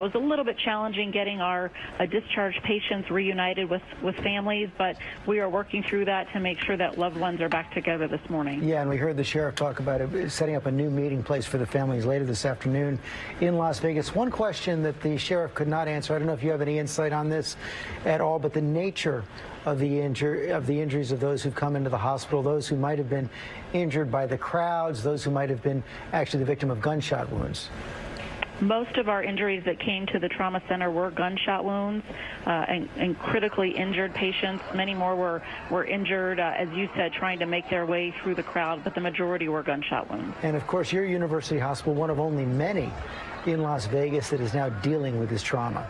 It was a little bit challenging getting our discharged patients reunited with families, but we are working through that to make sure that loved ones are back together this morning. Yeah, and we heard the sheriff talk about setting up a new meeting place for the families later this afternoon in Las Vegas. One question that the sheriff could not answer, I don't know if you have any insight on this at all, but the nature of the injuries of those who've come into the hospital, those who might have been injured by the crowds, those who might have been actually the victim of gunshot wounds. Most of our injuries that came to the trauma center were gunshot wounds and critically injured patients. Many more were injured, as you said, trying to make their way through the crowd, but the majority were gunshot wounds. And, of course, your university hospital, one of only many in Las Vegas that is now dealing with this trauma.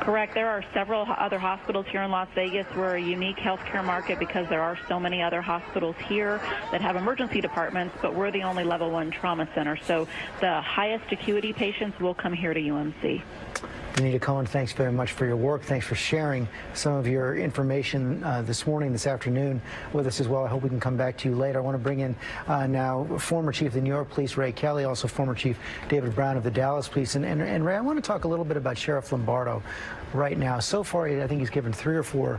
Correct. There are several other hospitals here in Las Vegas. We're a unique healthcare market because there are so many other hospitals here that have emergency departments, but we're the only level 1 trauma center. So the highest acuity patients will come here to UMC. Anita Cohen, thanks very much for your work. Thanks for sharing some of your information this morning, this afternoon with us as well. I hope we can come back to you later. I want to bring in now former Chief of the New York Police, Ray Kelly, also former Chief David Brown of the Dallas Police. And Ray, I want to talk a little bit about Sheriff Lombardo right now. So far, I think he's given 3 or 4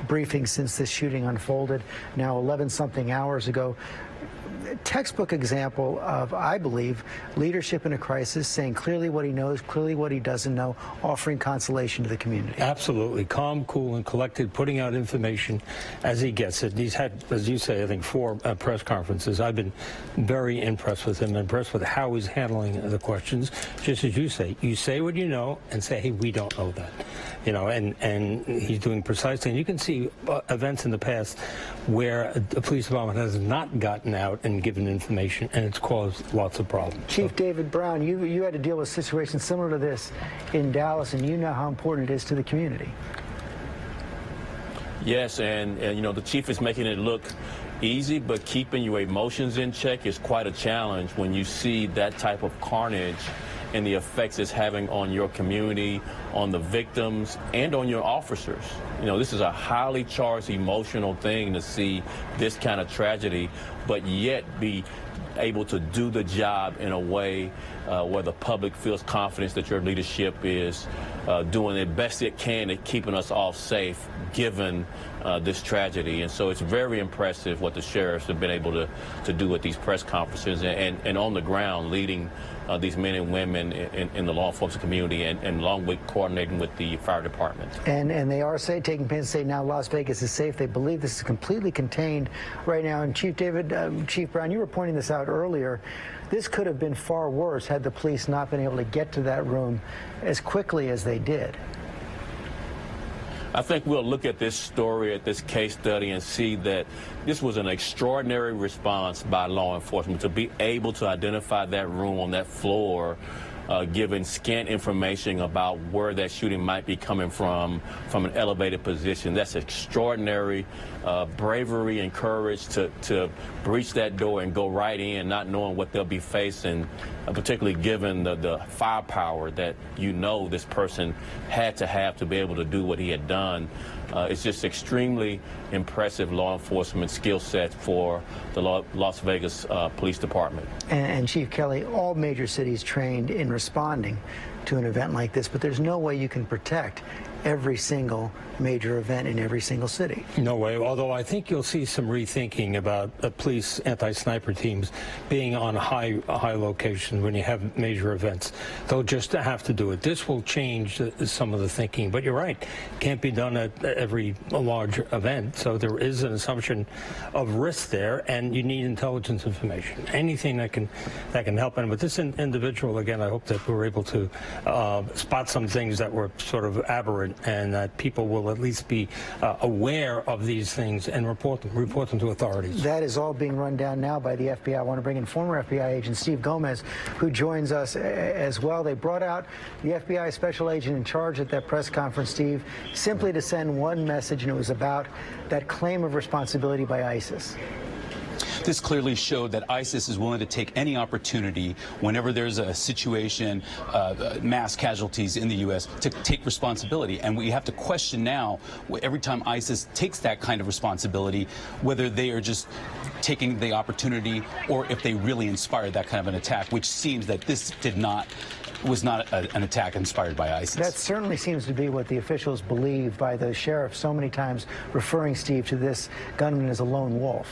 briefings since this shooting unfolded, now 11-something hours ago. Textbook example of, I believe, leadership in a crisis, saying clearly what he knows, clearly what he doesn't know, offering consolation to the community. Absolutely. Calm, cool, and collected, putting out information as he gets it. He's had, as you say, I think 4 press conferences. I've been very impressed with him, impressed with how he's handling the questions. Just as you say what you know and say, hey, we don't know that. You know, and he's doing precisely. And you can see events in the past where the police department has not gotten out and given information, and it's caused lots of problems. Chief David Brown, you had to deal with situations similar to this in Dallas, and you know how important it is to the community. Yes, and you know, the chief is making it look easy, but keeping your emotions in check is quite a challenge when you see that type of carnage and the effects it's having on your community, on the victims, and on your officers. You know, this is a highly charged emotional thing to see this kind of tragedy, but yet be able to do the job in a way where the public feels confidence that your leadership is doing the best it can at keeping us all safe, given this tragedy. And so it's very impressive what the sheriffs have been able to do at these press conferences and on the ground, leading these men and women in the law enforcement community, and along with coordinating with the fire department. And they are taking pains to say now Las Vegas is safe. They believe this is completely contained right now. And Chief Brown, you were pointing this out earlier. This could have been far worse had the police not been able to get to that room as quickly as they did. I think we'll look at this story, at this case study, and see that this was an extraordinary response by law enforcement to be able to identify that room on that floor, given scant information about where that shooting might be coming from an elevated position. That's extraordinary bravery and courage to breach that door and go right in, not knowing what they'll be facing, particularly given the firepower that you know this person had to have to be able to do what he had done. It's just extremely impressive law enforcement skill set for the Las Vegas Police Department. And Chief Kelly, all major cities trained in responding to an event like this, but there's no way you can protect every single major event in every single city. No way, although I think you'll see some rethinking about police anti-sniper teams being on high locations when you have major events. They'll just have to do it. This will change some of the thinking, but you're right, it can't be done at every large event, so there is an assumption of risk there, and you need intelligence information, anything that can help. And with this individual, again, I hope that we're able to spot some things that were sort of aberrant, and that people will at least be aware of these things and report them to authorities. That is all being run down now by the FBI. I want to bring in former FBI agent Steve Gomez, who joins us as well. They brought out the FBI special agent in charge at that press conference, Steve, simply to send one message, and it was about that claim of responsibility by ISIS. This clearly showed that ISIS is willing to take any opportunity whenever there's a situation, mass casualties in the U.S., to take responsibility. And we have to question now, every time ISIS takes that kind of responsibility, whether they are just taking the opportunity or if they really inspired that kind of an attack, which seems that this did not was not an attack inspired by ISIS. That certainly seems to be what the officials believe by the sheriff so many times referring, Steve, to this gunman as a lone wolf.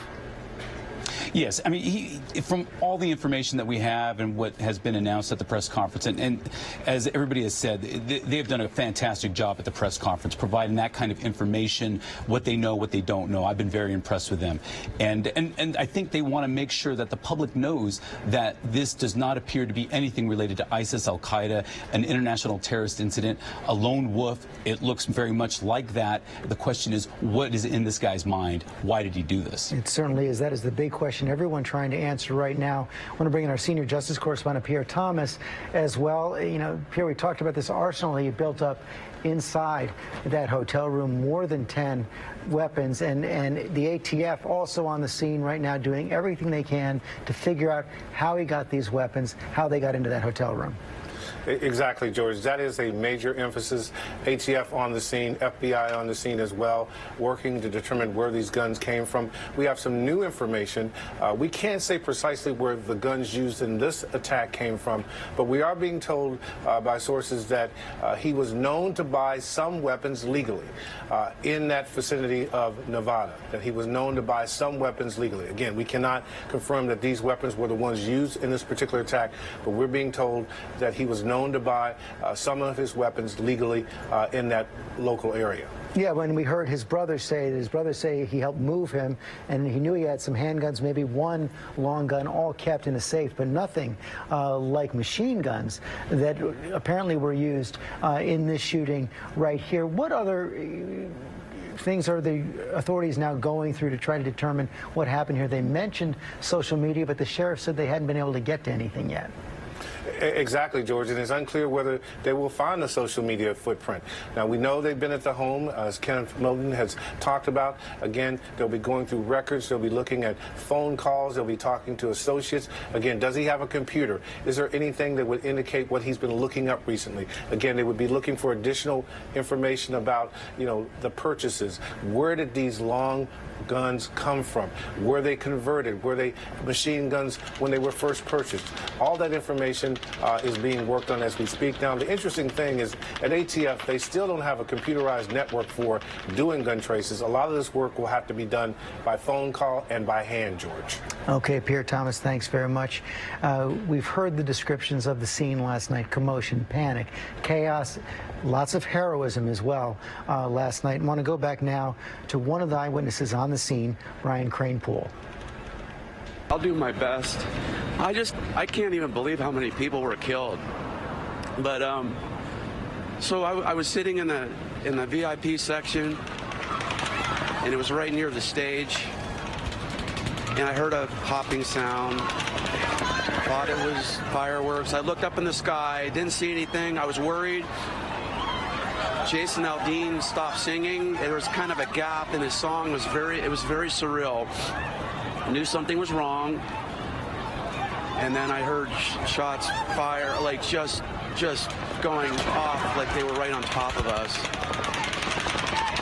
Yes, I mean, from all the information that we have and what has been announced at the press conference, and as everybody has said, they have done a fantastic job at the press conference, providing that kind of information, what they know, what they don't know. I've been very impressed with them. And I think they want to make sure that the public knows that this does not appear to be anything related to ISIS, Al-Qaeda, an international terrorist incident, a lone wolf. It looks very much like that. The question is, what is in this guy's mind? Why did he do this? It certainly is. That is the big question everyone trying to answer right now. I want to bring in our senior justice correspondent, Pierre Thomas, as well. You know, Pierre, we talked about this arsenal he built up inside that hotel room, more than 10 weapons, and the ATF also on the scene right now doing everything they can to figure out how he got these weapons, how they got into that hotel room. Exactly, George. That is a major emphasis. ATF on the scene, FBI on the scene as well, working to determine where these guns came from. We have some new information. We can't say precisely where the guns used in this attack came from, but we are being told by sources that he was known to buy some weapons legally in that vicinity of Nevada, that he was known to buy some weapons legally. Again, we cannot confirm that these weapons were the ones used in this particular attack, but we're being told that he was known to buy some of his weapons legally in that local area. Yeah, when we heard his brother say he helped move him, and he knew he had some handguns, maybe one long gun, all kept in a safe, but nothing like machine guns that apparently were used in this shooting right here. What other things are the authorities now going through to try to determine what happened here? They mentioned social media, but the sheriff said they hadn't been able to get to anything yet. Exactly, George, and it's unclear whether they will find the social media footprint. Now, we know they've been at the home, as Kenneth Moulton has talked about. Again, they'll be going through records. They'll be looking at phone calls. They'll be talking to associates. Again, does he have a computer? Is there anything that would indicate what he's been looking up recently? Again, they would be looking for additional information about, you know, the purchases. Where did these long guns come from? Were they converted? Were they machine guns when they were first purchased? All that information is being worked on as we speak. Now, the interesting thing is at ATF, they still don't have a computerized network for doing gun traces. A lot of this work will have to be done by phone call and by hand, George. Okay, Pierre Thomas, thanks very much. We've heard the descriptions of the scene last night: commotion, panic, chaos, lots of heroism as well last night. I want to go back now to one of the eyewitnesses on the scene, Brian Cranepool. I'll do my best. I can't even believe how many people were killed. But so I was sitting in the VIP section, and it was right near the stage, and I heard a popping sound. Thought it was fireworks. I looked up in the sky, didn't see anything. I was worried. Jason Aldean stopped singing. There was kind of a gap in his song. It was very surreal. I knew something was wrong, and then I heard shots fire, like just going off, like they were right on top of us.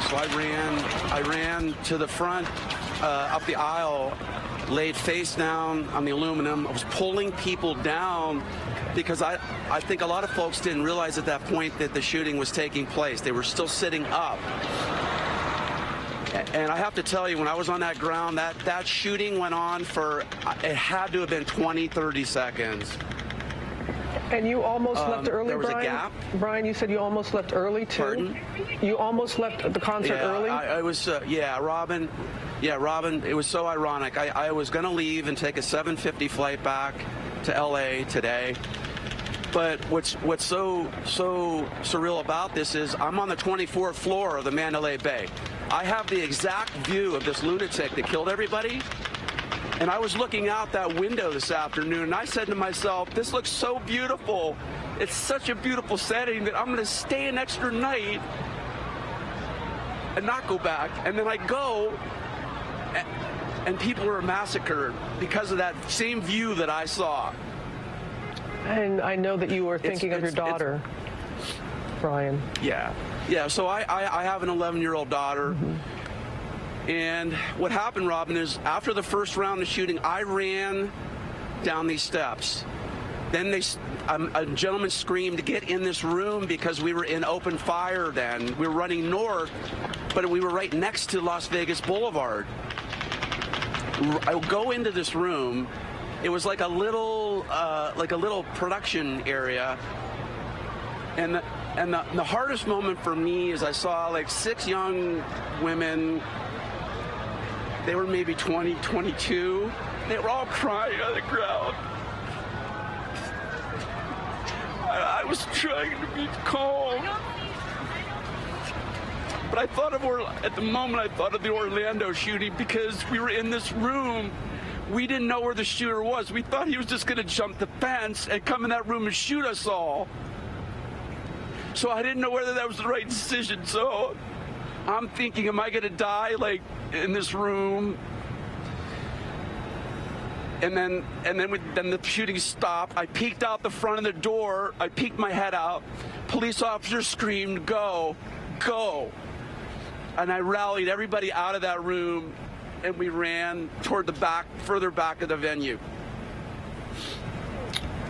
So I ran to the front, up the aisle, laid face down on the aluminum. I was pulling people down because I think a lot of folks didn't realize at that point that the shooting was taking place. They were still sitting up. And I have to tell you, when I was on that ground, that shooting went on for, it had to have been 20, 30 seconds. And you almost left early, there was Brian? A gap. Brian, you said you almost left early, too? Pardon? You almost left the concert early? I was, Robin. Yeah, Robin, it was so ironic. I was going to leave and take a 7:50 flight back to L.A. today. But what's so surreal about this is I'm on the 24th floor of the Mandalay Bay. I have the exact view of this lunatic that killed everybody. And I was looking out that window this afternoon, and I said to myself, this looks so beautiful. It's such a beautiful setting that I'm going to stay an extra night and not go back. And then I go, and people were massacred because of that same view that I saw. And I know that you were thinking of your daughter, Brian. Yeah. So I have an 11-year-old daughter. Mm-hmm. And what happened, Robin, is after the first round of shooting, I ran down these steps. Then a gentleman screamed, "Get in this room," because we were in open fire then. We were running north, but we were right next to Las Vegas Boulevard. I go into this room. It was like a little production area. And the hardest moment for me is I saw like 6 young women. They were maybe 20, 22. They were all crying on the ground. I was trying to be calm. But I thought at the moment, I thought of the Orlando shooting, because we were in this room. We didn't know where the shooter was. We thought he was just going to jump the fence and come in that room and shoot us all. So I didn't know whether that was the right decision. So I'm thinking, am I going to die like in this room? And then the shooting stopped. I peeked out the front of the door. I peeked my head out. Police officer screamed, "Go, go." And I rallied everybody out of that room, and we ran toward the back, further back of the venue.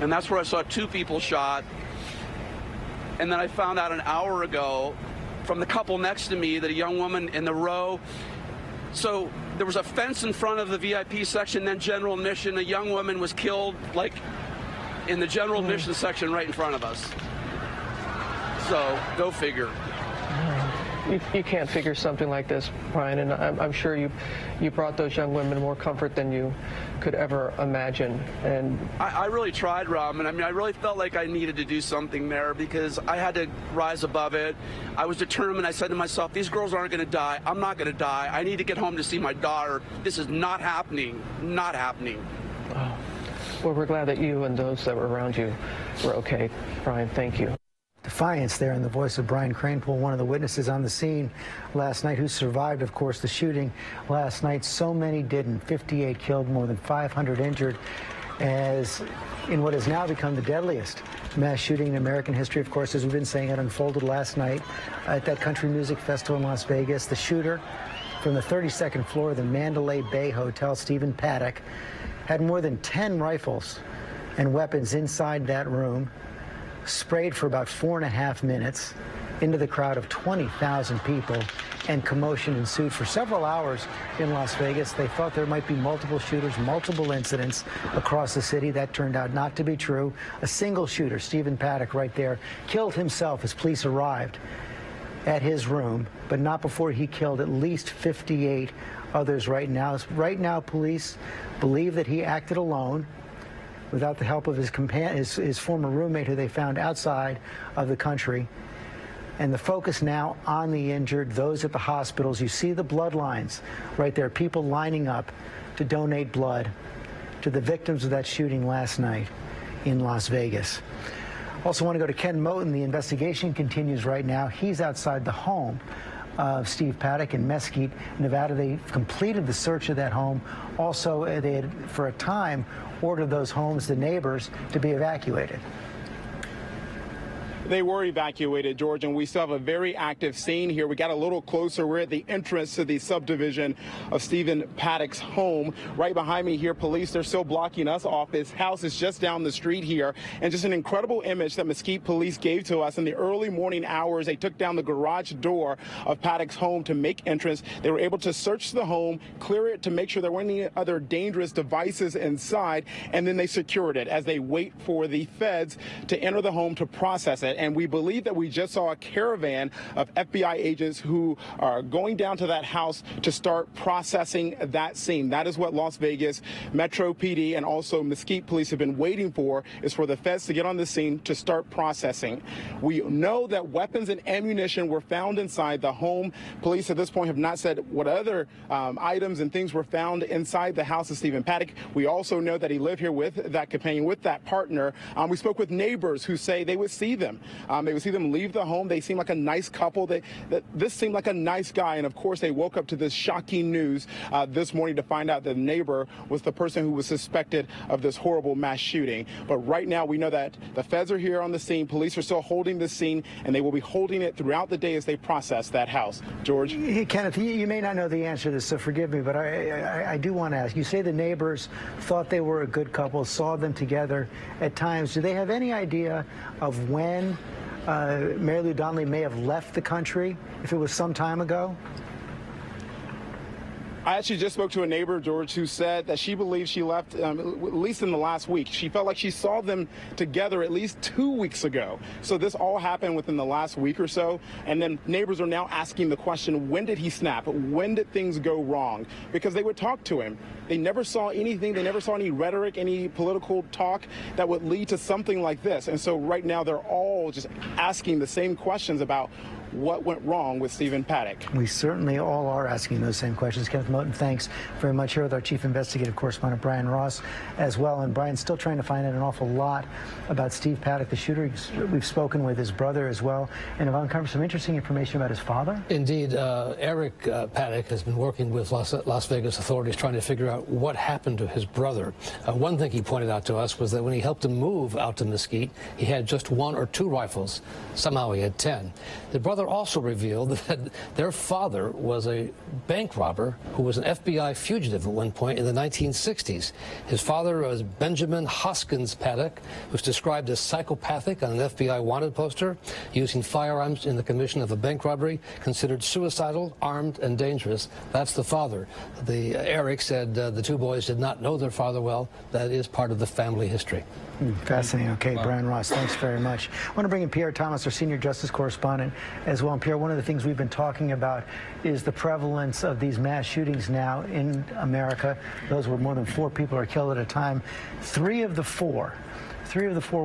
And that's where I saw 2 people shot. And then I found out an hour ago from the couple next to me that a young woman in the row. So there was a fence in front of the VIP section, then general admission. A young woman was killed, like, in the general admission section right in front of us. So go figure. You can't figure something like this, Brian, and I'm sure you brought those young women more comfort than you could ever imagine. And I really tried, Rob, and I mean, I really felt like I needed to do something there, because I had to rise above it. I was determined. I said to myself, these girls aren't going to die. I'm not going to die. I need to get home to see my daughter. This is not happening. Not happening. Oh. Well, we're glad that you and those that were around you were okay. Brian, thank you. Defiance there in the voice of Brian Cranepool, one of the witnesses on the scene last night, who survived, of course, the shooting last night. So many didn't. 58 killed, more than 500 injured, as in what has now become the deadliest mass shooting in American history. Of course, as we've been saying, it unfolded last night at that country music festival in Las Vegas. The shooter from the 32nd floor of the Mandalay Bay Hotel, Stephen Paddock, had more than 10 rifles and weapons inside that room, sprayed for about 4.5 minutes into the crowd of 20,000 people, and commotion ensued for several hours in Las Vegas. They thought there might be multiple shooters, multiple incidents across the city. That turned out not to be true. A single shooter, Stephen Paddock, right there, killed himself as police arrived at his room, but not before he killed at least 58 others right now. Right now, police believe that he acted alone, without the help of his former roommate, who they found outside of the country. And the focus now on the injured, those at the hospitals. You see the bloodlines right there, people lining up to donate blood to the victims of that shooting last night in Las Vegas. Also want to go to Ken Moten. The investigation continues right now. He's outside the home of Steve Paddock in Mesquite, Nevada. They completed the search of that home. Also, they had, for a time, ordered those homes, the neighbors, to be evacuated. They were evacuated, George, and we still have a very active scene here. We got a little closer. We're at the entrance to the subdivision of Stephen Paddock's home. Right behind me here, police, they're still blocking us off. His house is just down the street here. And just an incredible image that Mesquite police gave to us in the early morning hours. They took down the garage door of Paddock's home to make entrance. They were able to search the home, clear it to make sure there weren't any other dangerous devices inside, and then they secured it as they wait for the feds to enter the home to process it. And we believe that we just saw a caravan of FBI agents who are going down to that house to start processing that scene. That is what Las Vegas Metro PD and also Mesquite police have been waiting for, is for the feds to get on the scene to start processing. We know that weapons and ammunition were found inside the home. Police at this point have not said what other items and things were found inside the house of Stephen Paddock. We also know that he lived here with that companion, with that partner. We spoke with neighbors who say they would see them They would see them leave the home. They seem like a nice couple. This seemed like a nice guy. And of course, they woke up to this shocking news this morning to find out that the neighbor was the person who was suspected of this horrible mass shooting. But right now, we know that the feds are here on the scene. Police are still holding the scene, and they will be holding it throughout the day as they process that house. George? Kenneth, you may not know the answer to this, so forgive me, but I do want to ask. You say the neighbors thought they were a good couple, saw them together at times. Do they have any idea of when Mary Lou Donnelly may have left the country, if it was some time ago? I actually just spoke to a neighbor, George, who said that she believes she left at least in the last week. She felt like she saw them together at least 2 weeks ago. So this all happened within the last week or so. And then neighbors are now asking the question, when did he snap? When did things go wrong? Because they would talk to him. They never saw anything. They never saw any rhetoric, any political talk that would lead to something like this. And so right now they're all just asking the same questions about what went wrong with Stephen Paddock. We certainly all are asking those same questions. Kenneth Moten, thanks very much. Here with our chief investigative correspondent, Brian Ross, as well. And Brian's still trying to find out an awful lot about Steve Paddock, the shooter. We've spoken with his brother as well, and have uncovered some interesting information about his father. Indeed. Eric Paddock has been working with Las Vegas authorities trying to figure out what happened to his brother. One thing he pointed out to us was that when he helped him move out to Mesquite, he had just 1 or 2 rifles. Somehow he had 10. The brother also revealed that their father was a bank robber who was an FBI fugitive at one point in the 1960s. His father was Benjamin Hoskins Paddock, who was described as psychopathic on an FBI wanted poster, using firearms in the commission of a bank robbery, considered suicidal, armed, and dangerous. That's the father. Eric said the 2 boys did not know their father well. That is part of the family history. Fascinating. Okay, Brian Ross, thanks very much. I want to bring in Pierre Thomas, our senior justice correspondent, as well. And Pierre, one of the things we've been talking about is the prevalence of these mass shootings now in America. Those where more than 4 people are killed at a time. 3 of the 4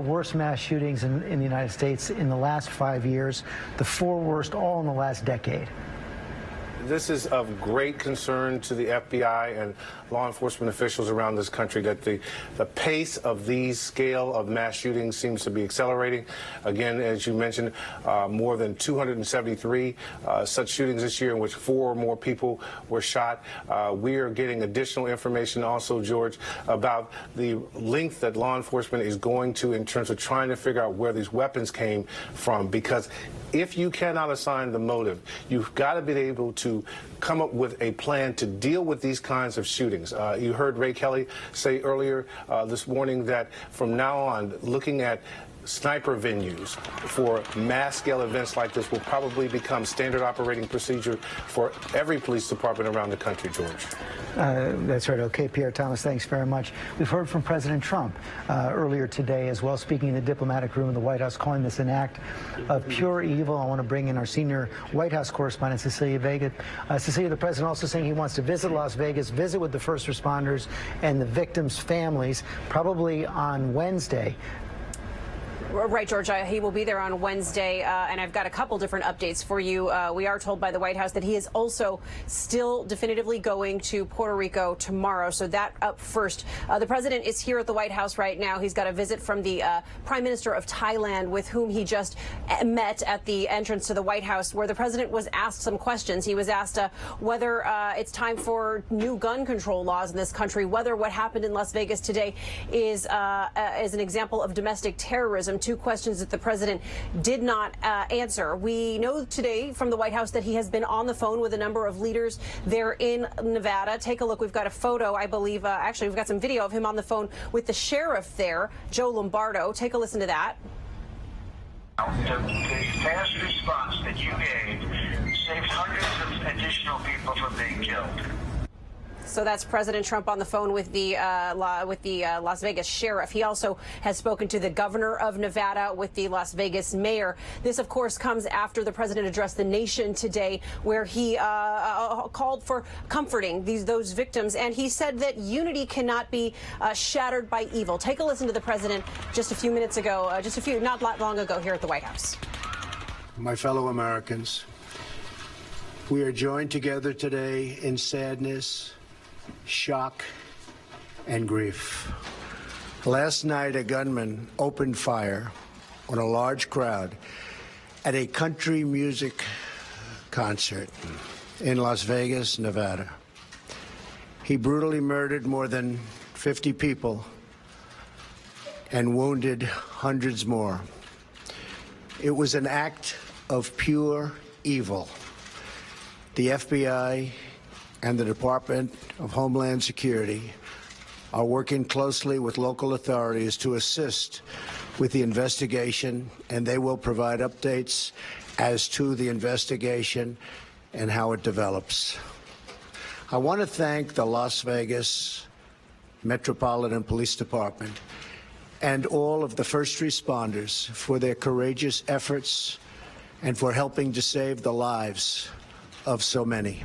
worst mass shootings in the United States in the last 5 years. The 4 worst all in the last decade. This is of great concern to the FBI and law enforcement officials around this country that the pace of these scale of mass shootings seems to be accelerating. Again, as you mentioned, more than 273 such shootings this year in which 4 or more people were shot. We are getting additional information also, George, about the length that law enforcement is going to in terms of trying to figure out where these weapons came from, because if you cannot assign the motive, you've got to be able to come up with a plan to deal with these kinds of shootings. You heard Ray Kelly say earlier this morning that from now on, looking at sniper venues for mass-scale events like this will probably become standard operating procedure for every police department around the country, George. That's right. Okay, Pierre Thomas, thanks very much. We've heard from President Trump earlier today as well, speaking in the diplomatic room in the White House, calling this an act of pure evil. I want to bring in our senior White House correspondent, Cecilia Vega. Cecilia, the president also saying he wants to visit Las Vegas, visit with the first responders and the victims' families, probably on Wednesday. Right, George. He will be there on Wednesday, and I've got a couple different updates for you. We are told by the White House that he is also still definitively going to Puerto Rico tomorrow, so that up first. The president is here at the White House right now. He's got a visit from the Prime Minister of Thailand, with whom he just met at the entrance to the White House, where the president was asked some questions. He was asked whether it's time for new gun control laws in this country, whether what happened in Las Vegas today is an example of domestic terrorism. 2 questions that the president did not answer. We know today from the White House that he has been on the phone with a number of leaders there in Nevada. Take a look. We've got a photo, I believe. Actually, we've got some video of him on the phone with the sheriff there, Joe Lombardo. Take a listen to that. The fast response that you gave saved hundreds of additional people from being killed. So that's President Trump on the phone with the Las Vegas sheriff. He also has spoken to the governor of Nevada, with the Las Vegas mayor. This, of course, comes after the president addressed the nation today, where he called for comforting those victims, and he said that unity cannot be shattered by evil. Take a listen to the president just a few minutes ago, not long ago, here at the White House. My fellow Americans, we are joined together today in sadness, shock, and grief. Last night, a gunman opened fire on a large crowd at a country music concert in Las Vegas, Nevada. He brutally murdered more than 50 people and wounded hundreds more. It was an act of pure evil. The FBI and the Department of Homeland Security are working closely with local authorities to assist with the investigation, and they will provide updates as to the investigation and how it develops. I want to thank the Las Vegas Metropolitan Police Department and all of the first responders for their courageous efforts and for helping to save the lives of so many.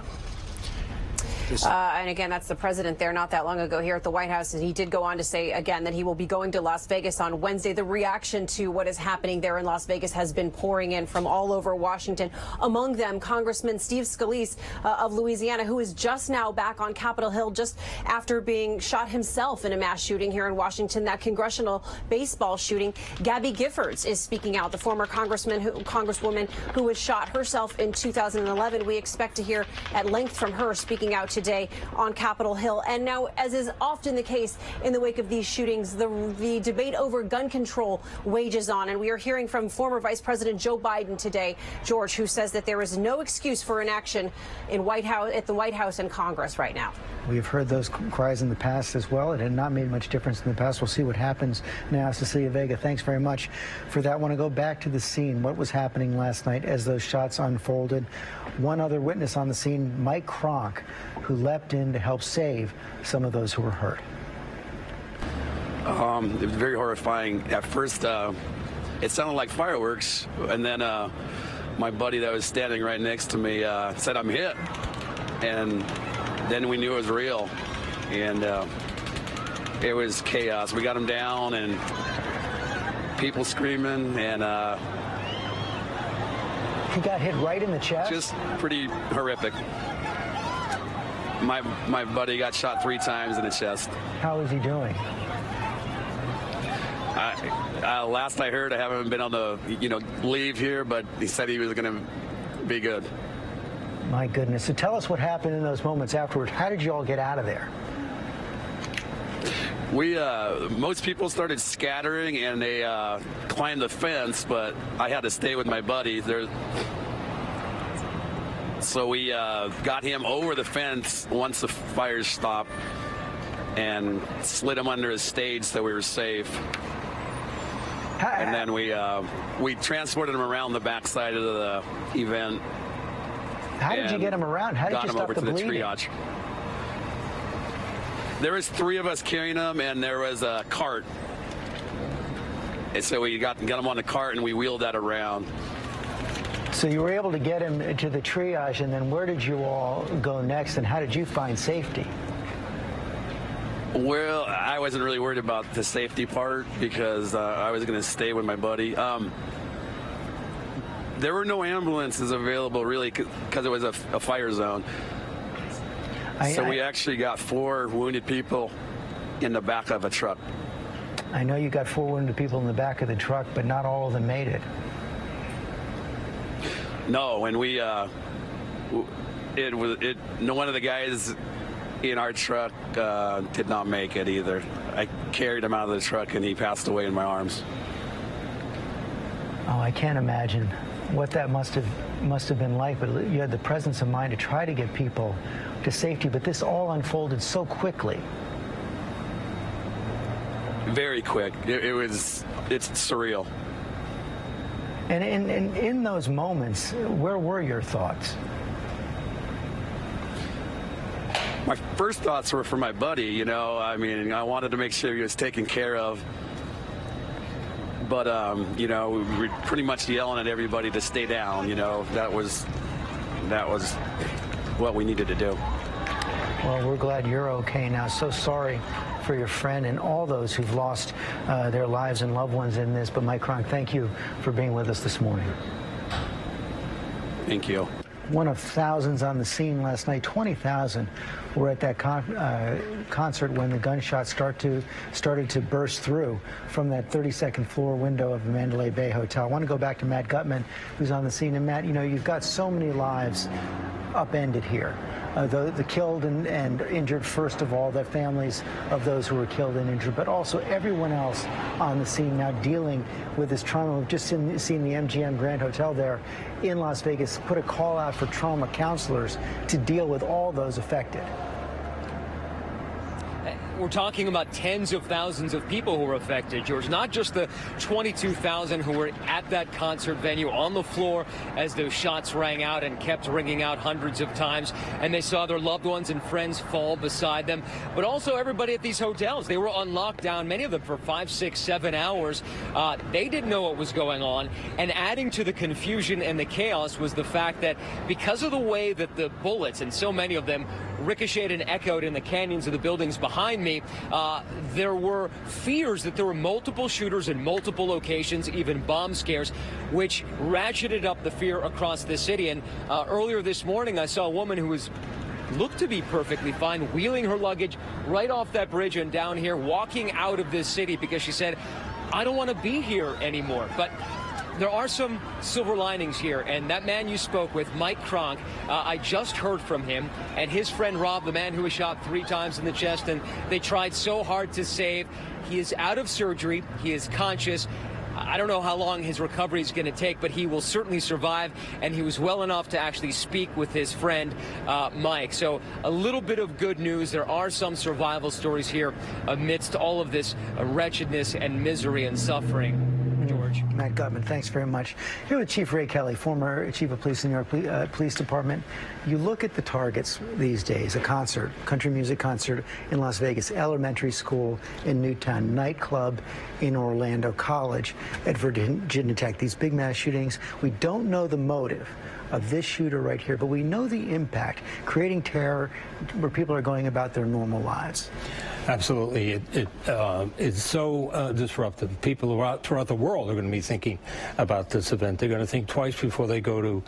And again, that's the president there not that long ago here at the White House. And he did go on to say again that he will be going to Las Vegas on Wednesday. The reaction to what is happening there in Las Vegas has been pouring in from all over Washington. Among them, Congressman Steve Scalise of Louisiana, who is just now back on Capitol Hill just after being shot himself in a mass shooting here in Washington, that congressional baseball shooting. Gabby Giffords is speaking out, the former congresswoman who was shot herself in 2011. We expect to hear at length from her speaking out today on Capitol Hill. And now, as is often the case in the wake of these shootings, the debate over gun control wages on. And we are hearing from former Vice President Joe Biden today, George, who says that there is no excuse for inaction at the White House and Congress right now. We've heard those cries in the past as well. It had not made much difference in the past. We'll see what happens now. Cecilia Vega, thanks very much for that. I want to go back to the scene. What was happening last night as those shots unfolded? One other witness on the scene, Mike Kronk, who leapt in to help save some of those who were hurt. It was very horrifying. At first, it sounded like fireworks, and then my buddy that was standing right next to me said, "I'm hit," and then we knew it was real, and it was chaos. We got him down, and people screaming, and he got hit right in the chest? Just pretty horrific. My buddy got shot 3 times in the chest. How is he doing? Last I heard, I haven't been on the leave here, but he said he was going to be good. My goodness. So tell us what happened in those moments afterwards. How did you all get out of there? Most people started scattering, and they climbed the fence, but I had to stay with my buddy. So we got him over the fence once the fires stopped and slid him under a stage so we were safe. And then we transported him around the backside of the event. How did you get him around? How did you stop the bleeding? Triage. There was 3 of us carrying him, and there was a cart. And so we got him on the cart, and we wheeled that around. So you were able to get him to the triage, and then where did you all go next, and how did you find safety? Well, I wasn't really worried about the safety part because I was going to stay with my buddy. There were no ambulances available, really, because it was a fire zone. So we actually got 4 wounded people in the back of a truck. I know you got 4 wounded people in the back of the truck, but not all of them made it. No, and no one of the guys in our truck did not make it either. I carried him out of the truck, and he passed away in my arms. Oh, I can't imagine what that must have been like, but you had the presence of mind to try to get people to safety, but this all unfolded so quickly. Very quick. It's surreal. And in those moments, where were your thoughts? My first thoughts were for my buddy, I mean, I wanted to make sure he was taken care of. But, we were pretty much yelling at everybody to stay down, That was what we needed to do. Well, we're glad you're okay now. So sorry for your friend and all those who've lost their lives and loved ones in this. But Mike Kronk, thank you for being with us this morning. Thank you. one of thousands on the scene last night. 20,000 were at that concert when the gunshots started to burst through from that 32nd floor window of the Mandalay Bay Hotel. I want to go back to Matt Gutman, who's on the scene. And Matt, you know, you've got so many lives upended here. The killed and injured, first of all, the families of those who were killed and injured, but also everyone else on the scene now dealing with this trauma. We've just seen the MGM Grand Hotel there in Las Vegas put a call out for trauma counselors to deal with all those affected. We're talking about tens of thousands of people who were affected, George, not just the 22,000 who were at that concert venue on the floor as those shots rang out and kept ringing out hundreds of times, and they saw their loved ones and friends fall beside them, but also everybody at these hotels. They were on lockdown, many of them for 5, 6, 7 hours. They didn't know what was going on, and adding to the confusion and the chaos was the fact that because of the way that the bullets, and so many of them, ricocheted and echoed in the canyons of the buildings behind me, there were fears that there were multiple shooters in multiple locations, even bomb scares, which ratcheted up the fear across the city. And earlier this morning, I saw a woman who looked to be perfectly fine, wheeling her luggage right off that bridge and down here, walking out of this city because she said, I don't want to be here anymore. But there are some silver linings here, and that man you spoke with, Mike Cronk, I just heard from him, and his friend Rob, the man who was shot 3 times in the chest, and they tried so hard to save. He is out of surgery. He is conscious. I don't know how long his recovery is going to take, but he will certainly survive, and he was well enough to actually speak with his friend, Mike. So a little bit of good news. There are some survival stories here amidst all of this wretchedness and misery and suffering. George. Matt Gutman, thanks very much. Here with Chief Ray Kelly, former Chief of Police in the New York Police Department. You look at the targets these days, a concert, country music concert in Las Vegas, elementary school in Newtown, nightclub in Orlando, college at Virginia Tech, these big mass shootings. We don't know the motive of this shooter right here, but we know the impact, creating terror where people are going about their normal lives. Absolutely. It's so disruptive. People throughout the world are going to be thinking about this event. They're going to think twice before they go to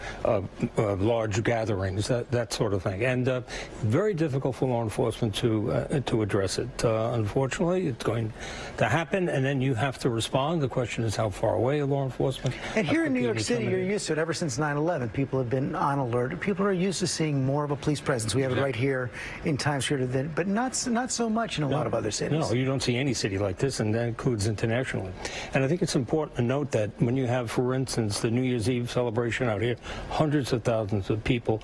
large gatherings, that sort of thing. And very difficult for law enforcement to address it. Unfortunately, it's going to happen, and then you have to respond. The question is how far away are law enforcement? And here in New York City, you're used to it. Ever since 9/11, people have been on alert. People are used to seeing more of a police presence. We have it right here in Times Square, but not so much in a lot of other cities. No, you don't see any city like this, and that includes internationally. And I think it's important to note that when you have, for instance, the New Year's Eve celebration out here, hundreds of thousands of people,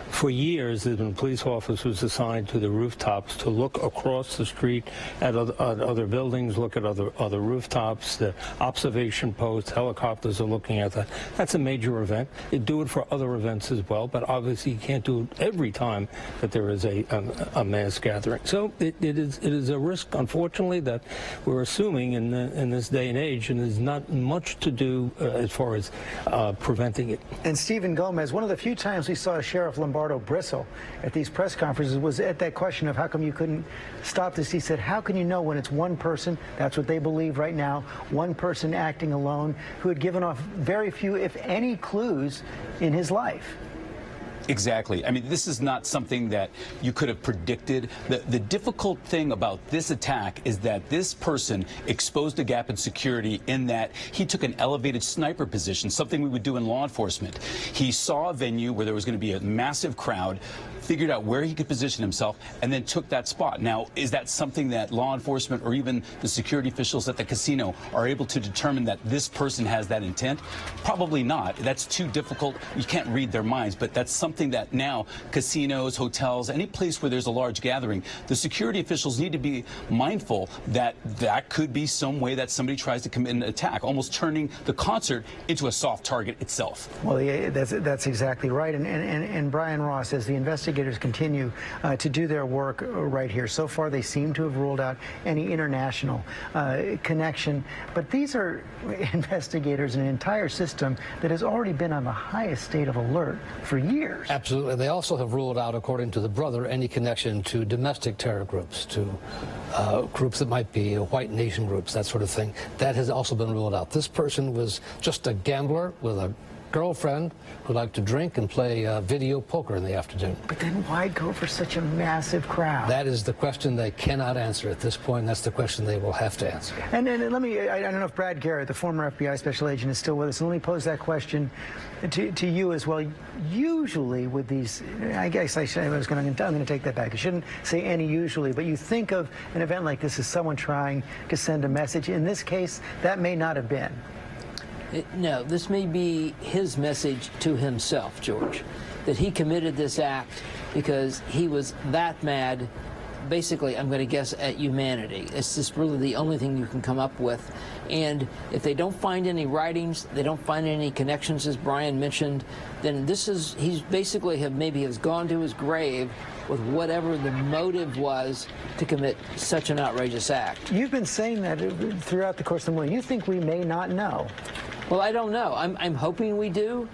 for years there's been police officers assigned to the rooftops to look across the street at other buildings, look at other rooftops, the observation posts, helicopters are looking at that. That's a major event. They do it for other events as well, but obviously you can't do it every time that there is a mass gathering. So it is a risk, unfortunately, that we're assuming in this day and age, and there's not much to do as far as preventing it. And Stephen Gomez, one of the few times we saw Sheriff Lombardo bristle at these press conferences was at that question of how come you couldn't stop this. He said, how can you know when it's one person, that's what they believe right now, one person acting alone who had given off very few, if any, clues in his life? Exactly. I mean, this is not something that you could have predicted. The difficult thing about this attack is that this person exposed a gap in security in that he took an elevated sniper position, something we would do in law enforcement. He saw a venue where there was going to be a massive crowd, figured out where he could position himself, and then took that spot. Now, is that something that law enforcement or even the security officials at the casino are able to determine that this person has that intent? Probably not. That's too difficult. You can't read their minds, but that's something that now casinos, hotels, any place where there's a large gathering, the security officials need to be mindful that that could be some way that somebody tries to commit an attack, almost turning the concert into a soft target itself. Well, yeah, that's exactly right. And Brian Ross, as the investigators continue to do their work right here, so far they seem to have ruled out any international connection. But these are investigators in an entire system that has already been on the highest state of alert for years. Absolutely. They also have ruled out, according to the brother, any connection to domestic terror groups, to groups that might be white nation groups, that sort of thing. That has also been ruled out. This person was just a gambler with a girlfriend who liked to drink and play video poker in the afternoon. But then why go for such a massive crowd? That is the question they cannot answer at this point. That's the question they will have to answer. And let me, I don't know if Brad Garrett, the former FBI special agent, is still with us. And let me pose that question to you as well. Usually with these, I guess I'm going to take that back. I shouldn't say any usually, but you think of an event like this as someone trying to send a message. In this case, that may not have been. No, this may be his message to himself, George, that he committed this act because he was that mad, basically, I'm going to guess, at humanity. It's just really the only thing you can come up with. And if they don't find any writings, they don't find any connections, as Brian mentioned, then he's basically maybe has gone to his grave with whatever the motive was to commit such an outrageous act. You've been saying that throughout the course of the morning. You think we may not know. Well, I don't know. I'm hoping we do.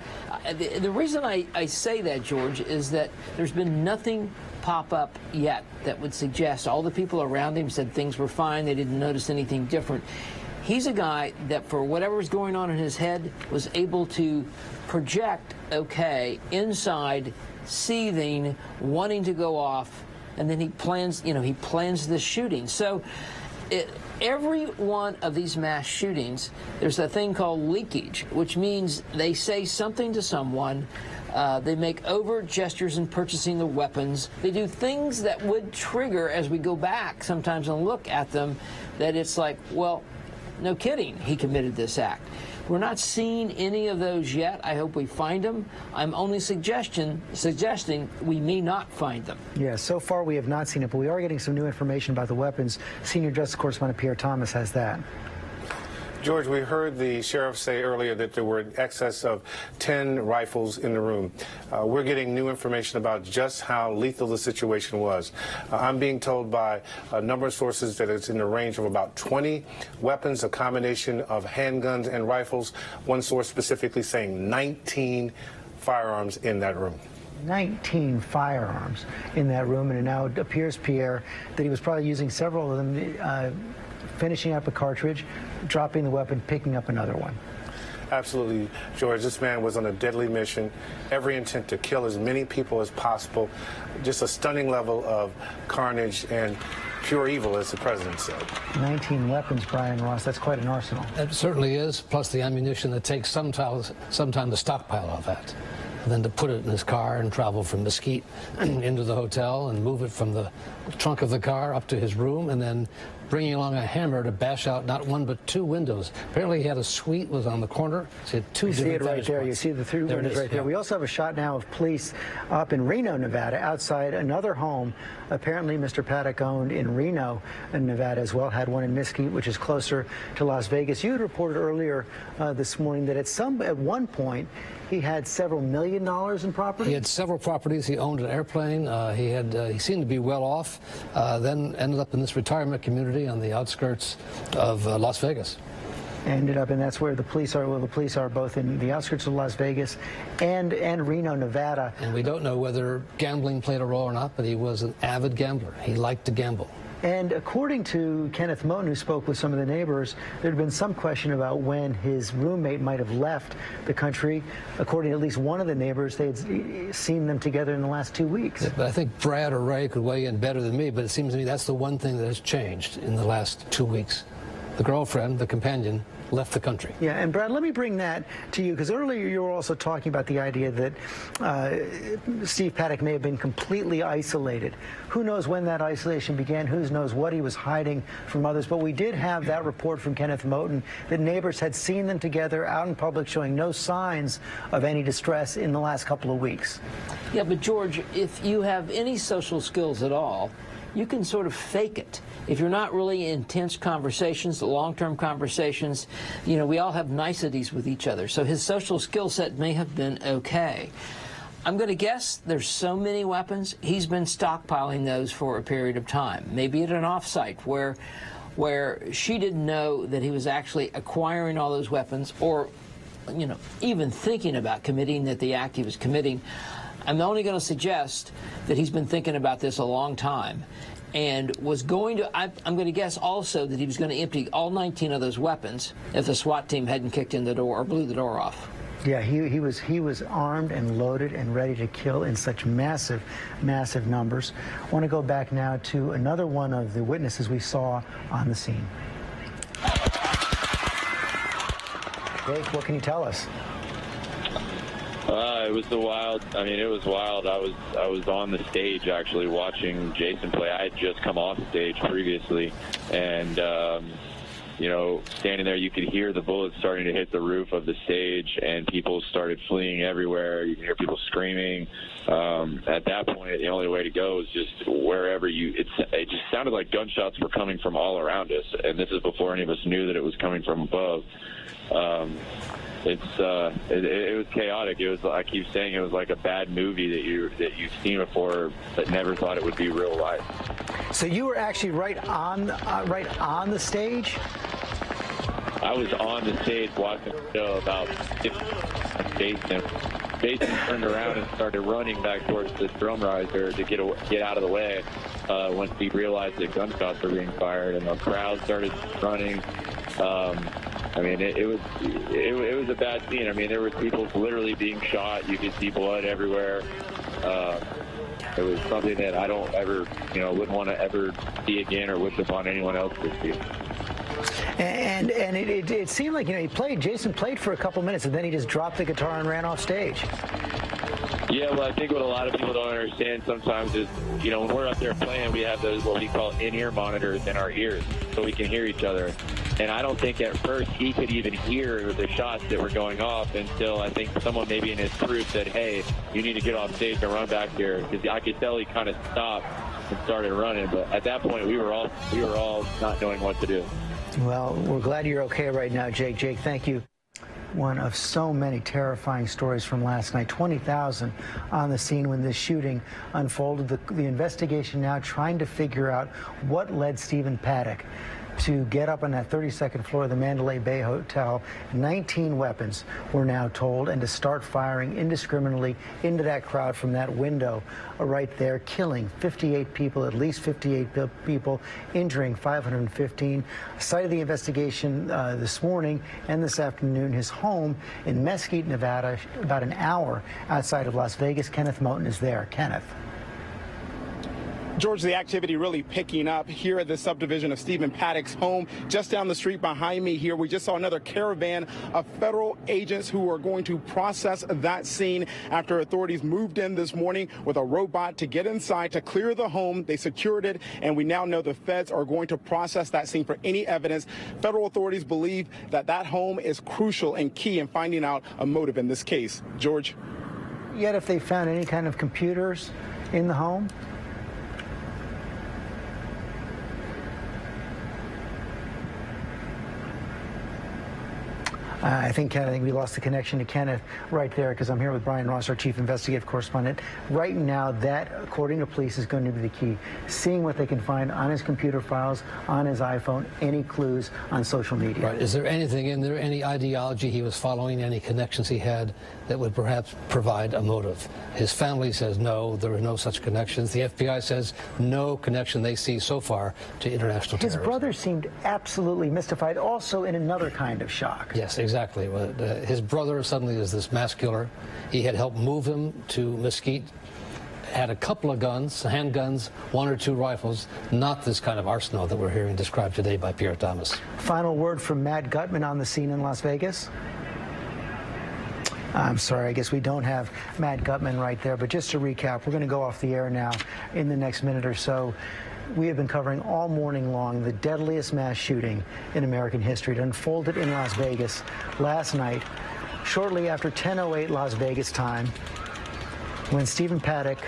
The reason I say that, George, is that there's been nothing pop up yet that would suggest all the people around him said things were fine, they didn't notice anything different. He's a guy that, for whatever was going on in his head, was able to project, okay, inside, seething, wanting to go off, and then he plans this shooting. So every one of these mass shootings, there's a thing called leakage, which means they say something to someone, they make overt gestures in purchasing the weapons, they do things that would trigger, as we go back sometimes and look at them, that it's like, well, no kidding, he committed this act. We're not seeing any of those yet. I hope we find them. I'm only suggesting we may not find them. Yeah, so far we have not seen it, but we are getting some new information about the weapons. Senior Justice Correspondent Pierre Thomas has that. George, we heard the sheriff say earlier that there were in excess of 10 rifles in the room. We're getting new information about just how lethal the situation was. I'm being told by a number of sources that it's in the range of about 20 weapons, a combination of handguns and rifles. One source specifically saying 19 firearms in that room. 19 firearms in that room, and it now appears, Pierre, that he was probably using several of them, finishing up a cartridge, dropping the weapon, picking up another one. Absolutely, George. This man was on a deadly mission, every intent to kill as many people as possible. Just a stunning level of carnage and pure evil, as the president said. 19 weapons, Brian Ross. That's quite an arsenal. It certainly is, plus the ammunition that takes some time to stockpile all that. And then to put it in his car and travel from Mesquite into the hotel and move it from the trunk of the car up to his room, and then bringing along a hammer to bash out not one but two windows. Apparently he had a suite was on the corner. So he had two different You see it right there. You see the three windows right there. We also have a shot now of police up in Reno, Nevada, outside another home apparently Mr. Paddock owned in Reno, Nevada as well. Had one in Mesquite, which is closer to Las Vegas. You had reported earlier this morning that at one point he had several $1 million in property. He had several properties. He owned an airplane. He seemed to be well off. Then ended up in this retirement community on the outskirts of Las Vegas. Ended up, and that's where the police are. Well, the police are both in the outskirts of Las Vegas and Reno, Nevada. And we don't know whether gambling played a role or not, but he was an avid gambler. He liked to gamble. And according to Kenneth Moten, who spoke with some of the neighbors, there had been some question about when his roommate might have left the country. According to at least one of the neighbors, they had seen them together in the last 2 weeks. Yeah, but I think Brad or Ray could weigh in better than me, but it seems to me that's the one thing that has changed in the last 2 weeks. The girlfriend, the companion, left the country. Yeah, and Brad, let me bring that to you, because earlier you were also talking about the idea that Steve Paddock may have been completely isolated. Who knows when that isolation began? Who knows what he was hiding from others? But we did have that report from Kenneth Moten that neighbors had seen them together out in public, showing no signs of any distress in the last couple of weeks. Yeah, but George, if you have any social skills at all, you can sort of fake it. If you're not really in intense conversations, long-term conversations, you know, we all have niceties with each other. So his social skill set may have been okay. I'm going to guess there's so many weapons, he's been stockpiling those for a period of time. Maybe at an offsite where she didn't know that he was actually acquiring all those weapons, or, you know, even thinking about committing the act he was committing. I'm only going to suggest that he's been thinking about this a long time, and was going to, I'm going to guess also that he was going to empty all 19 of those weapons if the SWAT team hadn't kicked in the door or blew the door off. Yeah, he was armed and loaded and ready to kill in such massive numbers. I want to go back now to another one of the witnesses we saw on the scene. Jake, what can you tell us? It was it was wild. I was on the stage actually watching Jason play. I had just come off stage previously, and standing there, you could hear the bullets starting to hit the roof of the stage, and people started fleeing everywhere. You could hear people screaming. At that point, the only way to go is just wherever it just sounded like gunshots were coming from all around us, and this is before any of us knew that it was coming from above. It was chaotic. It was, I keep saying, it was like a bad movie that you've seen before, but never thought it would be real life. So you were actually right on the stage? I was on the stage watching the show about 50 Jason. Jason turned around and started running back towards the drum riser to get out of the way once he realized that gunshots were being fired, and the crowd started running. It was a bad scene. There were people literally being shot. You could see blood everywhere. It was something that I don't ever, wouldn't want to ever see again or wish upon anyone else to see. And it seemed like, Jason played for a couple minutes, and then he just dropped the guitar and ran off stage. Yeah, well, I think what a lot of people don't understand sometimes is, when we're up there playing, we have those what we call in-ear monitors in our ears, so we can hear each other. And I don't think at first he could even hear the shots that were going off until I think someone maybe in his crew said, hey, you need to get off stage and run back here. Because I could tell he kind of stopped and started running. But at that point, we were all not knowing what to do. Well, we're glad you're okay right now, Jake. Jake, thank you. One of so many terrifying stories from last night. 20,000 on the scene when this shooting unfolded. The investigation now trying to figure out what led Stephen Paddock to get up on that 32nd floor of the Mandalay Bay Hotel. 19 weapons, we're now told, and to start firing indiscriminately into that crowd from that window right there, killing 58 people, at least 58 people, injuring 515. Site of the investigation this morning and this afternoon, his home in Mesquite, Nevada, about an hour outside of Las Vegas. Kenneth Moten is there. Kenneth. George, the activity really picking up here at the subdivision of Stephen Paddock's home. Just down the street behind me here, we just saw another caravan of federal agents who are going to process that scene after authorities moved in this morning with a robot to get inside to clear the home. They secured it, and we now know the feds are going to process that scene for any evidence. Federal authorities believe that that home is crucial and key in finding out a motive in this case. George? Yet if they found any kind of computers in the home? I think we lost the connection to Kenneth right there, because I'm here with Brian Ross, our chief investigative correspondent. Right now, that, according to police, is going to be the key. Seeing what they can find on his computer files, on his iPhone, any clues on social media. Right. Is there anything in there, any ideology he was following, any connections he had that would perhaps provide a motive? His family says no, there are no such connections. The FBI says no connection they see so far to international terrorism. His brother seemed absolutely mystified, also in another kind of shock. Yes, exactly. His brother suddenly is this mass killer. He had helped move him to Mesquite, had a couple of guns, handguns, one or two rifles, not this kind of arsenal that we're hearing described today by Pierre Thomas. Final word from Matt Gutman on the scene in Las Vegas. I'm sorry, I guess we don't have Matt Gutman right there, but just to recap, we're going to go off the air now in the next minute or so. We have been covering all morning long the deadliest mass shooting in American history. It unfolded in Las Vegas last night, shortly after 10:08 Las Vegas time, when Stephen Paddock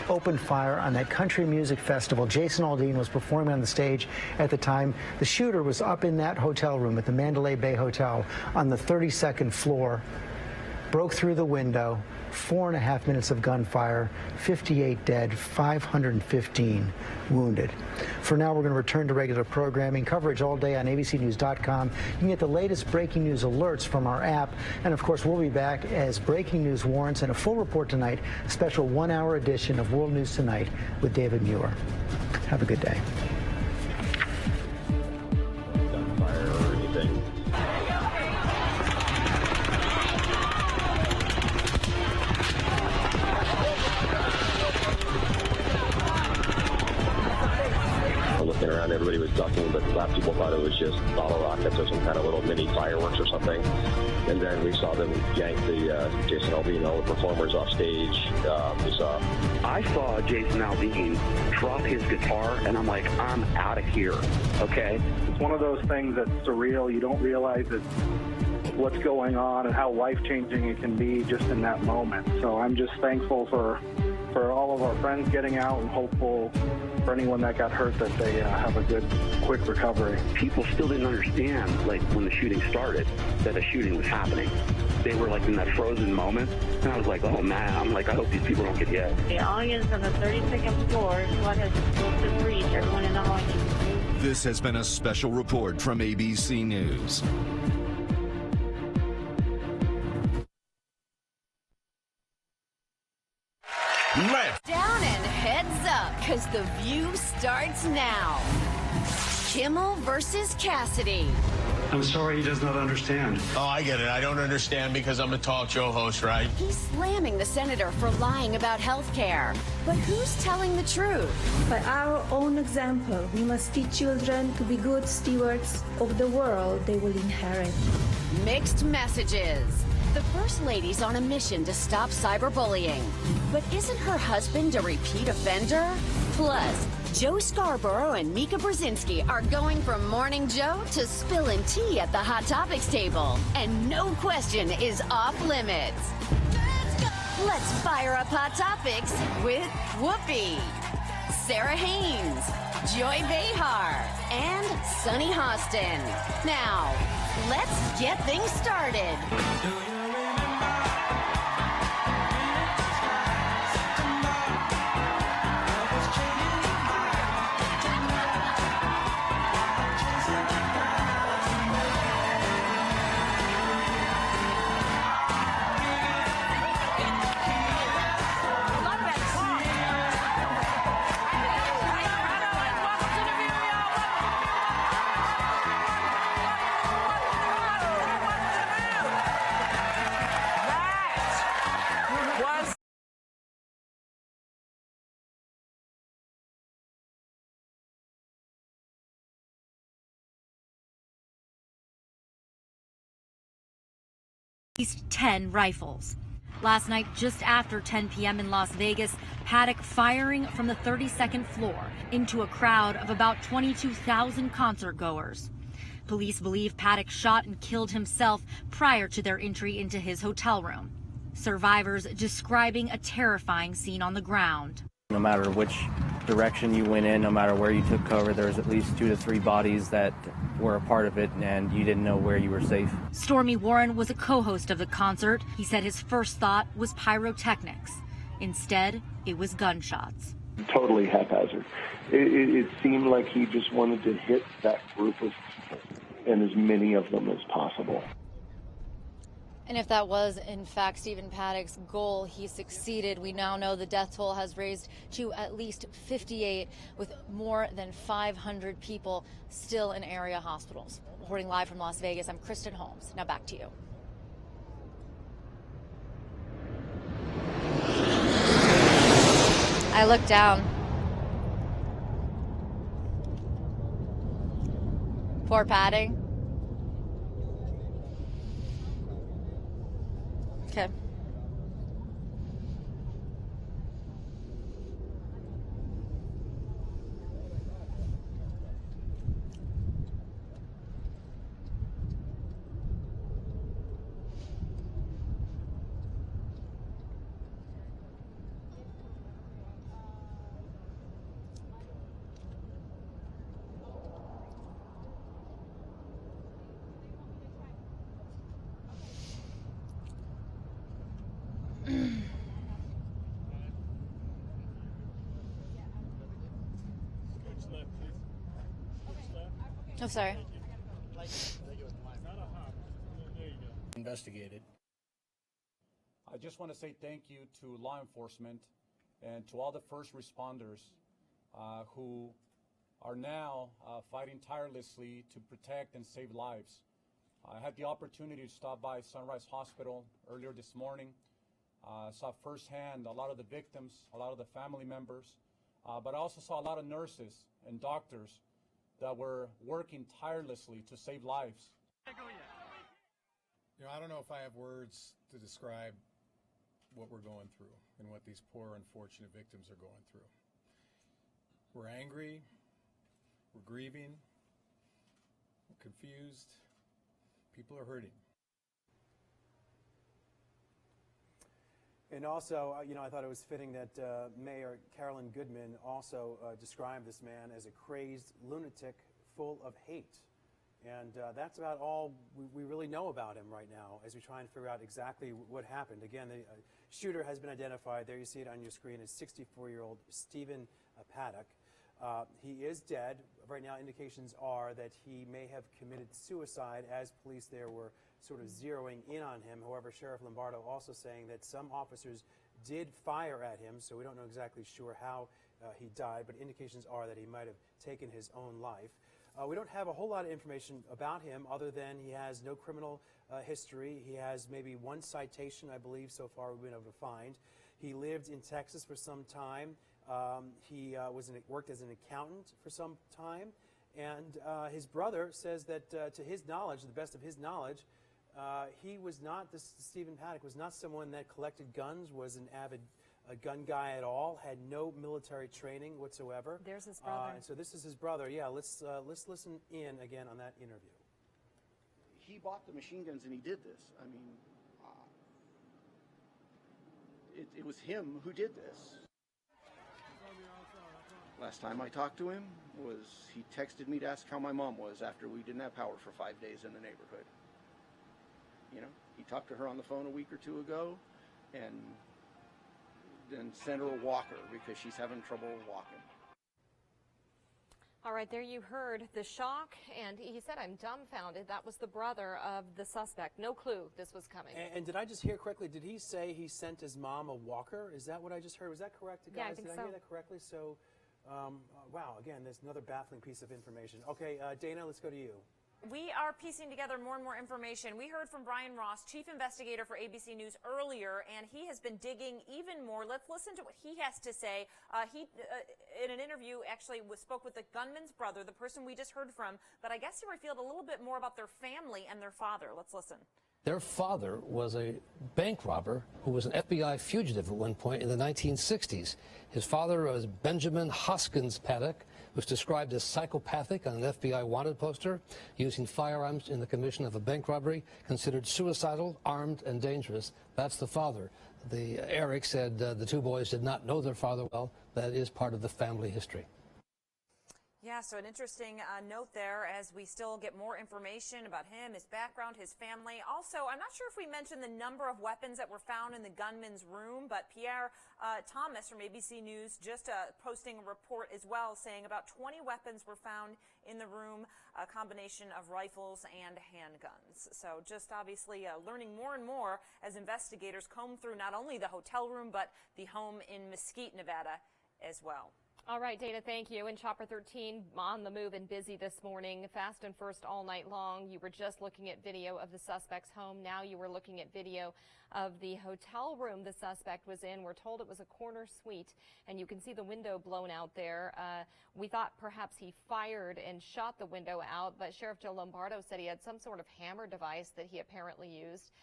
opened fire on that country music festival. Jason Aldean was performing on the stage at the time. The shooter was up in that hotel room at the Mandalay Bay Hotel on the 32nd floor, broke through the window, 4.5 minutes of gunfire, 58 dead, 515 wounded. For now, we're going to return to regular programming, coverage all day on abcnews.com. You can get the latest breaking news alerts from our app. And of course, we'll be back as breaking news warrants and a full report tonight, a special 1-hour edition of World News Tonight with David Muir. Have a good day. ducking, but a lot of people thought it was just bottle rockets or some kind of little mini fireworks or something. And then we saw them yank the Jason Aldean, the performers off stage. I saw Jason Aldean drop his guitar, and I'm like, I'm out of here, okay? It's one of those things that's surreal. You don't realize what's going on and how life-changing it can be just in that moment. So I'm just thankful for all of our friends getting out, and hopeful for anyone that got hurt that they have a good, quick recovery. People still didn't understand, like, when the shooting started, that a shooting was happening. They were, like, in that frozen moment, and I was like, oh, man, I'm like, I hope these people don't get hit. The audience on the 32nd floor, SWAT has explosive breach. Everyone in the audience. This has been a special report from ABC News. Left. Down and heads up, because the view starts now. Kimmel versus Cassidy. I'm sorry, he does not understand. Oh, I get it. I don't understand because I'm a talk show host, right? He's slamming the senator for lying about health care. But who's telling the truth? By our own example, we must teach children to be good stewards of the world they will inherit. Mixed messages. The First Lady's on a mission to stop cyberbullying. But isn't her husband a repeat offender? Plus, Joe Scarborough and Mika Brzezinski are going from Morning Joe to spilling tea at the Hot Topics table. And no question is off limits. Let's fire up Hot Topics with Whoopi, Sarah Haynes, Joy Behar, and Sunny Hostin. Now, let's get things started. Least 10 rifles. Last night, just after 10 p.m. in Las Vegas, Paddock firing from the 32nd floor into a crowd of about 22,000 concert goers. Police believe Paddock shot and killed himself prior to their entry into his hotel room. Survivors describing a terrifying scene on the ground. No matter which direction you went in, no matter where you took cover, there was at least 2 to 3 bodies that were a part of it, and you didn't know where you were safe. Stormy Warren was a co-host of the concert. He said his first thought was pyrotechnics. Instead, it was gunshots. Totally haphazard. It seemed like he just wanted to hit that group of people, and as many of them as possible. And if that was, in fact, Stephen Paddock's goal, he succeeded. We now know the death toll has raised to at least 58, with more than 500 people still in area hospitals. Reporting live from Las Vegas, I'm Kristen Holmes. Now back to you. I looked down. Poor Paddock. Okay. I'm sorry. Investigated. I just want to say thank you to law enforcement and to all the first responders who are now fighting tirelessly to protect and save lives. I had the opportunity to stop by Sunrise Hospital earlier this morning. Saw firsthand a lot of the victims, a lot of the family members, but I also saw a lot of nurses and doctors that were working tirelessly to save lives. You know, I don't know if I have words to describe what we're going through and what these poor, unfortunate victims are going through. We're angry, we're grieving, we're confused, people are hurting. And also, you know, I thought it was fitting that Mayor Carolyn Goodman also described this man as a crazed lunatic full of hate. And that's about all we really know about him right now as we try and figure out exactly what happened. Again, the shooter has been identified. There you see it on your screen as 64-year-old Stephen Paddock. He is dead. Right now, indications are that he may have committed suicide as police there were sort of zeroing in on him. However, Sheriff Lombardo also saying that some officers did fire at him, so we don't know exactly sure how he died, but indications are that he might have taken his own life. We don't have a whole lot of information about him other than he has no criminal history. He has maybe one citation, I believe, so far we've been able to find. He lived in Texas for some time. He worked as an accountant for some time. And his brother says that, to his knowledge, to the best of his knowledge, he was not, Stephen Paddock was not someone that collected guns, was an avid gun guy at all, had no military training whatsoever. There's his brother. And so this is his brother. Yeah, let's listen in again on that interview. He bought the machine guns and he did this. I mean, it was him who did this. Last time I talked to him was he texted me to ask how my mom was after we didn't have power for 5 days in the neighborhood. You know, he talked to her on the phone a week or two ago and then sent her a walker because she's having trouble walking. All right, there you heard the shock, and he said, "I'm dumbfounded." That was the brother of the suspect. No clue this was coming. And did I just hear correctly? Did he say he sent his mom a walker? Is that what I just heard? Was that correct, guys? Yeah, I think did I hear that correctly? So, wow, again, there's another baffling piece of information. Okay, Dana, let's go to you. We are piecing together more and more information. We heard from Brian Ross, chief investigator for ABC News earlier, and he has been digging even more. Let's listen to what he has to say. He, in an interview, actually spoke with the gunman's brother, the person we just heard from, but I guess he revealed a little bit more about their family and their father. Let's listen. Their father was a bank robber who was an FBI fugitive at one point in the 1960s. His father was Benjamin Hoskins Paddock, was described as psychopathic on an FBI wanted poster, using firearms in the commission of a bank robbery, considered suicidal, armed, and dangerous. That's the father. Eric said the two boys did not know their father well. That is part of the family history. Yeah, so an interesting note there as we still get more information about him, his background, his family. Also, I'm not sure if we mentioned the number of weapons that were found in the gunman's room, but Pierre Thomas from ABC News just posting a report as well saying about 20 weapons were found in the room, a combination of rifles and handguns. So just obviously learning more and more as investigators comb through not only the hotel room, but the home in Mesquite, Nevada as well. All right, Dana, thank you. And Chopper 13 on the move and busy this morning, fast and first all night long. You were just looking at video of the suspect's home. Now you were looking at video of the hotel room the suspect was in. We're told it was a corner suite, and you can see the window blown out there. We thought perhaps he fired and shot the window out, but Sheriff Joe Lombardo said he had some sort of hammer device that he apparently used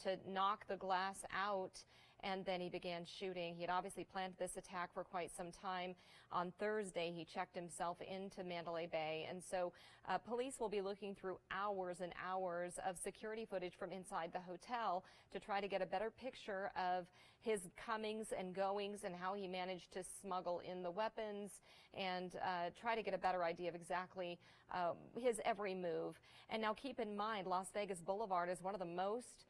to knock the glass out, and then he began shooting. He had obviously planned this attack for quite some time. On Thursday, he checked himself into Mandalay Bay, and so police will be looking through hours and hours of security footage from inside the hotel to try to get a better picture of his comings and goings and how he managed to smuggle in the weapons and try to get a better idea of exactly his every move. And now keep in mind, Las Vegas Boulevard is one of the most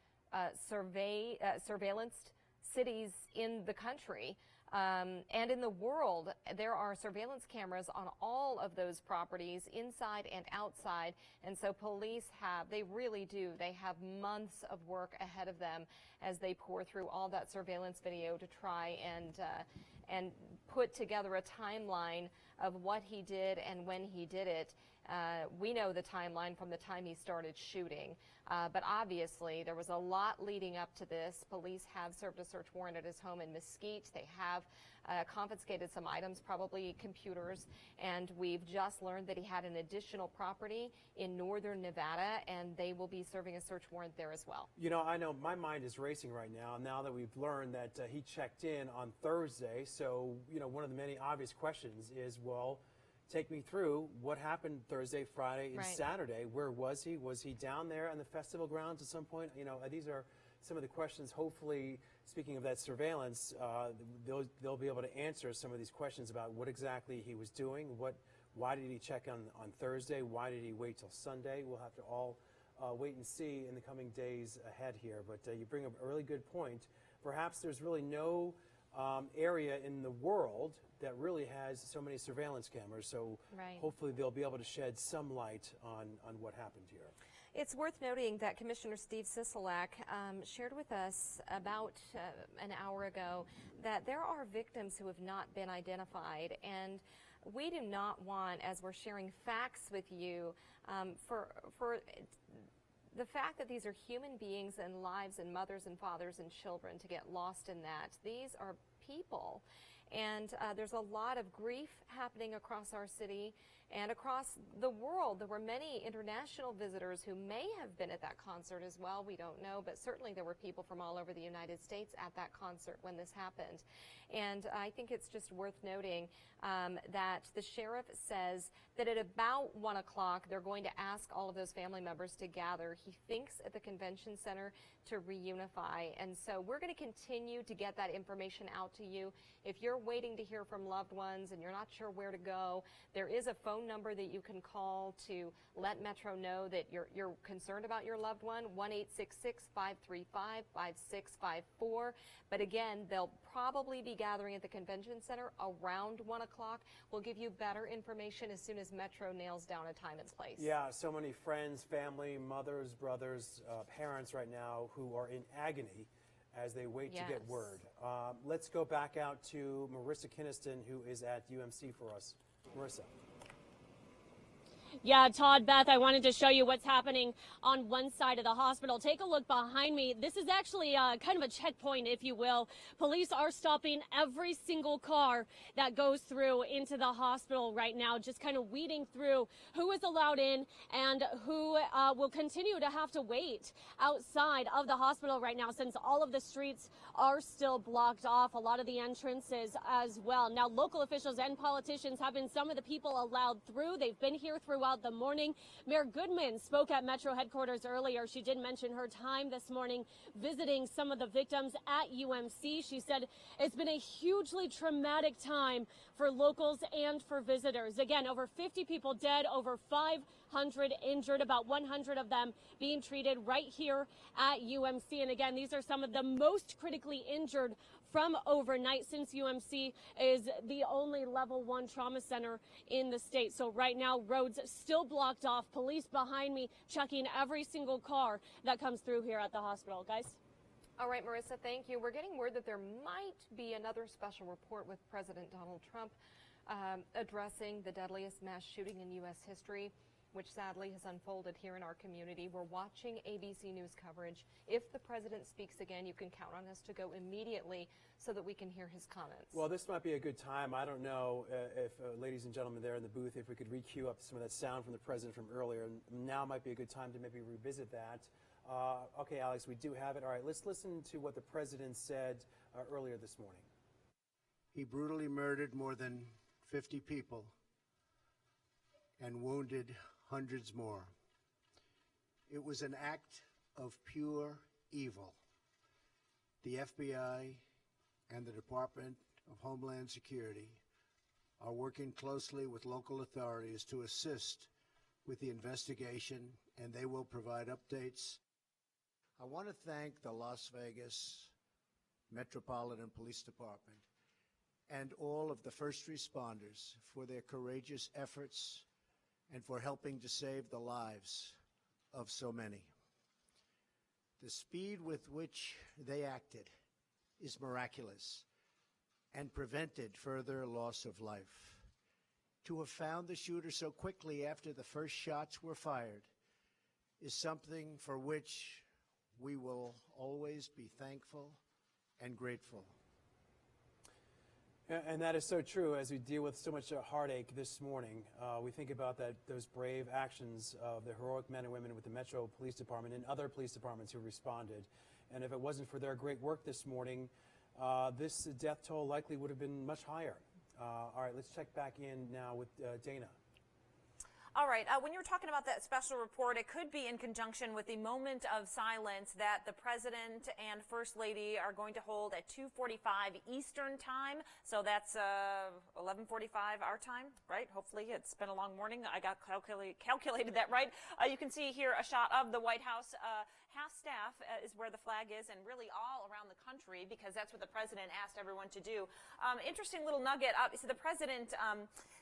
surveillanced cities in the country and in the world. There are surveillance cameras on all of those properties, inside and outside, and so police they have months of work ahead of them as they pour through all that surveillance video to try and put together a timeline of what he did and when he did it. We know the timeline from the time he started shooting, but obviously there was a lot leading up to this. Police have served a search warrant at his home in Mesquite. They have confiscated some items, probably computers, and we've just learned that he had an additional property in northern Nevada, and they will be serving a search warrant there as well. You know, I know my mind is racing right now that we've learned that he checked in on Thursday. So, you know, one of the many obvious questions is, well, take me through what happened Thursday, Friday, and Saturday. Where was he? Was he down there on the festival grounds at some point? You know, these are some of the questions. Hopefully, speaking of that surveillance, they'll be able to answer some of these questions about what exactly he was doing. Why did he check on Thursday? Why did he wait till Sunday? We'll have to all wait and see in the coming days ahead here. But you bring up a really good point. Perhaps there's really no area in the world that really has so many surveillance cameras. So hopefully they'll be able to shed some light on what happened here. It's worth noting that Commissioner Steve Sisolak shared with us about an hour ago that there are victims who have not been identified, and we do not want, as we're sharing facts with you, for the fact that these are human beings and lives and mothers and fathers and children to get lost in that. These are people. And there's a lot of grief happening across our city and across the world. There were many international visitors who may have been at that concert as well. We don't know, but certainly there were people from all over the United States at that concert when this happened. And I think it's just worth noting that the sheriff says that at about 1 o'clock, they're going to ask all of those family members to gather. He thinks at the convention center to reunify. And so we're going to continue to get that information out to you. If you're waiting to hear from loved ones and you're not sure where to go, there is a phone number that you can call to let Metro know that you're concerned about your loved one, 1-866-535-5654. But again, they'll probably be gathering at the convention center around 1 o'clock. We'll give you better information as soon as Metro nails down a time and place. Yeah, so many friends, family, mothers, brothers, parents right now who are in agony as they wait to get word. Let's go back out to Marissa Kinniston, who is at UMC for us. Marissa. Yeah, Todd, Beth, I wanted to show you what's happening on one side of the hospital. Take a look behind me. This is actually kind of a checkpoint, if you will. Police are stopping every single car that goes through into the hospital right now, just kind of weeding through who is allowed in and who will continue to have to wait outside of the hospital right now, since all of the streets are still blocked off, a lot of the entrances as well. Now, local officials and politicians have been some of the people allowed through. They've been here throughout the morning. Mayor Goodman spoke at Metro headquarters earlier. She did mention her time this morning visiting some of the victims at UMC. She said it's been a hugely traumatic time for locals and for visitors. Again, over 50 people dead, over 500 injured, about 100 of them being treated right here at UMC. And again, these are some of the most critically injured from overnight, since UMC is the only level 1 trauma center in the state. So right now, roads still blocked off. Police behind me checking every single car that comes through here at the hospital. Guys? All right, Marissa, thank you. We're getting word that there might be another special report with President Donald Trump addressing the deadliest mass shooting in U.S. history, which sadly has unfolded here in our community. We're watching ABC News coverage. If the president speaks again, you can count on us to go immediately so that we can hear his comments. Well, this might be a good time. I don't know if, ladies and gentlemen there in the booth, if we could re-cue up some of that sound from the president from earlier. Now might be a good time to maybe revisit that. Okay, Alex, we do have it. All right, let's listen to what the president said earlier this morning. He brutally murdered more than 50 people and wounded hundreds more. It was an act of pure evil. The FBI and the Department of Homeland Security are working closely with local authorities to assist with the investigation, and they will provide updates. I want to thank the Las Vegas Metropolitan Police Department and all of the first responders for their courageous efforts and for helping to save the lives of so many. The speed with which they acted is miraculous and prevented further loss of life. To have found the shooter so quickly after the first shots were fired is something for which we will always be thankful and grateful. And that is so true. As we deal with so much heartache this morning, we think about those brave actions of the heroic men and women with the Metro Police Department and other police departments who responded. And if it wasn't for their great work this morning, this death toll likely would have been much higher. All right, let's check back in now with Dana. All right, when you were talking about that special report, it could be in conjunction with the moment of silence that the President and First Lady are going to hold at 2:45 Eastern Time. So that's 11:45 our time, right? Hopefully it's been a long morning. I got calculated that right. You can see here a shot of the White House. Half staff is where the flag is, and really all around the country, because that's what the President asked everyone to do. Interesting little nugget. So the President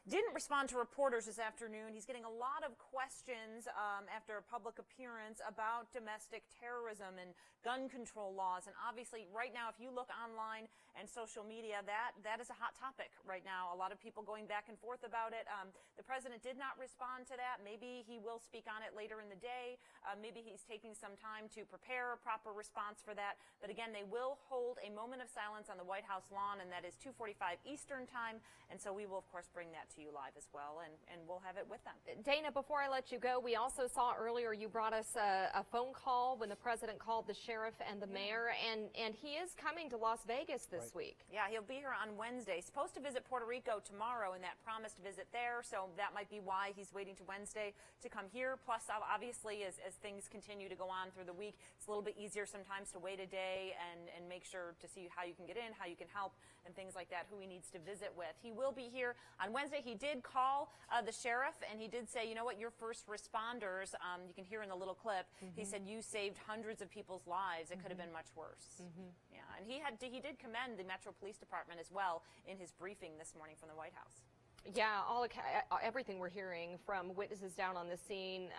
didn't respond to reporters this afternoon. He's getting a lot of questions after a public appearance about domestic terrorism and gun control laws. And obviously, right now, if you look online and social media, that is a hot topic right now. A lot of people going back and forth about it. The President did not respond to that. Maybe he will speak on it later in the day. Maybe he's taking some time to prepare a proper response for that. But again, they will hold a moment of silence on the White House lawn, and that is 2:45 Eastern Time. And so we will, of course, bring that to you live as well, and we'll have it with them. Dana, before I let you go, we also saw earlier you brought us a phone call when the President called the sheriff and the mayor, and he is coming to Las Vegas this week. Yeah, he'll be here on Wednesday. He's supposed to visit Puerto Rico tomorrow in that promised visit there, so that might be why he's waiting to Wednesday to come here. Plus, obviously, as things continue to go on through the week, it's a little bit easier sometimes to wait a day and make sure to see how you can get in, how you can help, and things like that, who he needs to visit with. He will be here on Wednesday. He did call the sheriff, and he did say, you know what, your first responders, you can hear in the little clip, he said you saved hundreds of people's lives. It could have been much worse. Yeah, and he did commend the Metro Police Department as well in his briefing this morning from the White House. Yeah, everything we're hearing from witnesses down on the scene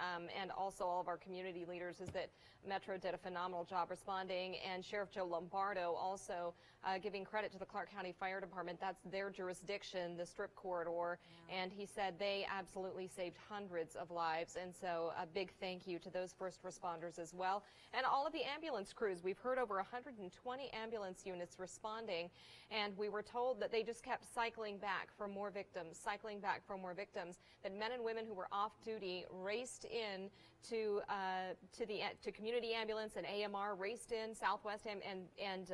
and also all of our community leaders is that Metro did a phenomenal job responding, and Sheriff Joe Lombardo also giving credit to the Clark County Fire Department. That's their jurisdiction, the Strip Corridor, and he said they absolutely saved hundreds of lives, and so a big thank you to those first responders as well, and all of the ambulance crews. We've heard over 120 ambulance units responding, and we were told that they just kept cycling back for more victims, that men and women who were off duty raced in to community ambulance and AMR, raced in Southwest and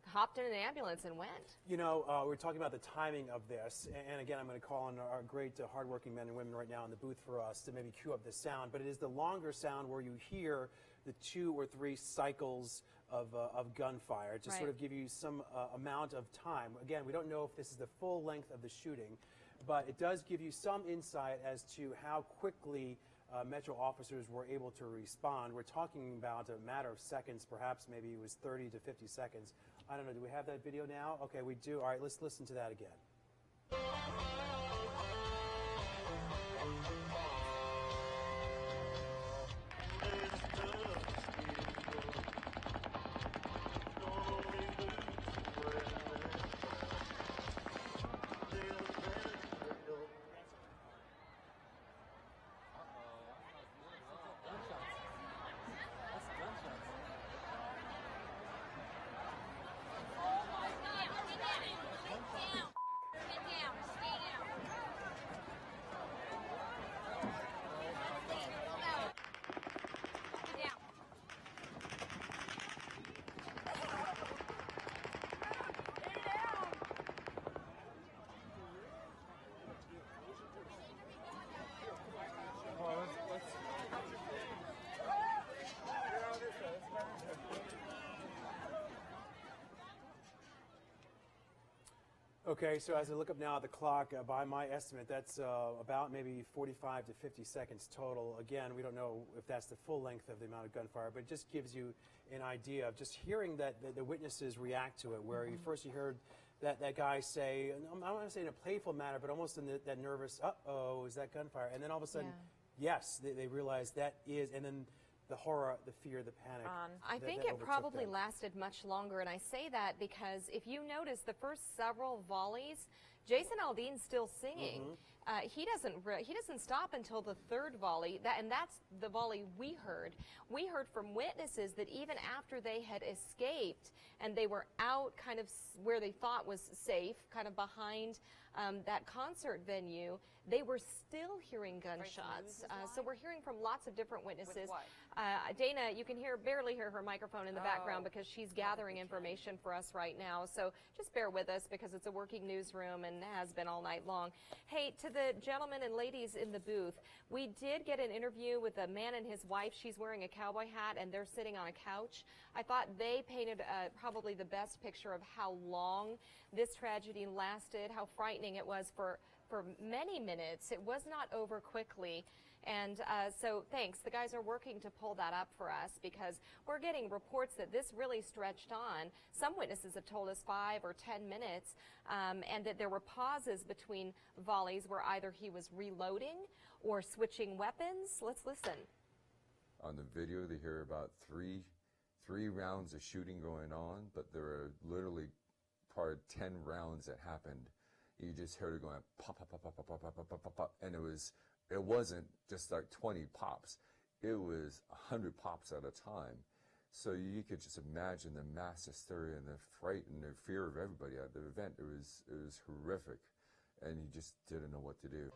hopped in an ambulance and went. You know, we're talking about the timing of this, and again, I'm going to call on our great hardworking men and women right now in the booth for us to maybe cue up the sound, but it is the longer sound where you hear the 2 or 3 cycles of gunfire to sort of give you some amount of time. Again, we don't know if this is the full length of the shooting, but it does give you some insight as to how quickly Metro officers were able to respond. We're talking about a matter of seconds, perhaps maybe it was 30 to 50 seconds. I don't know, do we have that video now? Okay, we do. All right, let's listen to that again. Okay, so as I look up now at the clock, by my estimate, that's about maybe 45 to 50 seconds total. Again, we don't know if that's the full length of the amount of gunfire, but it just gives you an idea of just hearing that the witnesses react to it, where you heard that guy say, I don't want to say in a playful manner, but almost in that nervous, uh-oh, is that gunfire? And then all of a sudden, yes, they realize that is, and then the horror, the fear, the panic. I think it probably lasted much longer, and I say that because if you notice the first several volleys Jason Aldean's still singing. He doesn't stop until the third volley, and that's the volley we heard. We heard from witnesses that even after they had escaped and they were out kind of where they thought was safe, kind of behind that concert venue, they were still hearing gunshots. So we're hearing from lots of different witnesses. Dana, you can barely hear her microphone in the background because she's gathering information for us right now. So just bear with us because it's a working newsroom and has been all night long. Hey, to the gentlemen and ladies in the booth, we did get an interview with a man and his wife. She's wearing a cowboy hat and they're sitting on a couch. I thought they painted probably the best picture of how long this tragedy lasted, how frightening it was for many minutes. It was not over quickly. And so thanks. The guys are working to pull that up for us because we're getting reports that this really stretched on. Some witnesses have told us 5 or 10 minutes and that there were pauses between volleys where either he was reloading or switching weapons. Let's listen. On the video, they hear about three rounds of shooting going on, but there were literally probably 10 rounds that happened. You just heard it going pop, pop, pop, pop, pop, pop, pop, pop, pop, pop, and it wasn't just like 20 pops. It was 100 pops at a time. So you could just imagine the mass hysteria and the fright and the fear of everybody at the event. It was horrific, and you just didn't know what to do.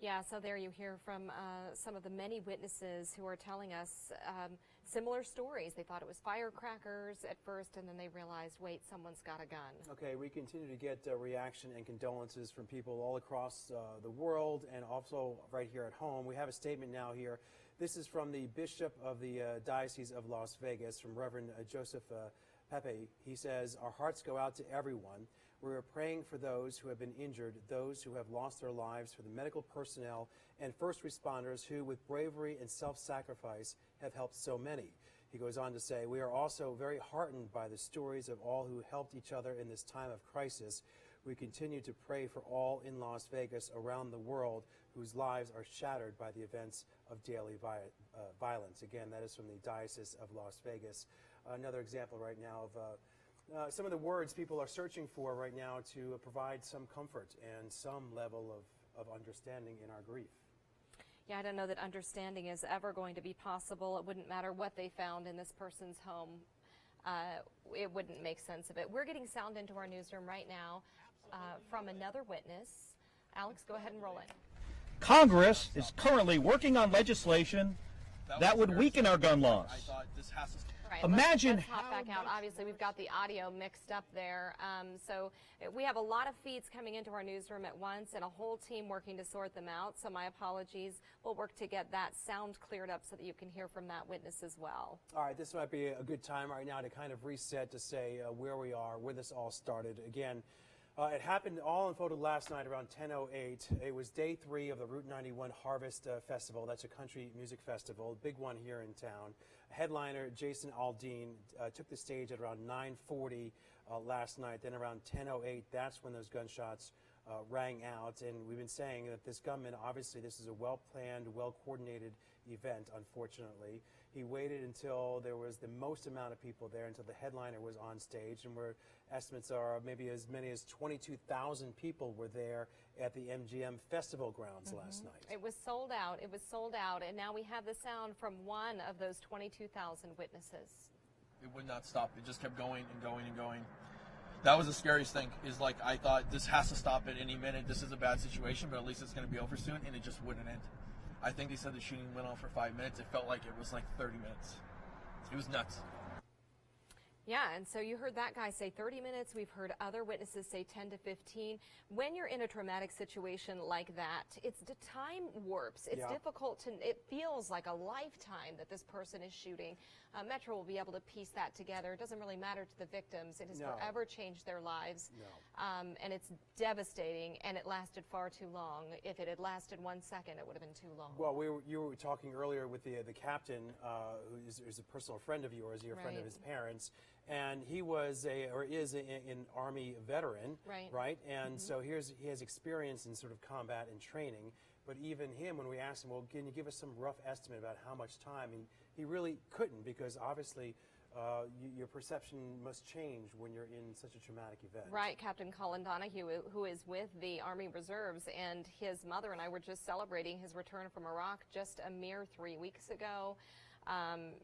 Yeah, so there you hear from some of the many witnesses who are telling us similar stories. They thought it was firecrackers at first, and then they realized, wait, someone's got a gun. Okay, we continue to get reaction and condolences from people all across the world and also right here at home. We have a statement now here. This is from the Bishop of the Diocese of Las Vegas, from Reverend Joseph Pepe. He says, "Our hearts go out to everyone. We are praying for those who have been injured, those who have lost their lives, for the medical personnel and first responders who, with bravery and self-sacrifice, have helped so many." He goes on to say, "We are also very heartened by the stories of all who helped each other in this time of crisis. We continue to pray for all in Las Vegas, around the world, whose lives are shattered by the events of daily violence." Again, that is from the Diocese of Las Vegas. Another example right now of some of the words people are searching for right now to provide some comfort and some level of understanding in our grief. Yeah, I don't know that understanding is ever going to be possible. It wouldn't matter what they found in this person's home. It wouldn't make sense of it. We're getting sound into our newsroom right now from another witness. Alex, go ahead and roll it. Congress is currently working on legislation that would weaken our gun laws. I thought this has to Right, Imagine let's hop back out. Obviously, we've got the audio mixed up there. So we have a lot of feeds coming into our newsroom at once and a whole team working to sort them out. So my apologies. We'll work to get that sound cleared up so that you can hear from that witness as well. All right, this might be a good time right now to kind of reset to say where we are, where this all started. Again, it happened, all unfolded last night around 10:08. It was day 3 of the Route 91 Harvest Festival. That's a country music festival, big one here in town. Headliner Jason Aldean took the stage at around 9:40 last night. Then around 10:08, that's when those gunshots rang out. And we've been saying that this gunman, obviously this is a well-planned, well-coordinated event, unfortunately. He waited until there was the most amount of people there, until the headliner was on stage, and where estimates are maybe as many as 22,000 people were there at the MGM Festival grounds last night. It was sold out. It was sold out, and now we have the sound from one of those 22,000 witnesses. It would not stop. It just kept going and going and going. That was the scariest thing, is like I thought this has to stop at any minute. This is a bad situation, but at least it's going to be over soon, and it just wouldn't end. I think they said the shooting went on for 5 minutes. It felt like it was like 30 minutes. It was nuts. Yeah, and so you heard that guy say 30 minutes. We've heard other witnesses say 10 to 15. When you're in a traumatic situation like that, it's the time warps. It's difficult to, it feels like a lifetime that this person is shooting. Metro will be able to piece that together. It doesn't really matter to the victims. It has forever changed their lives. And it's devastating, and it lasted far too long. If it had lasted 1 second, it would have been too long. Well, you were talking earlier with the captain, who is a personal friend of yours, you're a friend of his parents. And he was is an Army veteran, right? And so he has experience in sort of combat and training. But even him, when we asked him, well, can you give us some rough estimate about how much time? He really couldn't, because obviously your perception must change when you're in such a traumatic event. Right, Captain Colin Donahue, who is with the Army Reserves, and his mother and I were just celebrating his return from Iraq just a mere 3 weeks ago.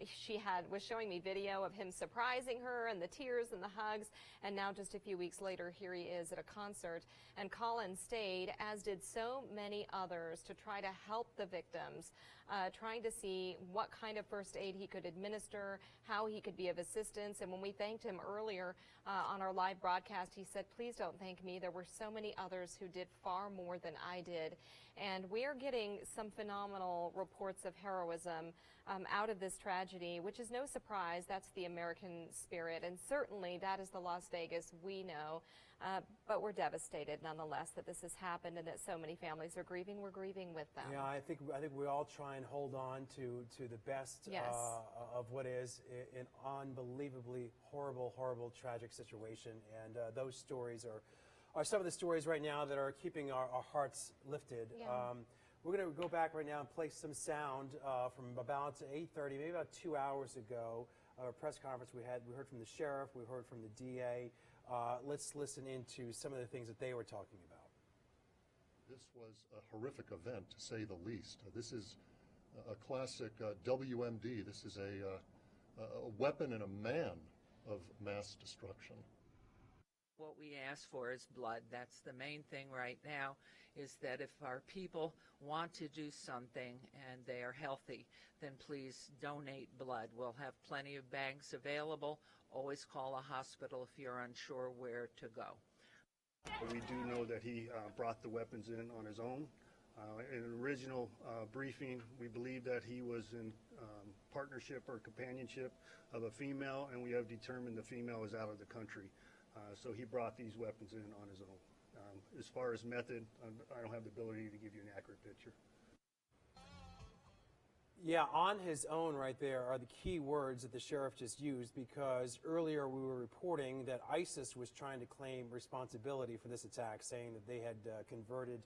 She was showing me video of him surprising her and the tears and the hugs, and now just a few weeks later, here he is at a concert. And Colin stayed, as did so many others, to try to help the victims, trying to see what kind of first aid he could administer, how he could be of assistance. And when we thanked him earlier on our live broadcast, he said, "Please don't thank me. There were so many others who did far more than I did." And we are getting some phenomenal reports of heroism out of this tragedy, which is no surprise. That's the American spirit, and certainly that is the Las Vegas we know. But we're devastated nonetheless that this has happened and that so many families are grieving. We're grieving with them. Yeah, I think we all try and hold on to the best of what is an unbelievably horrible, tragic situation. And those stories are some of the stories right now that are keeping our hearts lifted. Yeah. We're going to go back right now and play some sound from about 8:30, maybe about 2 hours ago, a press conference we had. We heard from the sheriff, we heard from the DA. Let's listen into some of the things that they were talking about. This was a horrific event, to say the least. This is a classic WMD. This is a weapon and a man of mass destruction. What we ask for is blood. That's the main thing right now, is that if our people want to do something and they are healthy, then please donate blood. We'll have plenty of bags available. Always call a hospital if you're unsure where to go. We do know that he brought the weapons in on his own. In an original briefing, we believe that he was in partnership or companionship of a female, and we have determined the female is out of the country. So he brought these weapons in on his own. As far as method, I don't have the ability to give you an accurate picture. Yeah, on his own right there are the key words that the sheriff just used, because earlier we were reporting that ISIS was trying to claim responsibility for this attack, saying that they had converted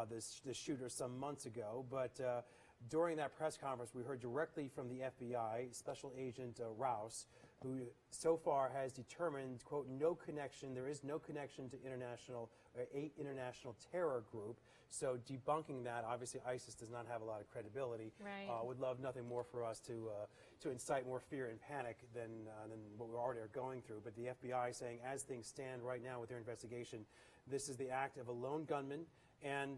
the shooter some months ago. But during that press conference, we heard directly from the FBI, Special Agent Rouse, who so far has determined, quote, no connection, there is no connection to international terror group. So debunking that, obviously ISIS does not have a lot of credibility. Right. Would love nothing more for us to incite more fear and panic than what we already are going through. But the FBI saying, as things stand right now with their investigation, this is the act of a lone gunman, and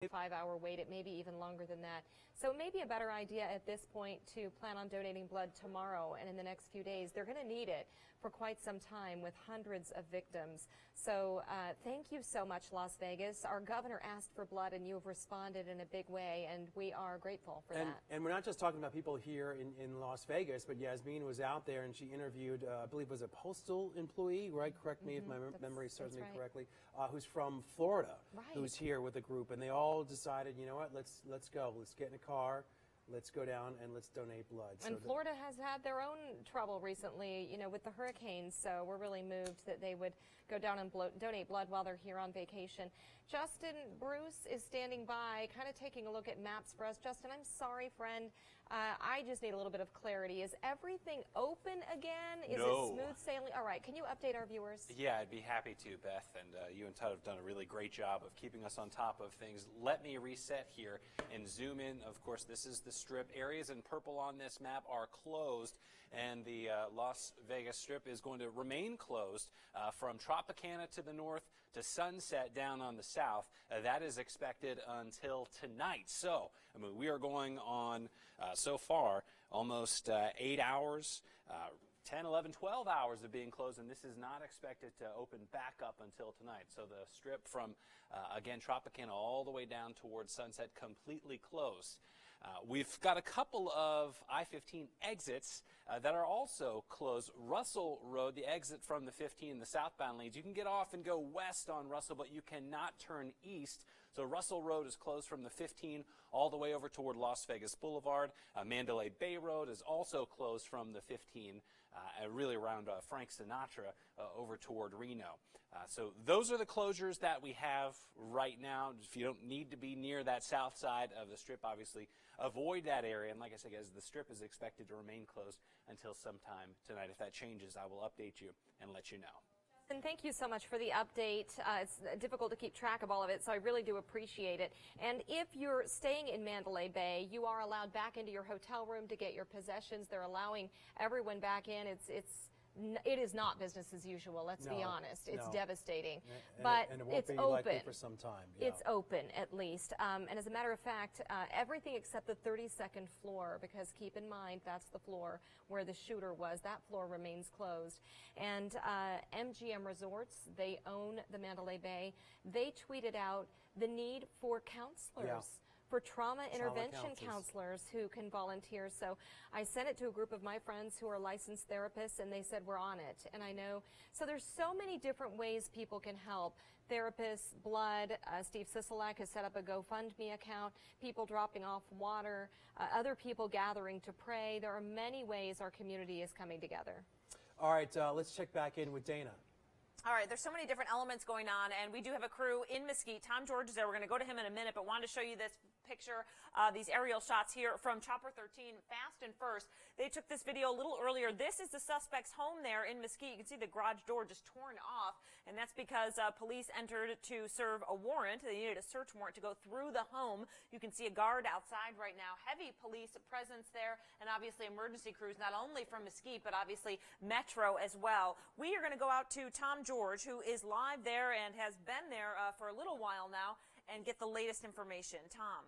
5-hour wait, it may be even longer than that. So it may be a better idea at this point to plan on donating blood tomorrow and in the next few days. They're going to need it for quite some time with hundreds of victims. So thank you so much, Las Vegas. Our governor asked for blood, and you have responded in a big way, and we are grateful for that. And we're not just talking about people here in Las Vegas, but Yasmin was out there and she interviewed, I believe it was a postal employee, right? Correct me if my memory serves me correctly, who's from Florida, who's here with a group, and they all decided, you know what, let's go. Let's get in a car. Let's go down and let's donate blood. And Florida has had their own trouble recently, with the hurricanes, so we're really moved that they would go down and donate blood while they're here on vacation. Justin Bruce is standing by, kind of taking a look at maps for us. Justin, I'm sorry, friend. I just need a little bit of clarity. Is everything open again? Is it smooth sailing? All right, can you update our viewers? Yeah, I'd be happy to, Beth, and you and Todd have done a really great job of keeping us on top of things. Let me reset here and zoom in. Of course, this is the Strip. Areas in purple on this map are closed, and the Las Vegas Strip is going to remain closed from Tropicana to the north to Sunset down on the south. That is expected until tonight. So, we are going on so far almost 8 hours, 10, 11, 12 hours of being closed, and this is not expected to open back up until tonight. So the Strip from, again, Tropicana all the way down towards Sunset completely closed. We've got a couple of I-15 exits that are also closed. Russell Road, the exit from the 15 in the southbound lanes, you can get off and go west on Russell, but you cannot turn east. So Russell Road is closed from the 15 all the way over toward Las Vegas Boulevard. Mandalay Bay Road is also closed from the 15 really around Frank Sinatra over toward Reno. So those are the closures that we have right now. If you don't need to be near that south side of the Strip, obviously avoid that area. And like I said, guys, the Strip is expected to remain closed until sometime tonight. If that changes, I will update you and let you know. And thank you so much for the update. It's difficult to keep track of all of it, so I really do appreciate it. And if you're staying in Mandalay Bay, you are allowed back into your hotel room to get your possessions. They're allowing everyone back in. It is not business as usual, let's be honest. It's devastating. But and it won't it's be open. likely for some time. Yeah. It's open, at least. And as a matter of fact, everything except the 32nd floor, because keep in mind, that's the floor where the shooter was. That floor remains closed. And MGM Resorts, they own the Mandalay Bay. They tweeted out the need for counselors. For trauma intervention counselors who can volunteer. So I sent it to a group of my friends who are licensed therapists, and they said, we're on it. And I know, so there's so many different ways people can help. Therapists, blood, Steve Sisolak has set up a GoFundMe account, people dropping off water, other people gathering to pray. There are many ways our community is coming together. All right, let's check back in with Dana. All right, there's so many different elements going on, and we do have a crew in Mesquite. Tom George is there. We're going to go to him in a minute, but wanted to show you this picture, these aerial shots here from Chopper 13, Fast and First. They took this video a little earlier. This is the suspect's home there in Mesquite. You can see the garage door just torn off, and that's because police entered to serve a warrant. They needed a search warrant to go through the home. You can see a guard outside right now. Heavy police presence there, and obviously emergency crews, not only from Mesquite, but obviously Metro as well. We are going to go out to Tom George, who is live there and has been there for a little while now, and get the latest information. Tom.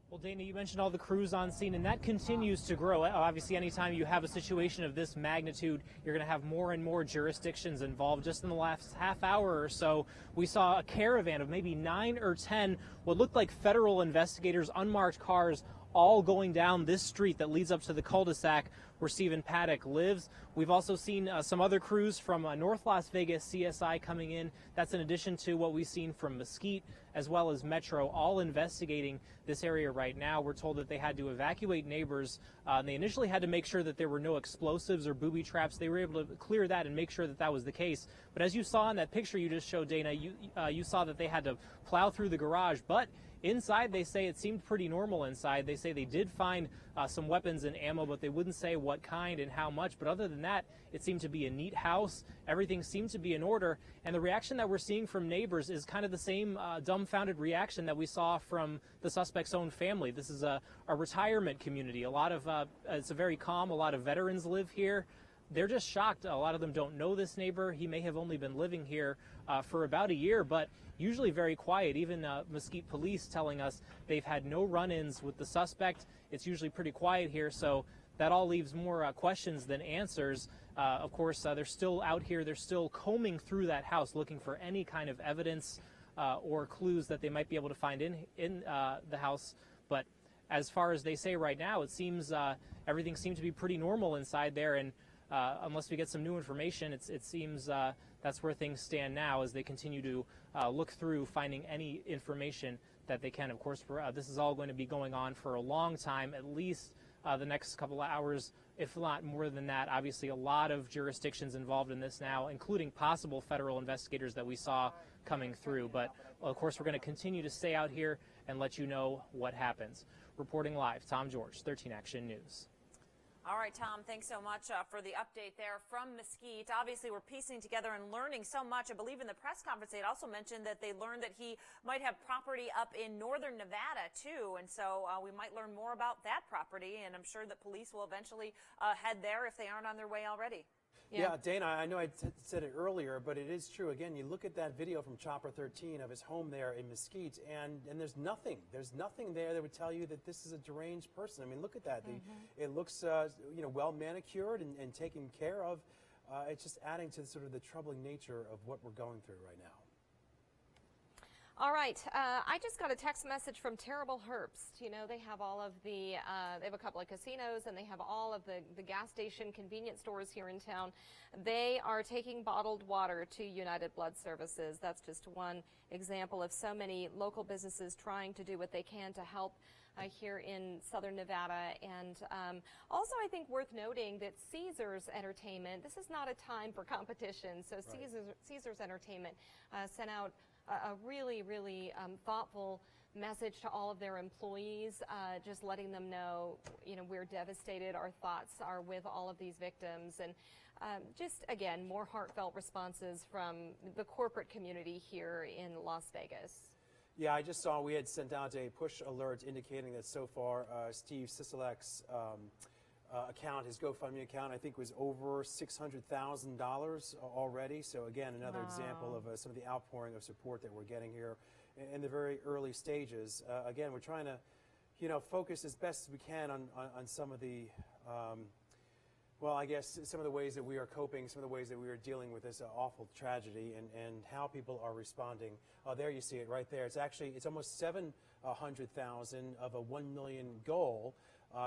Well, Dana, you mentioned all the crews on scene, and that continues to grow. Obviously, anytime you have a situation of this magnitude, you're going to have more and more jurisdictions involved. Just in the last half hour or so, we saw a caravan of maybe 9 or 10 what looked like federal investigators, unmarked cars, all going down this street that leads up to the cul-de-sac where Stephen Paddock lives. We've also seen some other crews from North Las Vegas CSI coming in. That's in addition to what we've seen from Mesquite as well as Metro, all investigating this area right now. We're told that they had to evacuate neighbors. They initially had to make sure that there were no explosives or booby traps. They were able to clear that and make sure that that was the case. But as you saw in that picture you just showed, Dana, you saw that they had to plow through the garage. But inside, they say it seemed pretty normal inside. They say they did find some weapons and ammo, but they wouldn't say what kind and how much. But other than that, it seemed to be a neat house. Everything seemed to be in order. And the reaction that we're seeing from neighbors is kind of the same dumbfounded reaction that we saw from the suspect's own family. This is a retirement community. A lot of it's a very calm. A lot of veterans live here. They're just shocked. A lot of them don't know this neighbor. He may have only been living here for about a year, but usually very quiet. Even Mesquite police telling us they've had no run-ins with the suspect. It's usually pretty quiet here, so that all leaves more questions than answers. Of course, they're still out here. They're still combing through that house looking for any kind of evidence or clues that they might be able to find in the house. But as far as they say right now, it seems everything seems to be pretty normal inside there, and unless we get some new information, it seems that's where things stand now as they continue to look through, finding any information that they can. Of course, this is all going to be going on for a long time, at least the next couple of hours, if not more than that. Obviously, a lot of jurisdictions involved in this now, including possible federal investigators that we saw coming through. But, well, of course, we're going to continue to stay out here and let you know what happens. Reporting live, Tom George, 13 Action News. All right, Tom, thanks so much for the update there from Mesquite. Obviously, we're piecing together and learning so much. I believe in the press conference, they had also mentioned that they learned that he might have property up in northern Nevada, too. And so we might learn more about that property, and I'm sure that police will eventually head there if they aren't on their way already. Yeah, Dana, I know I said it earlier, but it is true. Again, you look at that video from Chopper 13 of his home there in Mesquite, and there's nothing. There's nothing there that would tell you that this is a deranged person. I mean, look at that. It looks, well manicured and taken care of. It's just adding to sort of the troubling nature of what we're going through right now. All right, I just got a text message from Terrible Herbst. You know, they have all of the, they have a couple of casinos and they have all of the gas station convenience stores here in town. They are taking bottled water to United Blood Services. That's just one example of so many local businesses trying to do what they can to help here in Southern Nevada. And also I think worth noting that Caesars Entertainment, this is not a time for competition. So Right. Caesars Entertainment sent out a really, really thoughtful message to all of their employees, just letting them know, you know, we're devastated. Our thoughts are with all of these victims. And just, again, more heartfelt responses from the corporate community here in Las Vegas. Yeah, I just saw we had sent out a push alert indicating that so far Steve Sisolak's account, his GoFundMe account, I think was over $600,000 already. So again, another example of some of the outpouring of support that we're getting here in the very early stages. Again, we're trying to, you know, focus as best as we can on some of the, well, I guess some of the ways that we are coping, some of the ways that we are dealing with this awful tragedy, and how people are responding. There you see it right there. It's actually, it's almost 700,000 of a 1 million goal.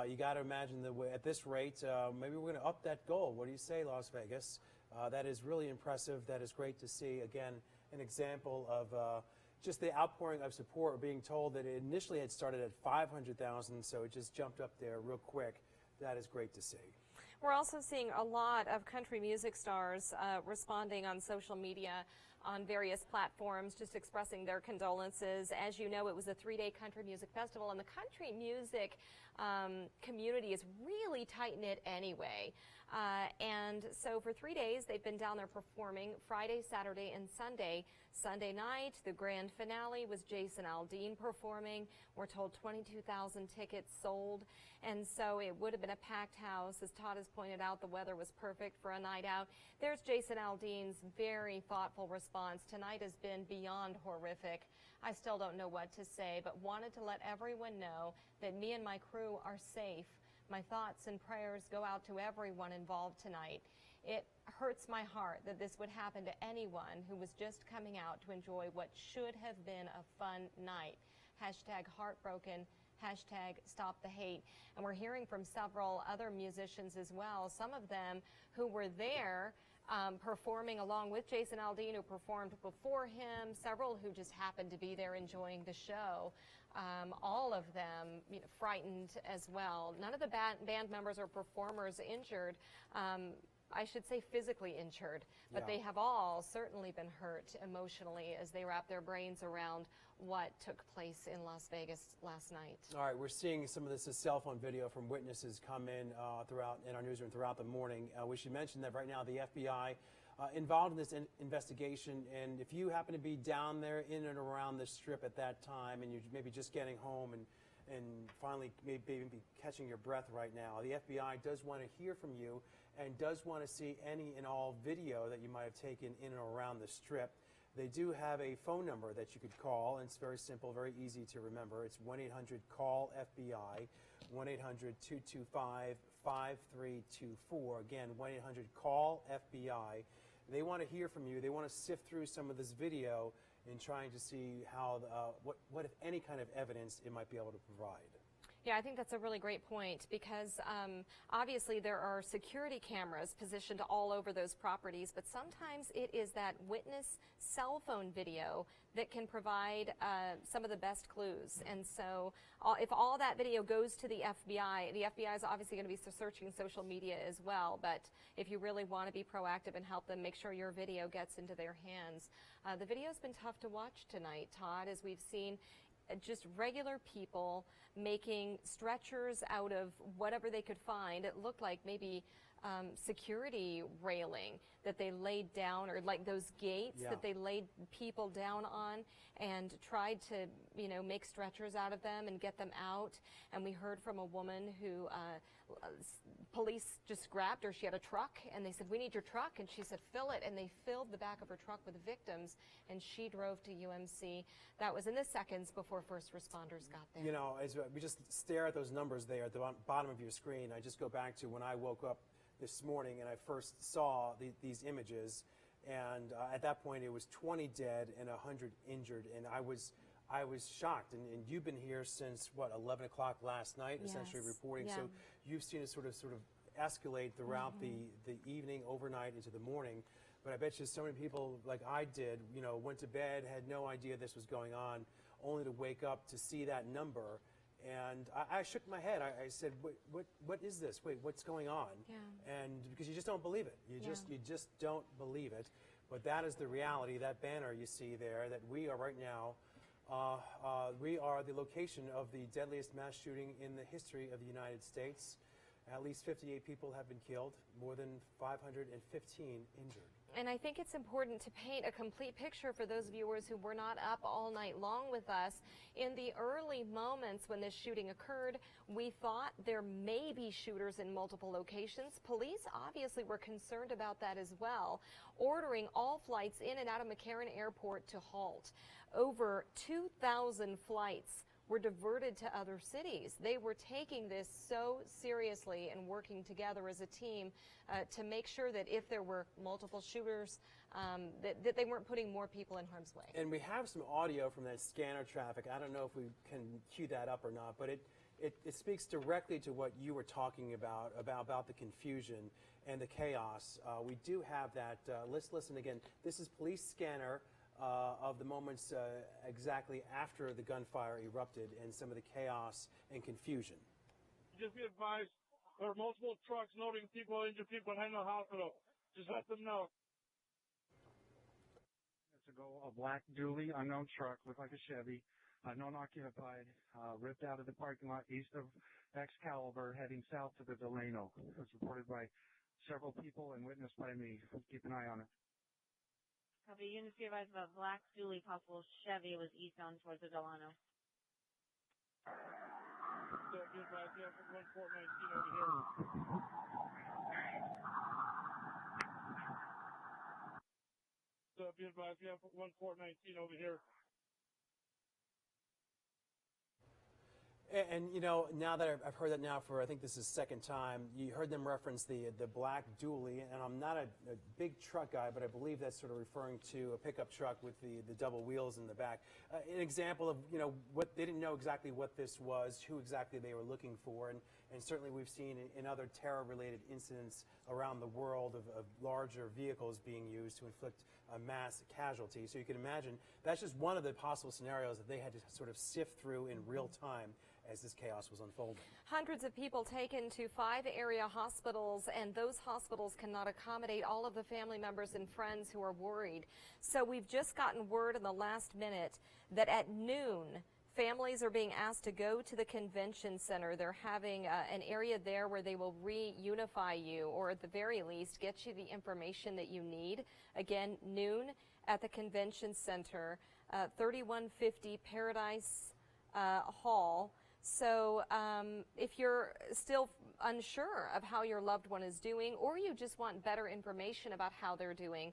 You got to imagine that at this rate, maybe we're going to up that goal. What do you say, Las Vegas? That is really impressive. That is great to see. Again, an example of just the outpouring of support. We're being told that it initially had started at 500,000, so it just jumped up there real quick. That is great to see. We're also seeing a lot of country music stars responding on social media on various platforms, just expressing their condolences. As you know, it was a 3-day country music festival, and the country music community is really tight-knit anyway. And so for 3 days, they've been down there performing Friday, Saturday, and Sunday. Sunday night, the grand finale was Jason Aldean performing. We're told 22,000 tickets sold. And so it would have been a packed house. As Todd has pointed out, the weather was perfect for a night out. There's Jason Aldean's very thoughtful response. Tonight has been beyond horrific. I still don't know what to say, but wanted to let everyone know that me and my crew are safe. My thoughts and prayers go out to everyone involved tonight. It hurts my heart that this would happen to anyone who was just coming out to enjoy what should have been a fun night. Hashtag heartbroken. Hashtag stop the hate. And we're hearing from several other musicians as well, some of them who were there performing along with Jason Aldean, who performed before him, several who just happened to be there enjoying the show. All of them, you know, frightened as well. None of the band members or performers injured. I should say physically injured, but they have all certainly been hurt emotionally as they wrap their brains around what took place in Las Vegas last night. All right, we're seeing some of this cell phone video from witnesses come in throughout in our newsroom throughout the morning. We should mention that right now the FBI involved in this investigation, and if you happen to be down there in and around the Strip at that time, and you're maybe just getting home and finally maybe be catching your breath right now, the FBI does want to hear from you and does want to see any and all video that you might have taken in and around the Strip. They do have a phone number that you could call, and it's very simple, very easy to remember. It's 1-800-CALL-FBI, 1-800-225-5324. Again, 1-800-CALL-FBI. They want to hear from you. They want to sift through some of this video in trying to see how, what if any kind of evidence it might be able to provide. Yeah, I think that's a really great point because obviously there are security cameras positioned all over those properties, but sometimes it is that witness cell phone video that can provide some of the best clues. And so if all that video goes to the FBI is obviously going to be searching social media as well, but if you really want to be proactive and help them, make sure your video gets into their hands. The video's been tough to watch tonight, Todd, as we've seen just regular people making stretchers out of whatever they could find. It looked like maybe security railing that they laid down, or like those gates that they laid people down on and tried to, you know, make stretchers out of them and get them out. And we heard from a woman who police just grabbed her. She had a truck, and they said, "We need your truck." And she said, "Fill it." And they filled the back of her truck with victims, and she drove to UMC. That was in the seconds before first responders got there. You know, as we just stare at those numbers there at the bottom of your screen, I just go back to when I woke up this morning and I first saw these images. And at that point, it was 20 dead and 100 injured, and I was shocked. And you've been here since what, 11 o'clock last night, essentially reporting. Yeah. So you've seen it sort of escalate throughout the evening, overnight, into the morning. But I bet you so many people, like I did, went to bed, had no idea this was going on, only to wake up to see that number. And I shook my head. I said, what is this? Wait, what's going on? Yeah. And because you just don't believe it. You just don't believe it. But that is the reality. That banner you see there, that we are right now, we are the location of the deadliest mass shooting in the history of the United States. At least 58 people have been killed, more than 515 injured. And I think it's important to paint a complete picture for those viewers who were not up all night long with us. In the early moments when this shooting occurred, we thought there may be shooters in multiple locations. Police obviously were concerned about that as well, ordering all flights in and out of McCarran Airport to halt. Over 2,000 flights were diverted to other cities. They were taking this so seriously and working together as a team to make sure that if there were multiple shooters, that they weren't putting more people in harm's way. And we have some audio from that scanner traffic. I don't know if we can cue that up or not, but it speaks directly to what you were talking about the confusion and the chaos. We do have that. Let's listen again. This is police scanner of the moments exactly after the gunfire erupted and some of the chaos and confusion. Just be advised, there are multiple trucks loading people, injured people in the hospital. Just let them know. Minutes ago, a black dually unknown truck, looked like a Chevy, non-occupied, ripped out of the parking lot east of Excalibur, heading south to the Delano. It was reported by several people and witnessed by me. Keep an eye on it. Copy. Units be advised of a black dually, possible Chevy, was eastbound towards the Delano. So be advised, yeah, from 1419 over here. So be advised, yeah, from 1419 over here. And now that I've heard that now for, I think this is the second time, you heard them reference the black dually, and I'm not a big truck guy, but I believe that's sort of referring to a pickup truck with the double wheels in the back. An example of, what they didn't know exactly what this was, who exactly they were looking for, and certainly we've seen in other terror-related incidents around the world of larger vehicles being used to inflict a mass casualty. So you can imagine that's just one of the possible scenarios that they had to sort of sift through in real time as this chaos was unfolding. Hundreds of people taken to 5 area hospitals, and those hospitals cannot accommodate all of the family members and friends who are worried. So we've just gotten word in the last minute that at noon, families are being asked to go to the convention center. They're having an area there where they will reunify you, or at the very least get you the information that you need. Again, noon at the convention center, 3150 Paradise Hall. So if you're still unsure of how your loved one is doing, or you just want better information about how they're doing,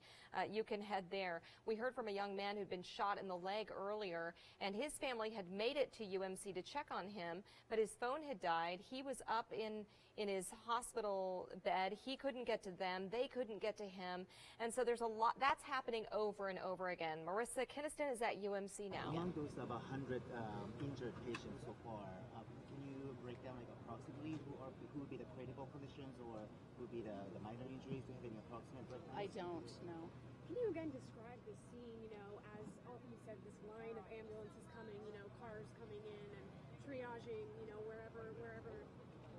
you can head there. We heard from a young man who'd been shot in the leg earlier, and his family had made it to UMC to check on him, but his phone had died. He was up in his hospital bed. He couldn't get to them. They couldn't get to him. And so there's a lot that's happening over and over again. Marissa Kinniston is at UMC now. Beyond those about 100 injured patients so far, can you break down approximately who would be the critical conditions or who would be the minor injuries? Do you have any approximate breakdown? I don't know. Can you again describe the scene, as you said, this line of ambulances coming, cars coming in and triaging, wherever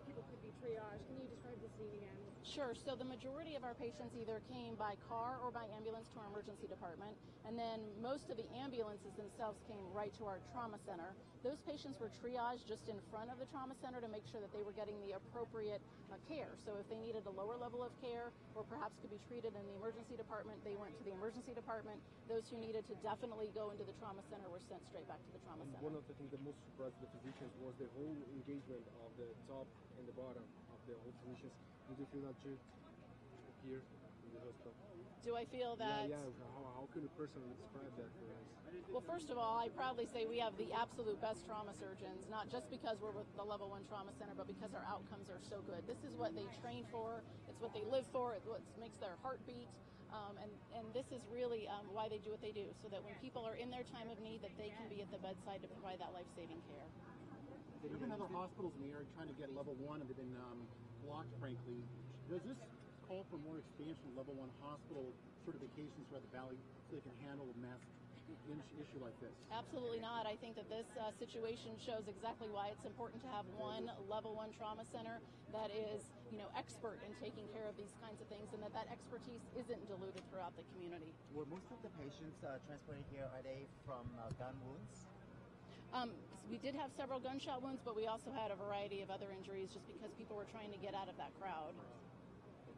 people could be triaged. Can you describe the scene again? Sure. So the majority of our patients either came by car or by ambulance to our emergency department, and then most of the ambulances themselves came right to our trauma center. Those patients were triaged just in front of the trauma center to make sure that they were getting the appropriate care. So if they needed a lower level of care or perhaps could be treated in the emergency department, they went to the emergency department. Those who needed to definitely go into the trauma center were sent straight back to the trauma center. One of the things that most surprised the physicians was the whole engagement of the top and the bottom of the whole physicians. Did you feel that too here in the hospital? Do I feel that? Yeah. How could a person describe that for us? Well, first of all, I proudly say we have the absolute best trauma surgeons, not just because we're with the Level 1 Trauma Center, but because our outcomes are so good. This is what they train for. It's what they live for. It's what makes their heart beat. And this is really why they do what they do, so that when people are in their time of need, that they can be at the bedside to provide that life-saving care. There have been other hospitals in the area trying to get level 1 and they've been blocked, frankly. Does this call for more expansion of level 1 hospital certifications throughout the valley so they can handle a mass issue like this? Absolutely not. I think that this situation shows exactly why it's important to have one level 1 trauma center that is, expert in taking care of these kinds of things, and that expertise isn't diluted throughout the community. Were most of the patients transported here, are they from gun wounds? We did have several gunshot wounds, but we also had a variety of other injuries just because people were trying to get out of that crowd.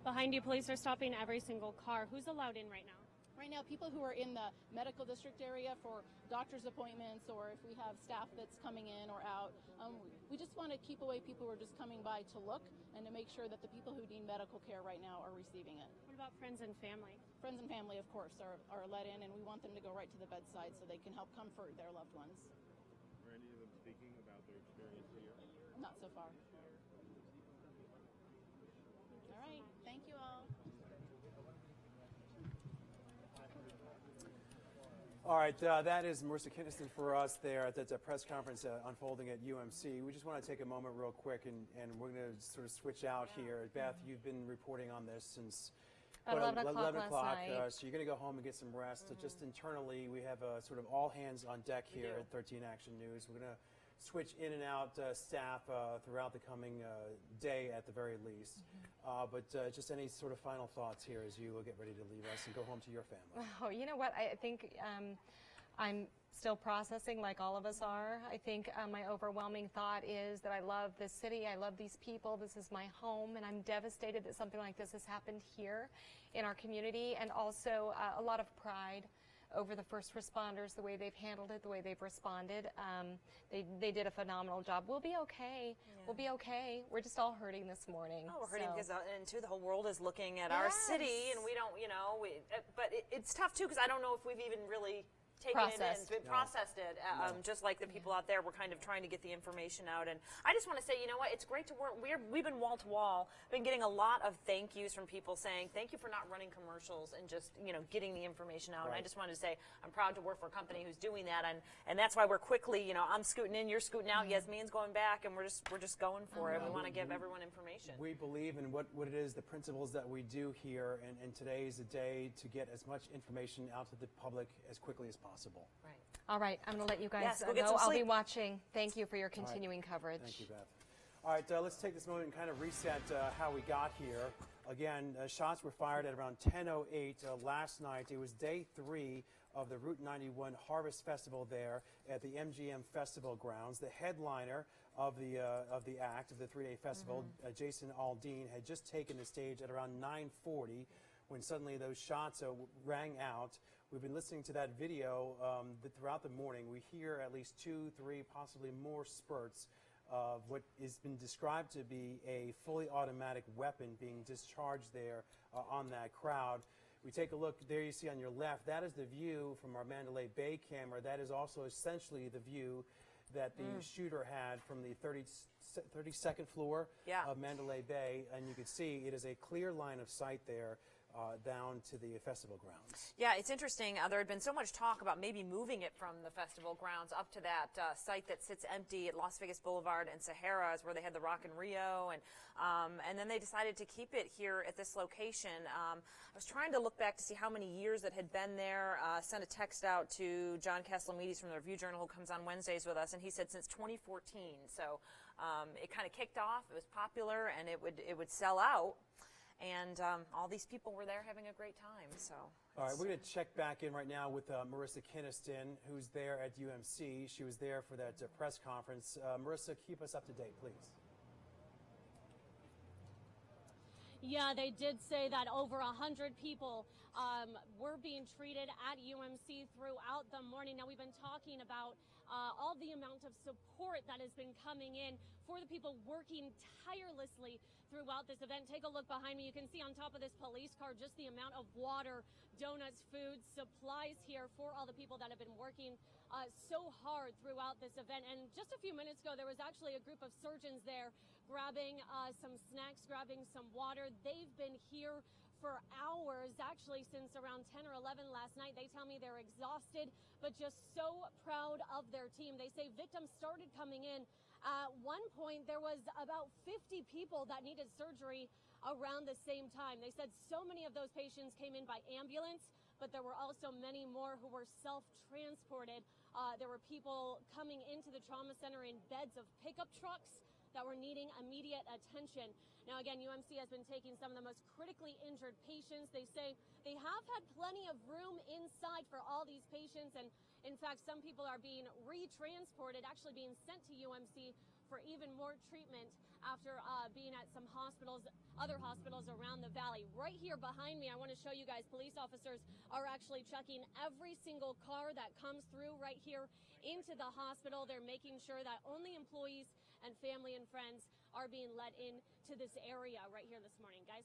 Behind you, police are stopping every single car. Who's allowed in right now? Right now, people who are in the medical district area for doctor's appointments, or if we have staff that's coming in or out, we just want to keep away people who are just coming by to look and to make sure that the people who need medical care right now are receiving it. What about friends and family? Friends and family, of course, are let in, and we want them to go right to the bedside so they can help comfort their loved ones. Are any of them speaking about their experience here? Not so far. All right. Thank you all. All right, that is Marissa Kinniston for us there at that press conference unfolding at UMC. We just want to take a moment real quick, and we're going to sort of switch out here. Beth, you've been reporting on this since 11 o'clock last night. So you're going to go home and get some rest. Just internally, we have sort of all hands on deck here at 13 Action News. We're going to switch in and out staff throughout the coming day at the very least. But just any sort of final thoughts here as you get ready to leave us and go home to your family. Oh, you know what? I think I'm still processing like all of us are. I think my overwhelming thought is that I love this city. I love these people. This is my home, and I'm devastated that something like this has happened here in our community, and also a lot of pride over the first responders, the way they've handled it, the way they've responded. They did a phenomenal job. We'll be okay. Yeah. We'll be okay. We're just all hurting this morning. Oh, we're hurting because, and too, the whole world is looking at our city, and we don't, but it's tough too because I don't know if we've even really taken it in, processed it, just like the people out there. We're kind of trying to get the information out, and I just want to say, you know what, it's great to work. We've been wall to wall, been getting a lot of thank yous from people saying thank you for not running commercials and just getting the information out. Right. And I just wanted to say I'm proud to work for a company who's doing that, and that's why we're quickly, I'm scooting in, you're scooting out, Yasmin's going back, and we're just going for it. We want to give everyone information. We believe in what it is, the principles that we do here, and today is the day to get as much information out to the public as quickly as possible. Right. All right, I'm going to let you guys go. I'll be watching. Thank you for your continuing coverage. Thank you, Beth. All right, let's take this moment and kind of reset how we got here. Again, shots were fired at around 10:08 last night. It was day 3 of the Route 91 Harvest Festival there at the MGM Festival grounds. The headliner of the act of the 3-day festival, Jason Aldean, had just taken the stage at around 9:40 when suddenly those shots rang out. We've been listening to that video throughout the morning. We hear at least 2, 3, possibly more spurts of what has been described to be a fully automatic weapon being discharged there on that crowd. We take a look there, you see on your left, that is the view from our Mandalay Bay camera. That is also essentially the view that the shooter had from the 32nd floor of Mandalay Bay, and you can see it is a clear line of sight there down to the festival grounds. Yeah, it's interesting. There had been so much talk about maybe moving it from the festival grounds up to that site that sits empty at Las Vegas Boulevard and Sahara's, where they had the Rock in Rio, and then they decided to keep it here at this location. I was trying to look back to see how many years it had been there. Sent a text out to John Castellamides from the Review Journal, who comes on Wednesdays with us, and he said since 2014. So it kind of kicked off. It was popular, and it would sell out. And all these people were there having a great time. So, all right, we're going to check back in right now with Marissa Kinniston, who's there at UMC. She was there for that press conference. Marissa, keep us up to date, please. Yeah, they did say that over 100 people were being treated at UMC throughout the morning. Now, we've been talking about all the amount of support that has been coming in for the people working tirelessly throughout this event. Take a look behind me. You can see on top of this police car just the amount of water, donuts, food, supplies here for all the people that have been working so hard throughout this event. And just a few minutes ago, there was actually a group of surgeons there grabbing some snacks, grabbing some water. They've been here for hours, actually since around 10 or 11 last night. They tell me they're exhausted, but just so proud of their team. They say victims started coming in. At one point, there was about 50 people that needed surgery around the same time. They said so many of those patients came in by ambulance, but there were also many more who were self-transported. There were people coming into the trauma center in beds of pickup trucks that were needing immediate attention. Now, again, UMC has been taking some of the most critically injured patients. They say they have had plenty of room inside for all these patients, and in fact, some people are being retransported, actually being sent to UMC for even more treatment after being at some hospitals, other hospitals around the valley. Right here behind me, I want to show you guys, police officers are actually checking every single car that comes through right here into the hospital. They're making sure that only employees and family and friends are being let into this area right here this morning, guys.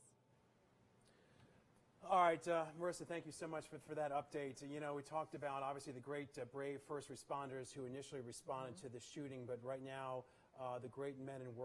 All right, Marissa, thank you so much for that update. You know, we talked about, obviously, the great, brave first responders who initially responded to the shooting, but right now, the great men and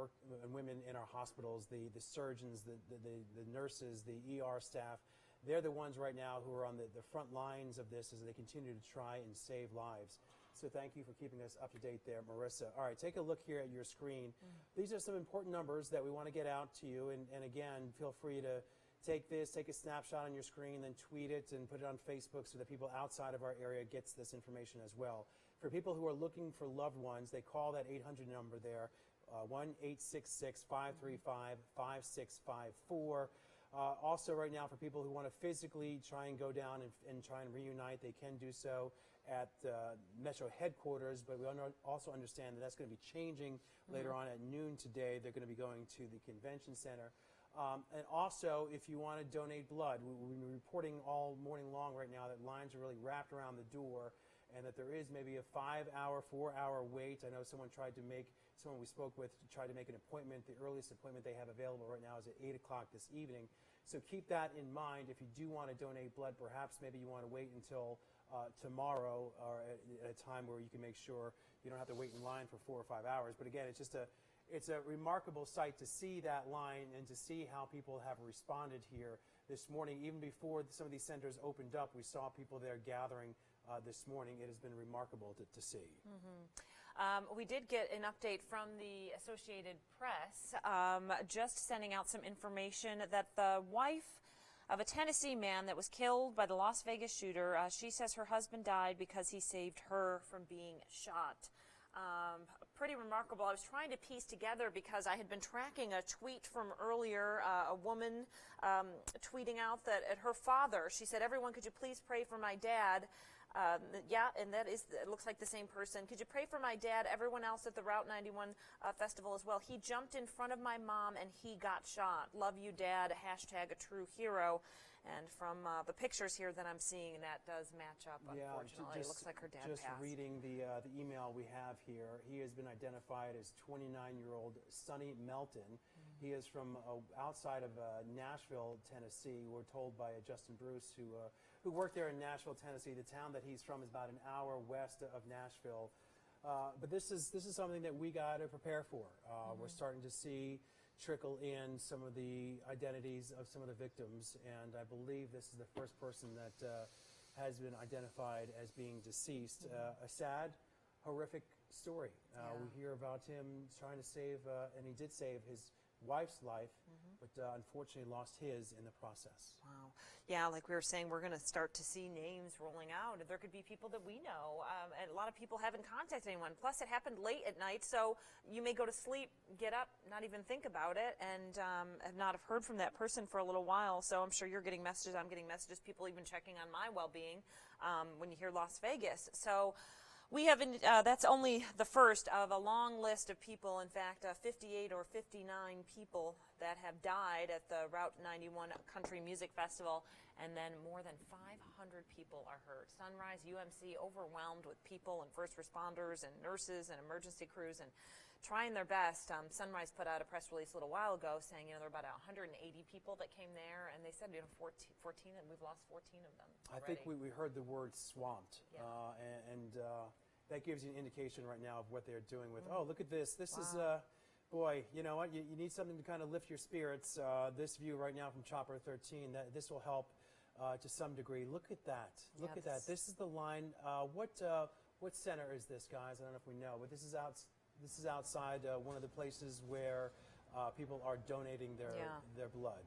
women in our hospitals, the surgeons, the nurses, the ER staff, they're the ones right now who are on the front lines of this as they continue to try and save lives. So thank you for keeping us up to date there, Marissa. All right, take a look here at your screen. These are some important numbers that we want to get out to you, and again, feel free to take a snapshot on your screen, then tweet it and put it on Facebook so that people outside of our area gets this information as well. For people who are looking for loved ones, they call that 800 number there, 1-866-535-5654. Also right now, for people who want to physically try and go down and try and reunite, they can do so at Metro headquarters, but we also understand that that's going to be changing later on at noon today. They're going to be going to the convention center. And also, if you want to donate blood, we've been reporting all morning long right now that lines are really wrapped around the door and that there is maybe a 5-hour, 4-hour wait. I know someone we spoke with tried to make an appointment. The earliest appointment they have available right now is at 8 o'clock this evening. So keep that in mind. If you do want to donate blood, perhaps maybe you want to wait until tomorrow or at a time where you can make sure you don't have to wait in line for 4 or 5 hours. But again, it's a remarkable sight to see that line and to see how people have responded here this morning. Even before some of these centers opened up, we saw people there gathering this morning. It has been remarkable to see. We did get an update from the Associated Press, just sending out some information that the wife of a Tennessee man that was killed by the Las Vegas shooter, she says her husband died because he saved her from being shot. Pretty remarkable. I was trying to piece together because I had been tracking a tweet from earlier, a woman tweeting out that at her father, she said, "Everyone, could you please pray for my dad?" Yeah, and it looks like the same person. "Could you pray for my dad? Everyone else at the Route 91 festival as well. He jumped in front of my mom and he got shot. Love you, Dad. # a true hero." And from the pictures here that I'm seeing, that does match up, unfortunately. It looks like her dad passed. Just reading the email we have here, he has been identified as 29-year-old Sonny Melton. He is from outside of Nashville, Tennessee. We're told by Justin Bruce, who worked there in Nashville, Tennessee. The town that he's from is about an hour west of Nashville. But this is something that we got to prepare for. We're starting to see trickle in some of the identities of some of the victims, and I believe this is the first person that has been identified as being deceased. A sad, horrific story. We hear about him trying to save, and he did save his wife's life, but unfortunately lost his in the process. Wow. Yeah, like we were saying, we're going to start to see names rolling out. There could be people that we know, and a lot of people haven't contacted anyone. Plus, it happened late at night, so you may go to sleep, get up, not even think about it, and have not have heard from that person for a little while. So I'm sure you're getting messages, I'm getting messages, people even checking on my well-being when you hear Las Vegas. So we have, that's only the first of a long list of people, in fact, 58 or 59 people that have died at the Route 91 Country Music Festival, and then more than 500 people are hurt. Sunrise UMC overwhelmed with people and first responders and nurses and emergency crews and trying their best. Sunrise put out a press release a little while ago saying, there were about 180 people that came there, and they said, 14, and we've lost 14 of them already. I think we heard the word swamped, and that gives you an indication right now of what they're doing with, oh, look at this. This is Boy, you know what? You need something to kind of lift your spirits. This view right now from Chopper 13, this will help to some degree. Look at that. Look at that. This is the line. What center is this, guys? I don't know if we know, but this is outside one of the places where people are donating their blood.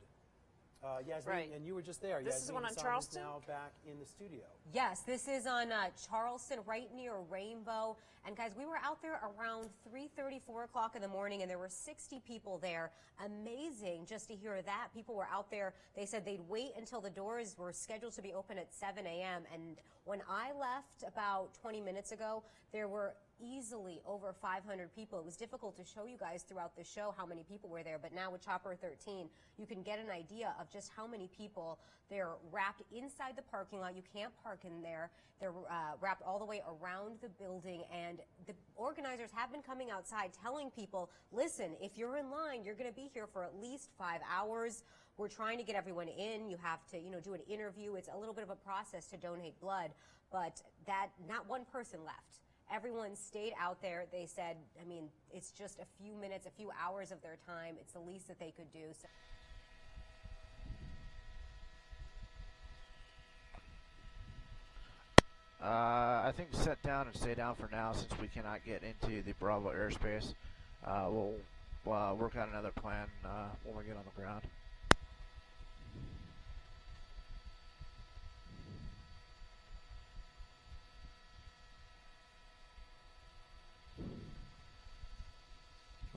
Yasmin, Right. and you were just there. This Yasmin is the one on Hassan Charleston? is now back in the studio. Yes, this is on Charleston, right near Rainbow. And guys, we were out there around 3:30, 4 o'clock in the morning, and there were 60 people there. Amazing just to hear that. People were out there. They said they'd wait until the doors were scheduled to be open at 7 a.m. And when I left about 20 minutes ago, there were easily over 500 people. It was difficult to show you guys throughout the show how many people were there, but now with Chopper 13, you can get an idea of just how many people. They're wrapped inside the parking lot. You can't park in there. They're wrapped all the way around the building, and the organizers have been coming outside telling people, listen, if you're in line, you're going to be here for at least 5 hours. We're trying to get everyone in. You have to, do an interview. It's a little bit of a process to donate blood, but not one person left. Everyone stayed out there. They said, it's just a few minutes, a few hours of their time. It's the least that they could do. So I think set down and stay down for now since we cannot get into the Bravo airspace. We'll work out another plan when we get on the ground.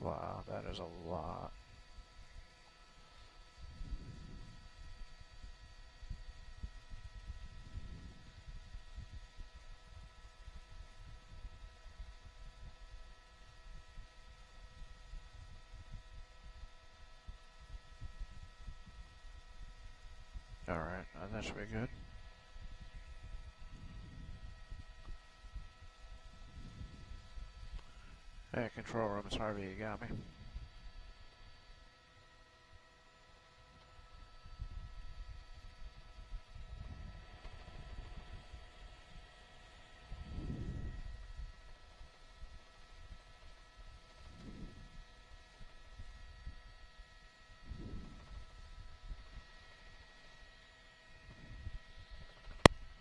Wow, that is a lot. All right, that should be good. Hey, control room, it's Harvey, you got me.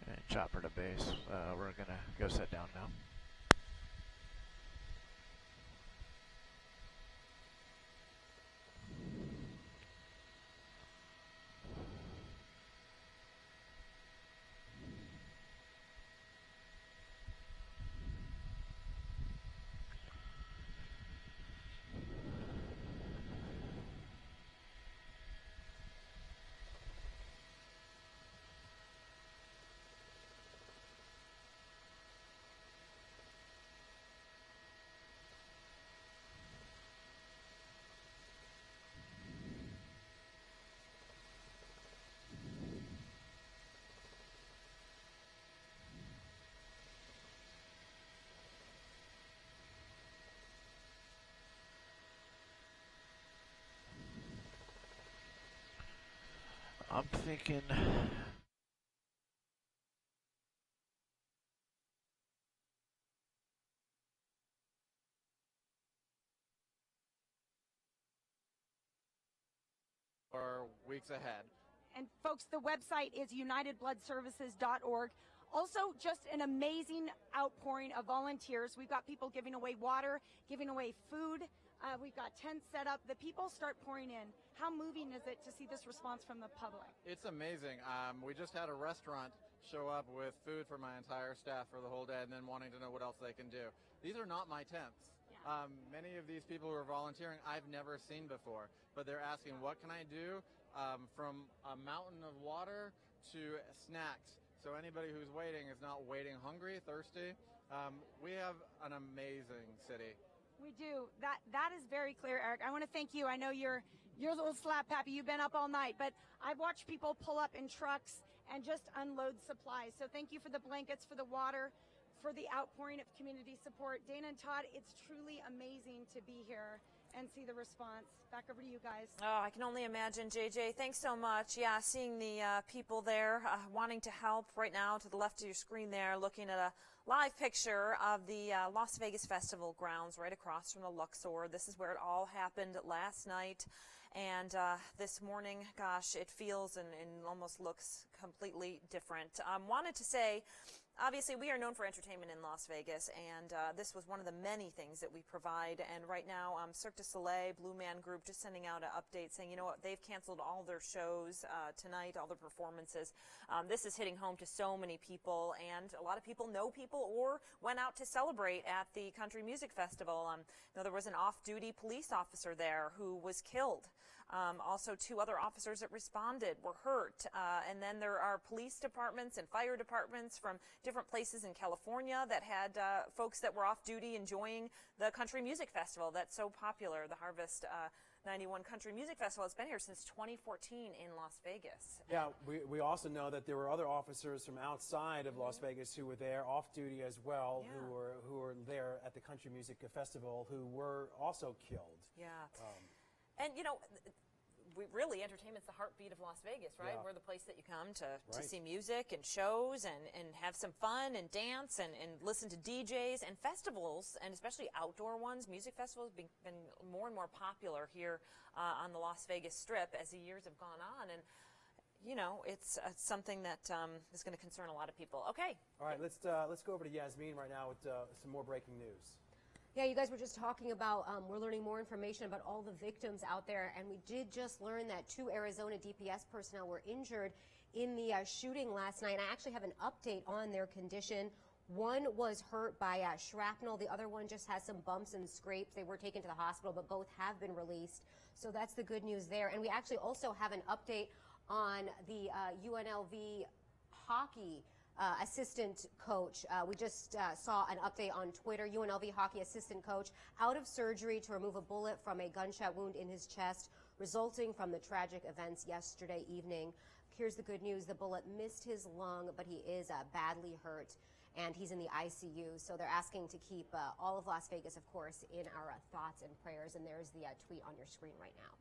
And chopper to base. We're gonna go sit down now. I'm thinking for weeks ahead. And folks, the website is unitedbloodservices.org. Also, just an amazing outpouring of volunteers. We've got people giving away water, giving away food. We've got tents set up. The people start pouring in. How moving is it to see this response from the public? It's amazing. We just had a restaurant show up with food for my entire staff for the whole day and then wanting to know what else they can do. These are not my tents. Yeah. Many of these people who are volunteering I've never seen before, but they're asking, what can I do? From a mountain of water to snacks. So anybody who's waiting is not waiting hungry, thirsty. We have an amazing city. We do. That is very clear, Eric. I want to thank you. I know you're a little slap happy. You've been up all night, but I've watched people pull up in trucks and just unload supplies. So thank you for the blankets, for the water, for the outpouring of community support. Dana and Todd, it's truly amazing to be here. and see the response. Back over to you guys. Oh, I can only imagine, JJ. Thanks so much. Yeah, seeing the people there wanting to help right now to the left of your screen there, looking at a live picture of the Las Vegas Festival grounds right across from the Luxor. This is where it all happened last night. And this morning, gosh, it feels and almost looks completely different. Wanted to say, obviously, we are known for entertainment in Las Vegas, and this was one of the many things that we provide. And right now, Cirque du Soleil, Blue Man Group, just sending out an update saying, you know what, they've canceled all their shows tonight, all their performances. This is hitting home to so many people, and a lot of people know people or went out to celebrate at the Country Music Festival. There was an off-duty police officer there who was killed. Also, 2 other officers that responded were hurt. And then there are police departments and fire departments from different places in California that had folks that were off duty enjoying the Country Music Festival that's so popular, the Harvest 91 Country Music Festival. It's been here since 2014 in Las Vegas. Yeah, we also know that there were other officers from outside of Las Vegas who were there off duty as well, who were there at the Country Music Festival, who were also killed. Yeah. And, you know, really, entertainment's the heartbeat of Las Vegas, right? Yeah. We're the place that you come to see music and shows and have some fun and dance and listen to DJs and festivals, and especially outdoor ones. Music festivals have been more and more popular here on the Las Vegas Strip as the years have gone on. And, you know, it's something that is going to concern a lot of people. Okay. All right, let's go over to Yasmin right now with some more breaking news. Yeah, you guys were just talking about, we're learning more information about all the victims out there, and we did just learn that 2 Arizona DPS personnel were injured in the shooting last night. And I actually have an update on their condition. One was hurt by shrapnel. The other one just has some bumps and scrapes. They were taken to the hospital, but both have been released. So that's the good news there. And we actually also have an update on the UNLV hockey assistant coach. We just saw an update on Twitter. UNLV hockey assistant coach out of surgery to remove a bullet from a gunshot wound in his chest resulting from the tragic events yesterday evening. Here's the good news. The bullet missed his lung, but he is badly hurt, and he's in the ICU. So they're asking to keep all of Las Vegas, of course, in our thoughts and prayers. And there's the tweet on your screen right now.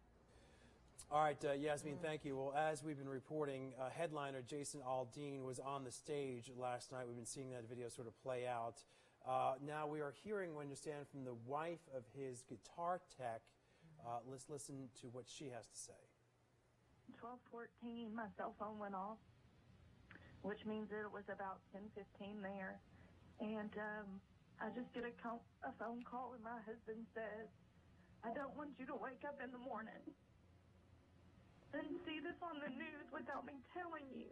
All right, Yasmin, thank you. Well, as we've been reporting, headliner Jason Aldean was on the stage last night. We've been seeing that video sort of play out. Now we are hearing, we understand, from the wife of his guitar tech. Let's listen to what she has to say. 12:14, my cell phone went off, which means it was about 10:15 there. And I just get a phone call, and my husband says, "I don't want you to wake up in the morning and see this on the news without me telling you.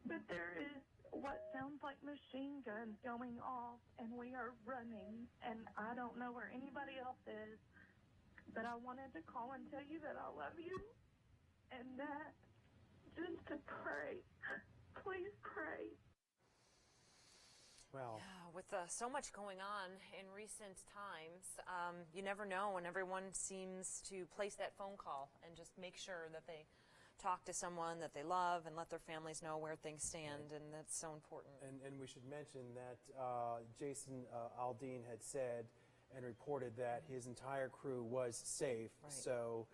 But there is what sounds like machine guns going off, and we are running, and I don't know where anybody else is. But I wanted to call and tell you that I love you, and that just to pray. Please pray." Well, with so much going on in recent times, you never know, and everyone seems to place that phone call and just make sure that they talk to someone that they love and let their families know where things stand, and that's so important. And we should mention that Jason Aldean had said and reported that his entire crew was safe. Right. So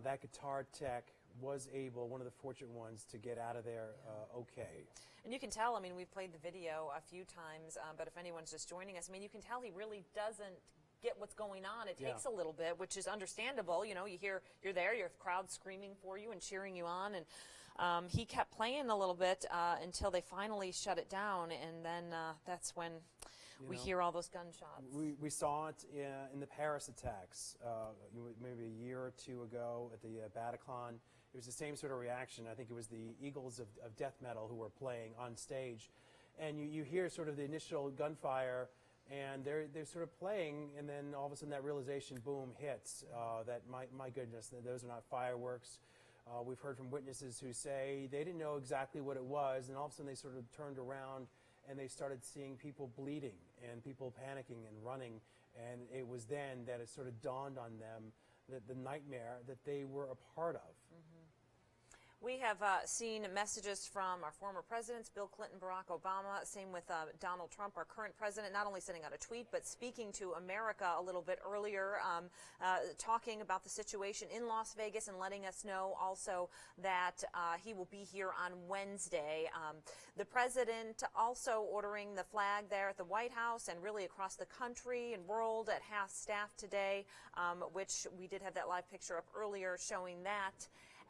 that guitar tech was able, one of the fortunate ones, to get out of there okay. And you can tell, I mean, we've played the video a few times, but if anyone's just joining us, I mean, you can tell he really doesn't get what's going on. It takes a little bit, which is understandable. You know, you hear, you're there, your crowd screaming for you and cheering you on, and he kept playing a little bit until they finally shut it down, and then that's when we hear all those gunshots. We saw it in the Paris attacks maybe a year or two ago at the Bataclan. It was the same sort of reaction. I think it was the Eagles of death metal who were playing on stage. And you hear sort of the initial gunfire, and they're sort of playing, and then all of a sudden that realization, boom, hits. That, my goodness, those are not fireworks. We've heard from witnesses who say they didn't know exactly what it was, and all of a sudden they sort of turned around and they started seeing people bleeding and people panicking and running. And it was then that it sort of dawned on them that the nightmare that they were a part of. We have seen messages from our former presidents, Bill Clinton, Barack Obama, same with Donald Trump, our current president, not only sending out a tweet, but speaking to America a little bit earlier, talking about the situation in Las Vegas and letting us know also that he will be here on Wednesday. The president also ordering the flag there at the White House and really across the country and world at half staff today, which we did have that live picture up earlier showing that.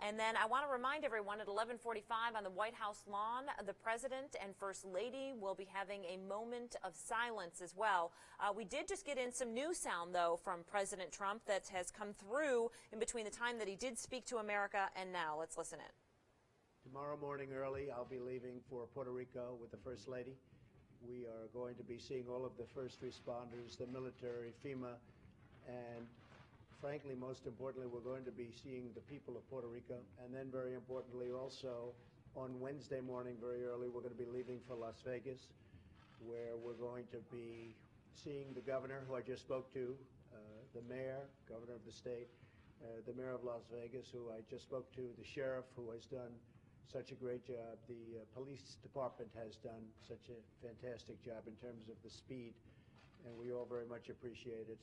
And then I want to remind everyone at 11:45 on the White House lawn, the President and First Lady will be having a moment of silence as well. We did just get in some new sound, though, from President Trump that has come through in between the time that he did speak to America and now. Let's listen in. Tomorrow morning early, I'll be leaving for Puerto Rico with the First Lady. We are going to be seeing all of the first responders, the military, FEMA, and frankly, most importantly, we're going to be seeing the people of Puerto Rico. And then very importantly also, on Wednesday morning, very early, we're going to be leaving for Las Vegas, where we're going to be seeing the governor, who I just spoke to, the mayor, governor of the state, the mayor of Las Vegas, who I just spoke to, the sheriff, who has done such a great job. The police department has done such a fantastic job in terms of the speed, and we all very much appreciate it.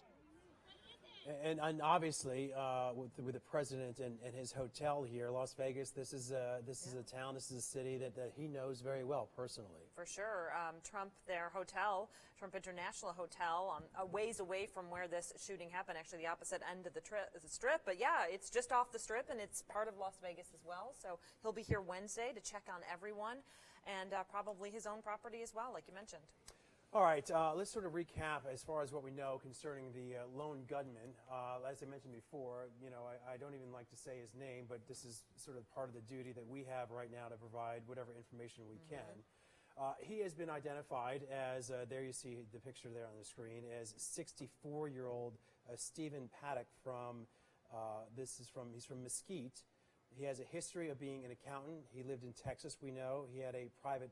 And obviously, with the president and his hotel here, Las Vegas, this is a town, this is a city that he knows very well personally. For sure. Trump, their hotel, Trump International Hotel, a ways away from where this shooting happened, actually the opposite end of the strip. But yeah, it's just off the strip, and it's part of Las Vegas as well. So he'll be here Wednesday to check on everyone, and probably his own property as well, like you mentioned. All right, let's sort of recap as far as what we know concerning the lone gunman. As I mentioned before, you know, I don't even like to say his name, but this is sort of part of the duty that we have right now to provide whatever information we can. He has been identified as, there you see the picture there on the screen, as 64-year-old Stephen Paddock from, he's from Mesquite. He has a history of being an accountant. He lived in Texas, we know. He had a private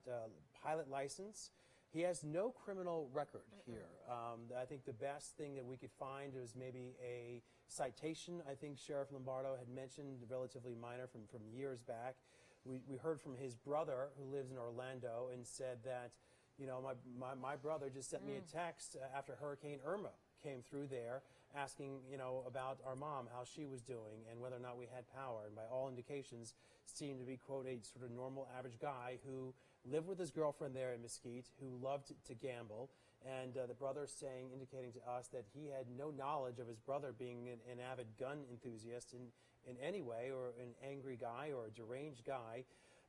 pilot license. He has no criminal record here. I think the best thing that we could find was maybe a citation. I think Sheriff Lombardo had mentioned, relatively minor from years back. We heard from his brother, who lives in Orlando, and said that, you know, my brother just sent me a text after Hurricane Irma came through there, asking, you know, about our mom, how she was doing, and whether or not we had power. And by all indications, seemed to be, quote, a sort of normal, average guy who lived with his girlfriend there in Mesquite, who loved to gamble. And the brother indicating to us that he had no knowledge of his brother being an avid gun enthusiast in any way, or an angry guy or a deranged guy.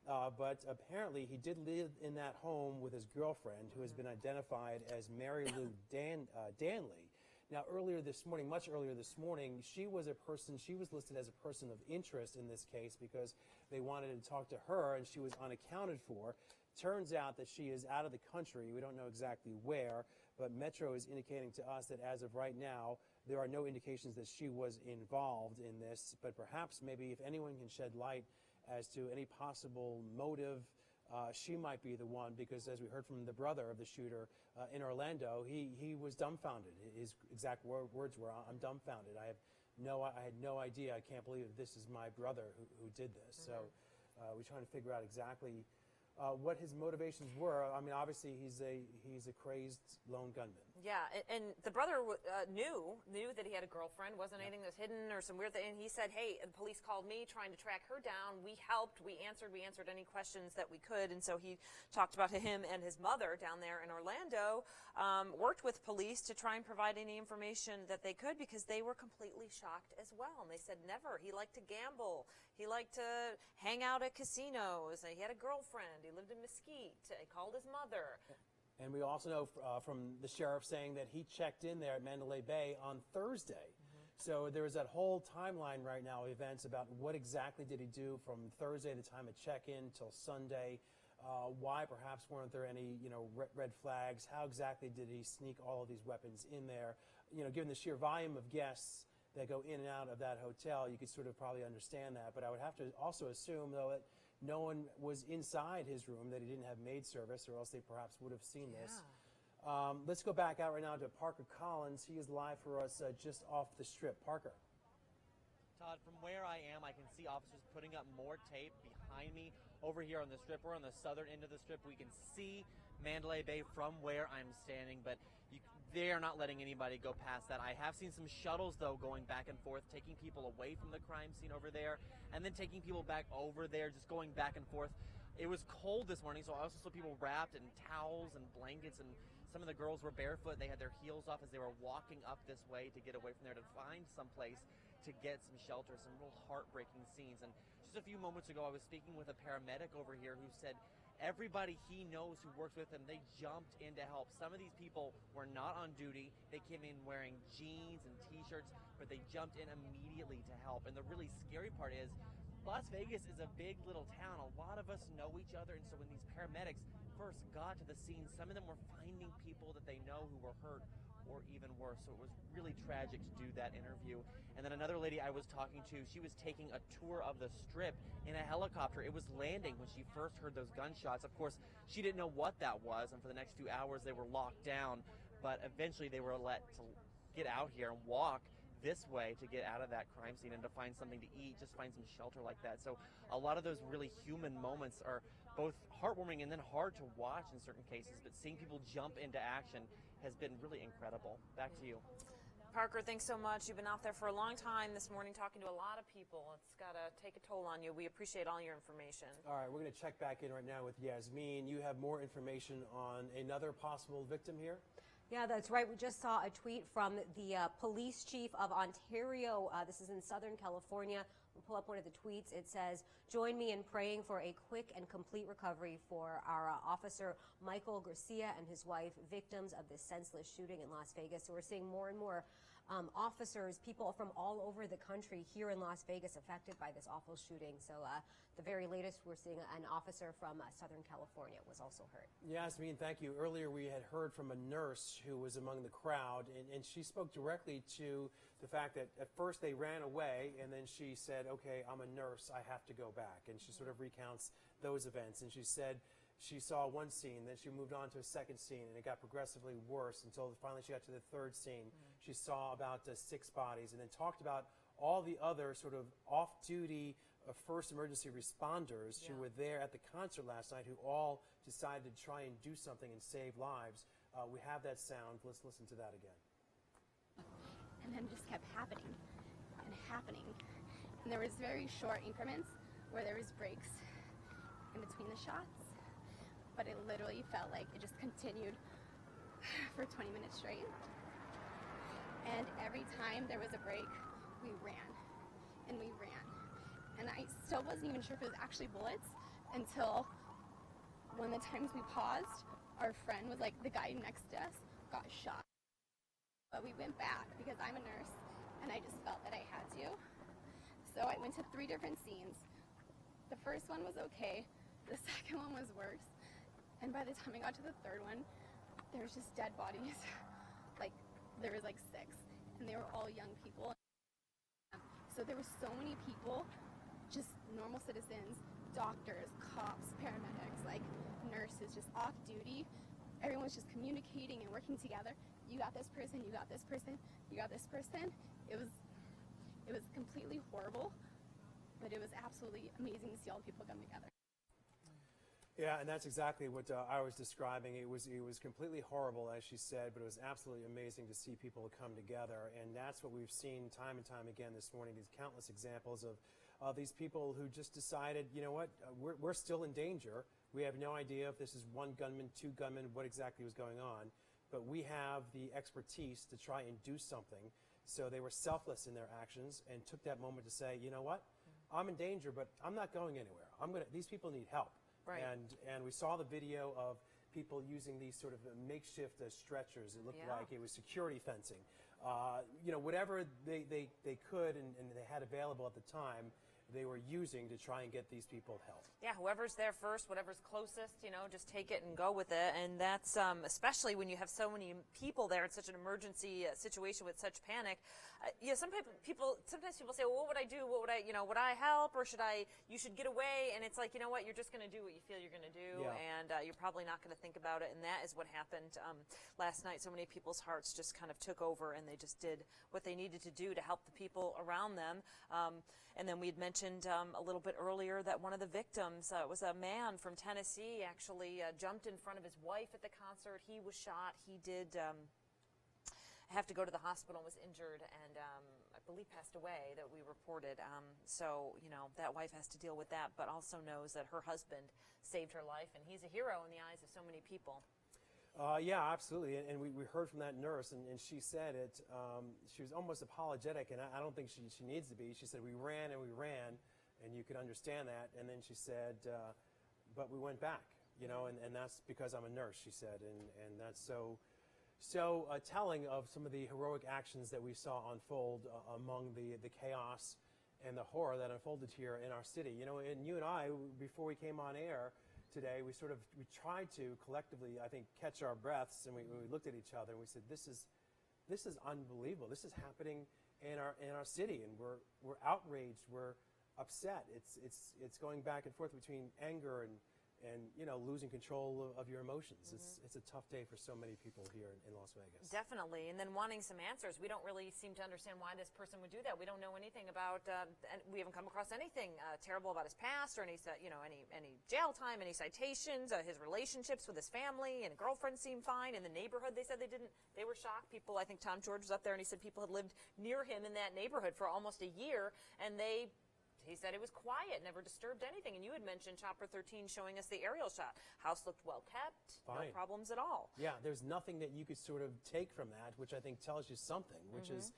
But apparently he did live in that home with his girlfriend, who has been identified as Mary Lou Danley. Now, much earlier this morning, she was listed as a person of interest in this case because they wanted to talk to her, and she was unaccounted for. Turns out that she is out of the country. We don't know exactly where, but Metro is indicating to us that as of right now, there are no indications that she was involved in this, but perhaps maybe if anyone can shed light as to any possible motive, she might be the one, because as we heard from the brother of the shooter in Orlando, he was dumbfounded. His exact words were, "I'm dumbfounded. I had no idea. I can't believe that this is my brother who did this." So we're trying to figure out exactly what his motivations were. I mean, obviously he's a crazed lone gunman. Yeah, and the brother knew that he had a girlfriend. Wasn't anything that was hidden or some weird thing. And he said, "Hey, the police called me trying to track her down. We helped. We answered any questions that we could." And so he talked about him and his mother down there in Orlando, worked with police to try and provide any information that they could, because they were completely shocked as well. And they said never. He liked to gamble. He liked to hang out at casinos. He had a girlfriend. He lived in Mesquite. He called his mother. And we also know from the sheriff saying that he checked in there at Mandalay Bay on Thursday. So there is that whole timeline right now of events about what exactly did he do from Thursday, the time of check-in, till Sunday. Why perhaps weren't there any, you know, red flags? How exactly did he sneak all of these weapons in there? You know, given the sheer volume of guests that go in and out of that hotel, you could sort of probably understand that. But I would have to also assume, though, that no one was inside his room, that he didn't have maid service, or else they perhaps would have seen this. Let's go back out right now to Parker Collins. He is live for us just off the strip. Parker. Todd, from where I am, I can see officers putting up more tape behind me over here on the strip. We're on the southern end of the strip. We can see Mandalay Bay from where I'm standing, but they are not letting anybody go past that. I have seen some shuttles, though, going back and forth, taking people away from the crime scene over there, and then taking people back over there, just going back and forth. It was cold this morning, so I also saw people wrapped in towels and blankets, and some of the girls were barefoot. They had their heels off as they were walking up this way to get away from there, to find some place to get some shelter. Some real heartbreaking scenes. And just a few moments ago, I was speaking with a paramedic over here who said everybody he knows who works with him, they jumped in to help. Some of these people were not on duty. They came in wearing jeans and t-shirts, but they jumped in immediately to help. And the really scary part is, Las Vegas is a big little town. A lot of us know each other, and so when these paramedics first got to the scene, some of them were finding people that they know who were hurt or even worse. So it was really tragic to do that interview. And then another lady I was talking to, she was taking a tour of the strip in a helicopter. It was landing when she first heard those gunshots. Of course, she didn't know what that was, and for the next few hours they were locked down, but eventually they were let to get out here and walk this way to get out of that crime scene and to find something to eat, just find some shelter like that. So a lot of those really human moments are both heartwarming and then hard to watch in certain cases, but seeing people jump into action has been really incredible. Back to you. Parker, thanks so much. You've been out there for a long time this morning talking to a lot of people. It's got to take a toll on you. We appreciate all your information. All right, we're going to check back in right now with Yasmin. You have more information on another possible victim here? Yeah, that's right. We just saw a tweet from the police chief of Ontario. This is in Southern California. We'll pull up one of the tweets. It says, "Join me in praying for a quick and complete recovery for our officer Michael Garcia and his wife, victims of this senseless shooting in Las Vegas." So we're seeing more and more officers, people from all over the country here in Las Vegas affected by this awful shooting. So the very latest, we're seeing an officer from Southern California was also hurt. Yasmin, thank you. Earlier we had heard from a nurse who was among the crowd, and she spoke directly to the fact that at first they ran away, and then she said, okay, I'm a nurse, I have to go back. And she sort of recounts those events, and she said she saw one scene, then she moved on to a second scene, and it got progressively worse until finally she got to the third scene. She saw about 6 bodies, and then talked about all the other sort of off-duty first emergency responders who were there at the concert last night, who all decided to try and do something and save lives. We have that sound. Let's listen to that again. And then it just kept happening and happening. And there was very short increments where there was breaks in between the shots, but it literally felt like it just continued for 20 minutes straight. And every time there was a break, we ran and we ran. And I still wasn't even sure if it was actually bullets until one of the times we paused, our friend was like, the guy next to us got shot. But we went back because I'm a nurse and I just felt that I had to. So I went to 3 different scenes. The first one was okay. The second one was worse. And by the time I got to the third one, there was just dead bodies. Like, there was like 6, and they were all young people. So there were so many people, just normal citizens, doctors, cops, paramedics, like nurses, just off duty. Everyone was just communicating and working together. You got this person, you got this person, you got this person. It was completely horrible, but it was absolutely amazing to see all the people come together. Yeah, and that's exactly what I was describing. It was completely horrible, as she said, but it was absolutely amazing to see people come together. And that's what we've seen time and time again this morning, these countless examples of these people who just decided, you know what, we're still in danger. We have no idea if this is 1 gunman, 2 gunmen, what exactly was going on. But we have the expertise to try and do something. So they were selfless in their actions and took that moment to say, you know what, I'm in danger, but I'm not going anywhere. These people need help. Right. And we saw the video of people using these sort of makeshift stretchers. It looked like it was security fencing. You know, whatever they could and they had available at the time, they were using to try and get these people help. Yeah, whoever's there first, whatever's closest, just take it and go with it. And that's especially when you have so many people there. It's such an emergency situation with such panic. Sometimes people say, well, what would I do? What would would I help, or you should get away? And it's like, you know what, you're just going to do what you feel you're going to do, and you're probably not going to think about it. And that is what happened last night. So many people's hearts just kind of took over, and they just did what they needed to do to help the people around them. And then we had mentioned a little bit earlier that one of the victims was a man from Tennessee, actually jumped in front of his wife at the concert. He was shot. He did have to go to the hospital and was injured, and I believe passed away, that we reported. So, that wife has to deal with that, but also knows that her husband saved her life, and he's a hero in the eyes of so many people. Yeah, absolutely. And we heard from that nurse, and she said it. She was almost apologetic, and I don't think she needs to be. She said, we ran, and you could understand that. And then she said, but we went back, and that's because I'm a nurse, she said. And that's so telling of some of the heroic actions that we saw unfold among the chaos and the horror that unfolded here in our city. And you and I, before we came on air today, we tried to collectively, I think, catch our breaths, and we looked at each other and we said, this is unbelievable. This is happening in our city, and we're outraged, we're upset. It's going back and forth between anger and losing control of your emotions. It's a tough day for so many people here in Las Vegas. Definitely, and then wanting some answers. We don't really seem to understand why this person would do that. We don't know anything about, and we haven't come across anything terrible about his past, or any jail time, any citations. His relationships with his family and girlfriend seemed fine. In the neighborhood, they said they were shocked. People, I think Tom George was up there, and he said people had lived near him in that neighborhood for almost a year, and he said it was quiet, never disturbed anything. And you had mentioned Chopper 13 showing us the aerial shot. House looked well kept, no problems at all. Yeah, there's nothing that you could sort of take from that, which I think tells you something, which is,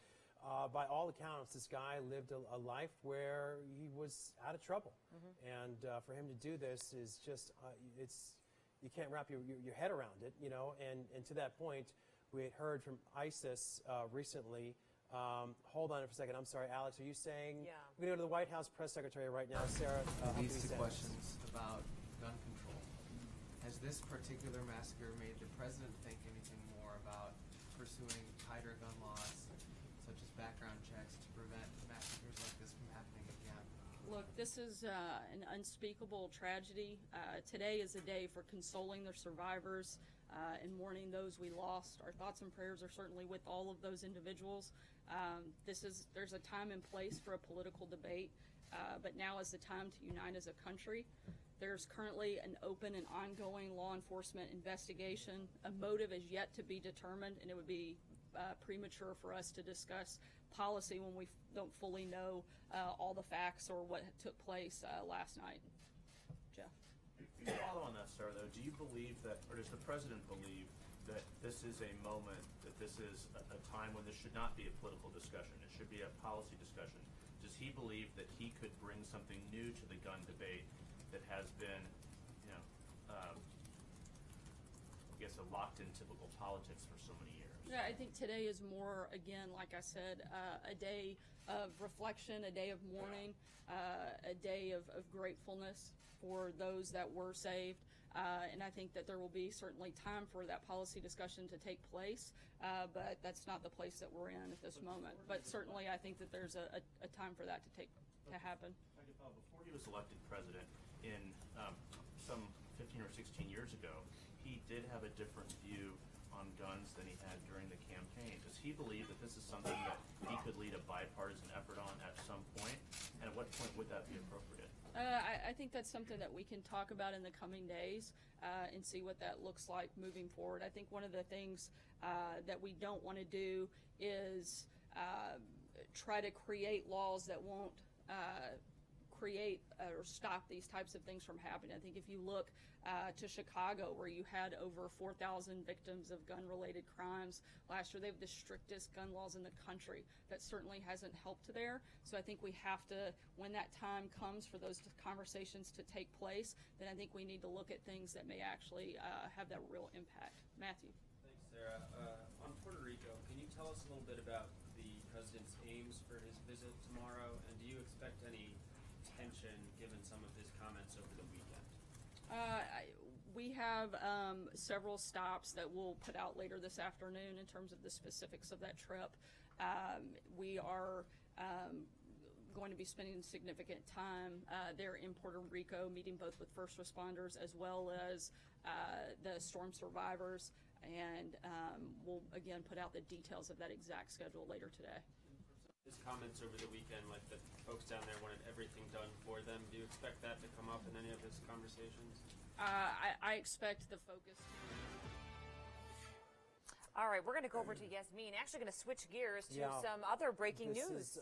by all accounts, this guy lived a life where he was out of trouble. And for him to do this is just, you can't wrap your head around it, and to that point, we had heard from ISIS recently. Hold on for a second. I'm sorry, Alex. Are you saying? Yeah. We're going to go to the White House press secretary right now, Sarah. These two questions about gun control. Has this particular massacre made the president think anything more about pursuing tighter gun laws, such as background checks, to prevent massacres like this from happening again? Look, this is an unspeakable tragedy. Today is a day for consoling the survivors and mourning those we lost. Our thoughts and prayers are certainly with all of those individuals. There's a time and place for a political debate, but now is the time to unite as a country. There's currently an open and ongoing law enforcement investigation. A motive is yet to be determined, and it would be premature for us to discuss policy when we don't fully know all the facts or what took place last night. Jeff. To follow on that, Sarah, though, do you believe that, or does the president believe that this is a moment, that this is a time when this should not be a political discussion, it should be a policy discussion? Does he believe that he could bring something new to the gun debate that has been, I guess, locked in typical politics for so many years? Yeah, I think today is more, again, like I said, a day of reflection, a day of mourning, a day of gratefulness for those that were saved. And I think that there will be certainly time for that policy discussion to take place, but that's not the place that we're in at this moment. But certainly I think that there's a time for that to happen. Before he was elected president in some 15 or 16 years ago, he did have a different view on guns than he had during the campaign. Does he believe that this is something that he could lead a bipartisan effort on at some point? And at what point would that be appropriate? I think that's something that we can talk about in the coming days and see what that looks like moving forward. I think one of the things that we don't want to do is try to create laws that won't create or stop these types of things from happening. I think if you look to Chicago, where you had over 4,000 victims of gun-related crimes last year, they have the strictest gun laws in the country. That certainly hasn't helped there. So I think we have to, when that time comes for those conversations to take place, then I think we need to look at things that may actually have that real impact. Matthew. Thanks, Sarah. On Puerto Rico, can you tell us a little bit about the president's aims for his visit tomorrow, and do you expect any attention given some of his comments over the weekend? We have several stops that we'll put out later this afternoon in terms of the specifics of that trip. We are going to be spending significant time there in Puerto Rico, meeting both with first responders as well as the storm survivors, and we'll again put out the details of that exact schedule later today. His comments over the weekend, like the folks down there wanted everything done for them, do you expect that to come up in any of his conversations? I expect the focus. All right, we're going to go over to Yasmin. Actually going to switch gears to some other breaking news. This is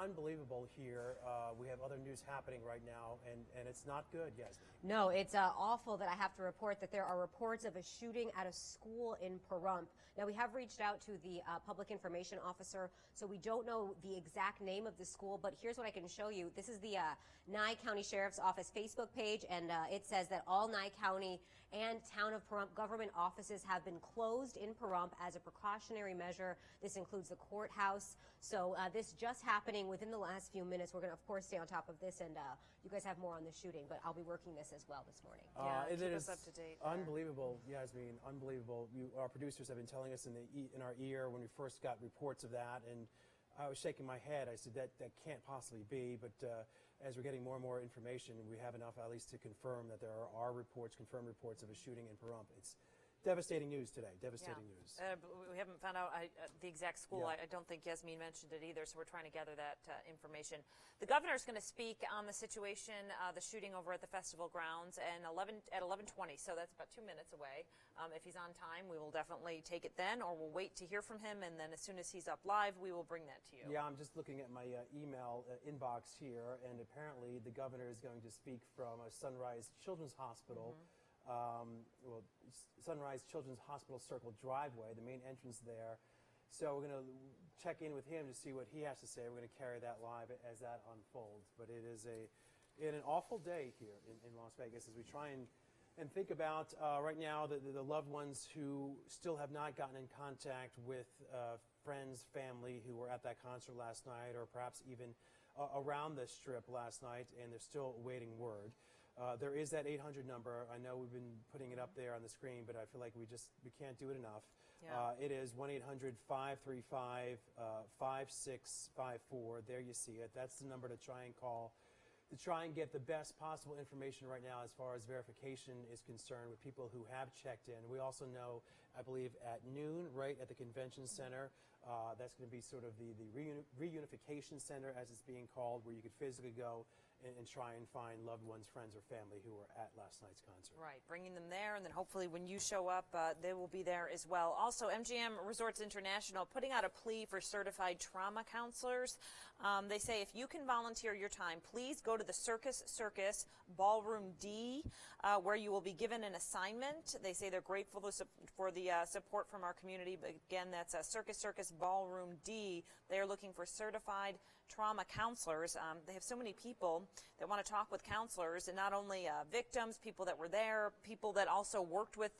unbelievable here. We have other news happening right now, and it's not good, Yasmin. No, it's awful that I have to report that there are reports of a shooting at a school in Pahrump. Now, we have reached out to the public information officer, so we don't know the exact name of the school, but here's what I can show you. This is the Nye County Sheriff's Office Facebook page, and it says that all Nye County and Town of Pahrump government offices have been closed in Pahrump as a precautionary measure. This includes the courthouse. So this just happening within the last few minutes. We're going to, of course, stay on top of this, and you guys have more on the shooting, but I'll be working this as well this morning. Keep It us is up to date. unbelievable, Yasmin, unbelievable. Our producers have been telling us in our ear when we first got reports of that, and I was shaking my head. I said, that can't possibly be, but as we're getting more and more information, we have enough at least to confirm that there are confirmed reports of a shooting in Pahrump. It's devastating news today, devastating news. We haven't found out the exact school. Yeah. I don't think Yasmin mentioned it either, so we're trying to gather that information. The governor is going to speak on the situation, the shooting over at the festival grounds at 11:20, so that's about 2 minutes away. If he's on time, we will definitely take it then, or we'll wait to hear from him, and then as soon as he's up live, we will bring that to you. Yeah, I'm just looking at my email inbox here, and apparently the governor is going to speak from Sunrise Children's Hospital. Sunrise Children's Hospital Circle driveway, the main entrance there. So we're going to check in with him to see what he has to say. We're going to carry that live as that unfolds. But it is an awful day here in Las Vegas as we try and think about right now the loved ones who still have not gotten in contact with friends, family who were at that concert last night, or perhaps even around the Strip last night, and they're still awaiting word. There is that 800 number. I know we've been putting it up there on the screen, but I feel like we can't do it enough. Yeah. It is 1-800-535-5654. There you see it. That's the number to try and call to try and get the best possible information right now as far as verification is concerned with people who have checked in. We also know, I believe, at noon, right at the convention center, that's going to be sort of the reunification center, as it's being called, where you could physically go and try and find loved ones, friends, or family who were at last night's concert. Right, bringing them there, and then hopefully when you show up, they will be there as well. Also, MGM Resorts International putting out a plea for certified trauma counselors. They say if you can volunteer your time, please go to the Circus Ballroom D, where you will be given an assignment. They say they're grateful for the support from our community, but again, that's Circus Ballroom D. They are looking for certified trauma counselors. They have so many people that want to talk with counselors, and not only victims, people that were there, people that also worked with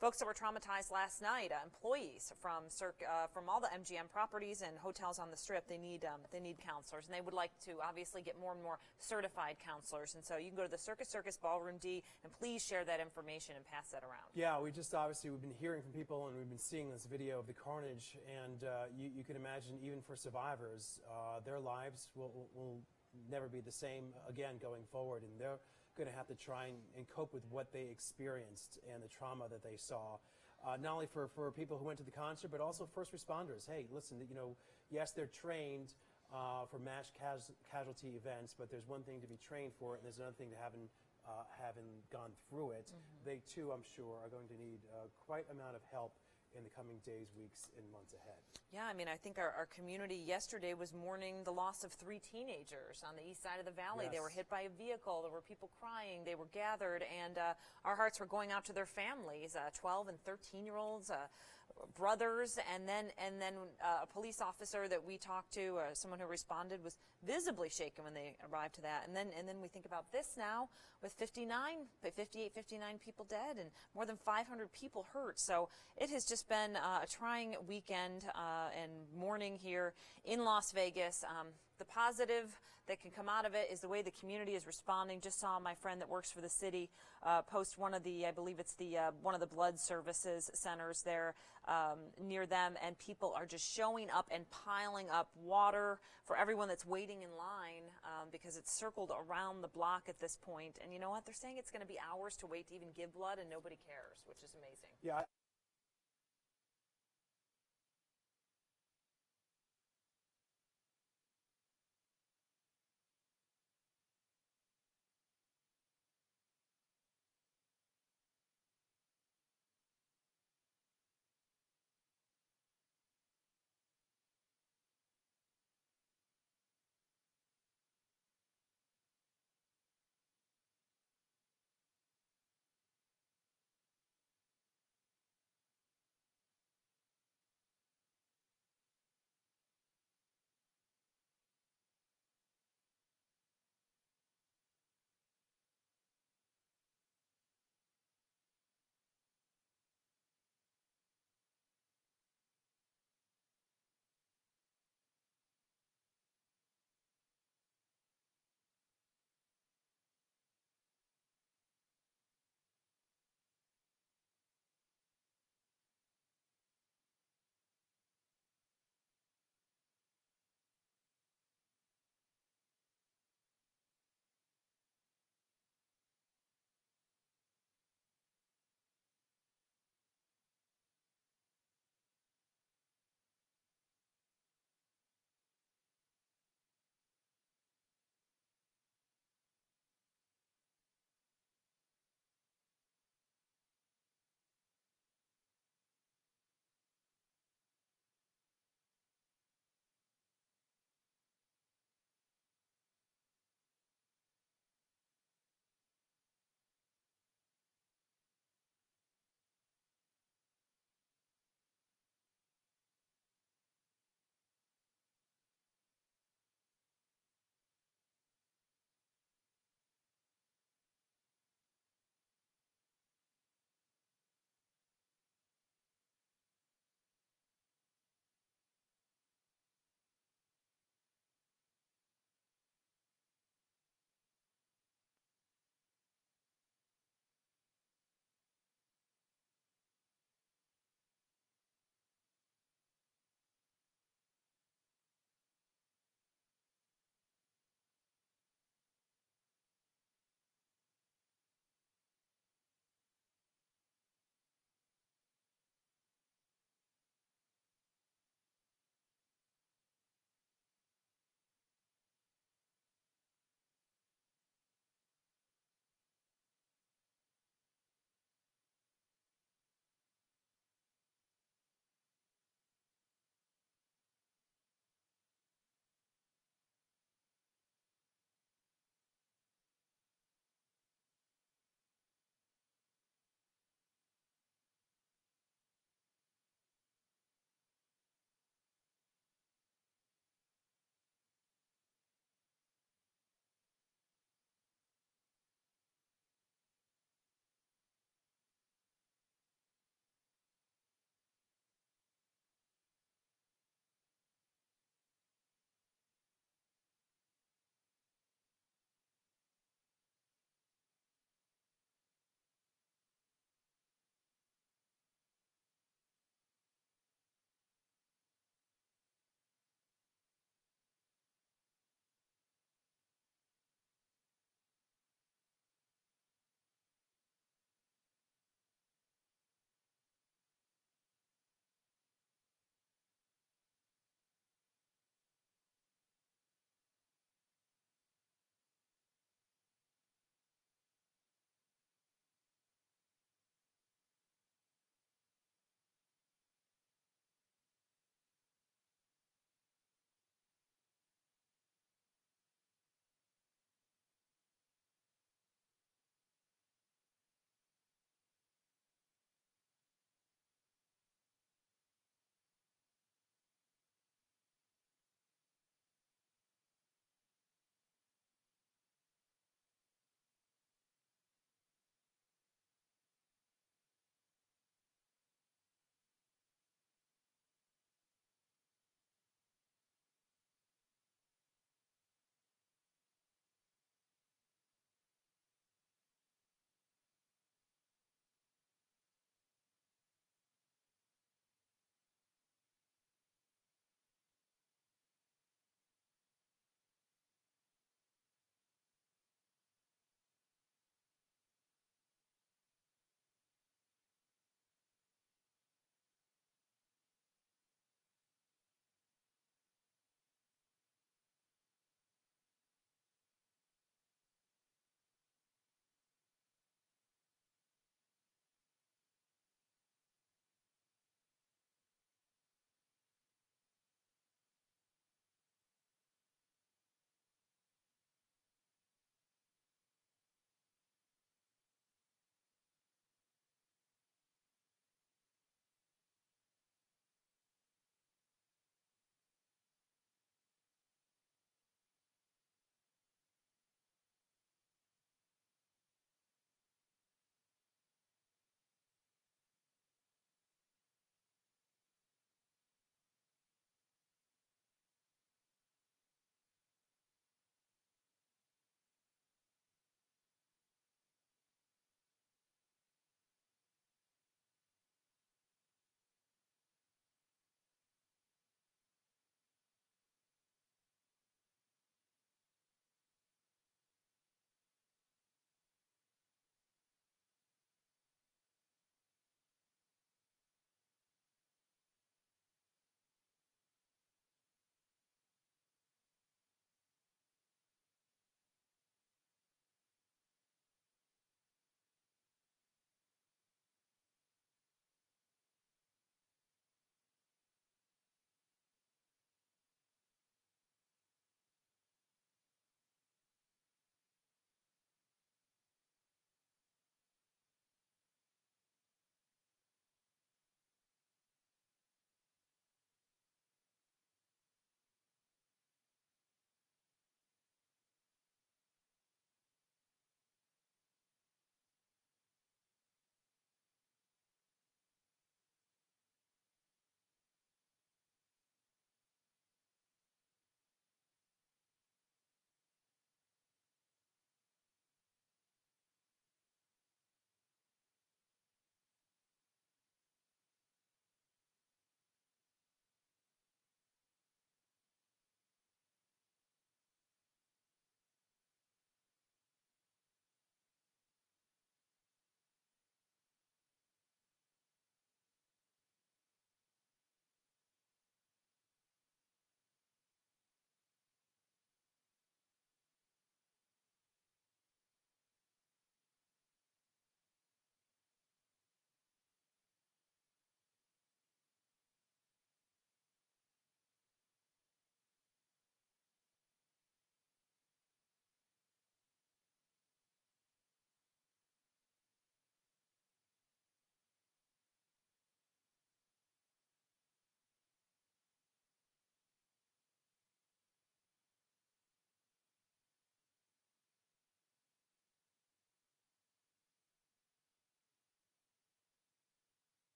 folks that were traumatized last night, employees from all the MGM properties and hotels on the Strip. They need counselors, and they would like to obviously get more and more certified counselors. And so you can go to the Circus Ballroom D, and please share that information and pass that around. Yeah, we've been hearing from people, and we've been seeing this video of the carnage, and you can imagine even for survivors, their lives will never be the same again going forward, and they're going to have to try and cope with what they experienced and the trauma that they saw. Not only for people who went to the concert, but also first responders. Hey, listen, yes, they're trained for mass casualty events, but there's one thing to be trained for it, and there's another thing to having gone through it. They, too, I'm sure, are going to need quite amount of help in the coming days, weeks, and months ahead. Yeah, I mean, I think our community yesterday was mourning the loss of 3 teenagers on the east side of the valley. Yes. They were hit by a vehicle. There were people crying. They were gathered, and our hearts were going out to their families, 12 and 13-year-olds, brothers, and then a police officer that we talked to, someone who responded, was visibly shaken when they arrived to that. And then we think about this now with 58, 59 people dead and more than 500 people hurt. So it has just been a trying weekend and morning here in Las Vegas. the positive that can come out of it is the way the community is responding. Just saw my friend that works for the city post one of the, I believe it's the one of the blood services centers there near them, and people are just showing up and piling up water for everyone that's waiting in line because it's circled around the block at this point. And you know what? They're saying it's going to be hours to wait to even give blood, and nobody cares, which is amazing. Yeah.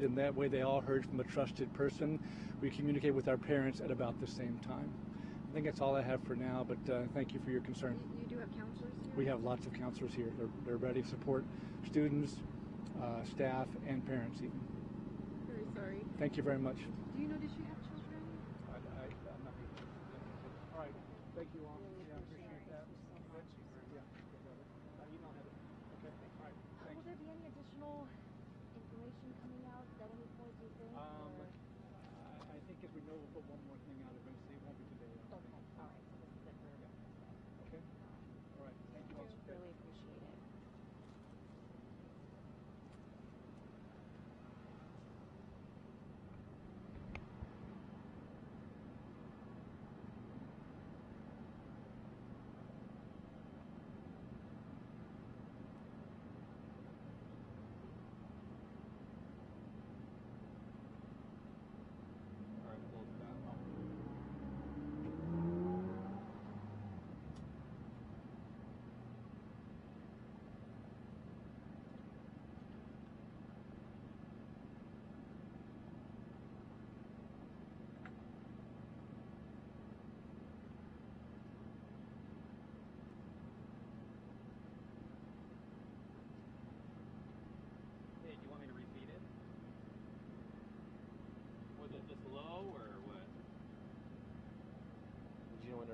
and that way they all heard from a trusted person. We communicate with our parents at about the same time. I think that's all I have for now, but thank you for your concern. You do have counselors here? We have lots of counselors here. They're ready to support students, staff, and parents even. Very sorry. Thank you very much. Do you know, does she have children? I'm not all right. Thank you all. Yeah, appreciate that. Yeah. You don't have it. Okay. All right. Thanks. Will there be any additional information coming out at any point, do you think? I think as we know, we'll put one more thing out eventually. It won't be today. Okay. All right. So this is it for. Yeah. Okay. All right. Thank you. Really appreciate it. Hey, do you want me to repeat it? Was it just low or what? Do you know when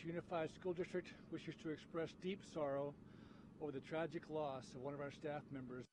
Unified School District wishes to express deep sorrow over the tragic loss of one of our staff members.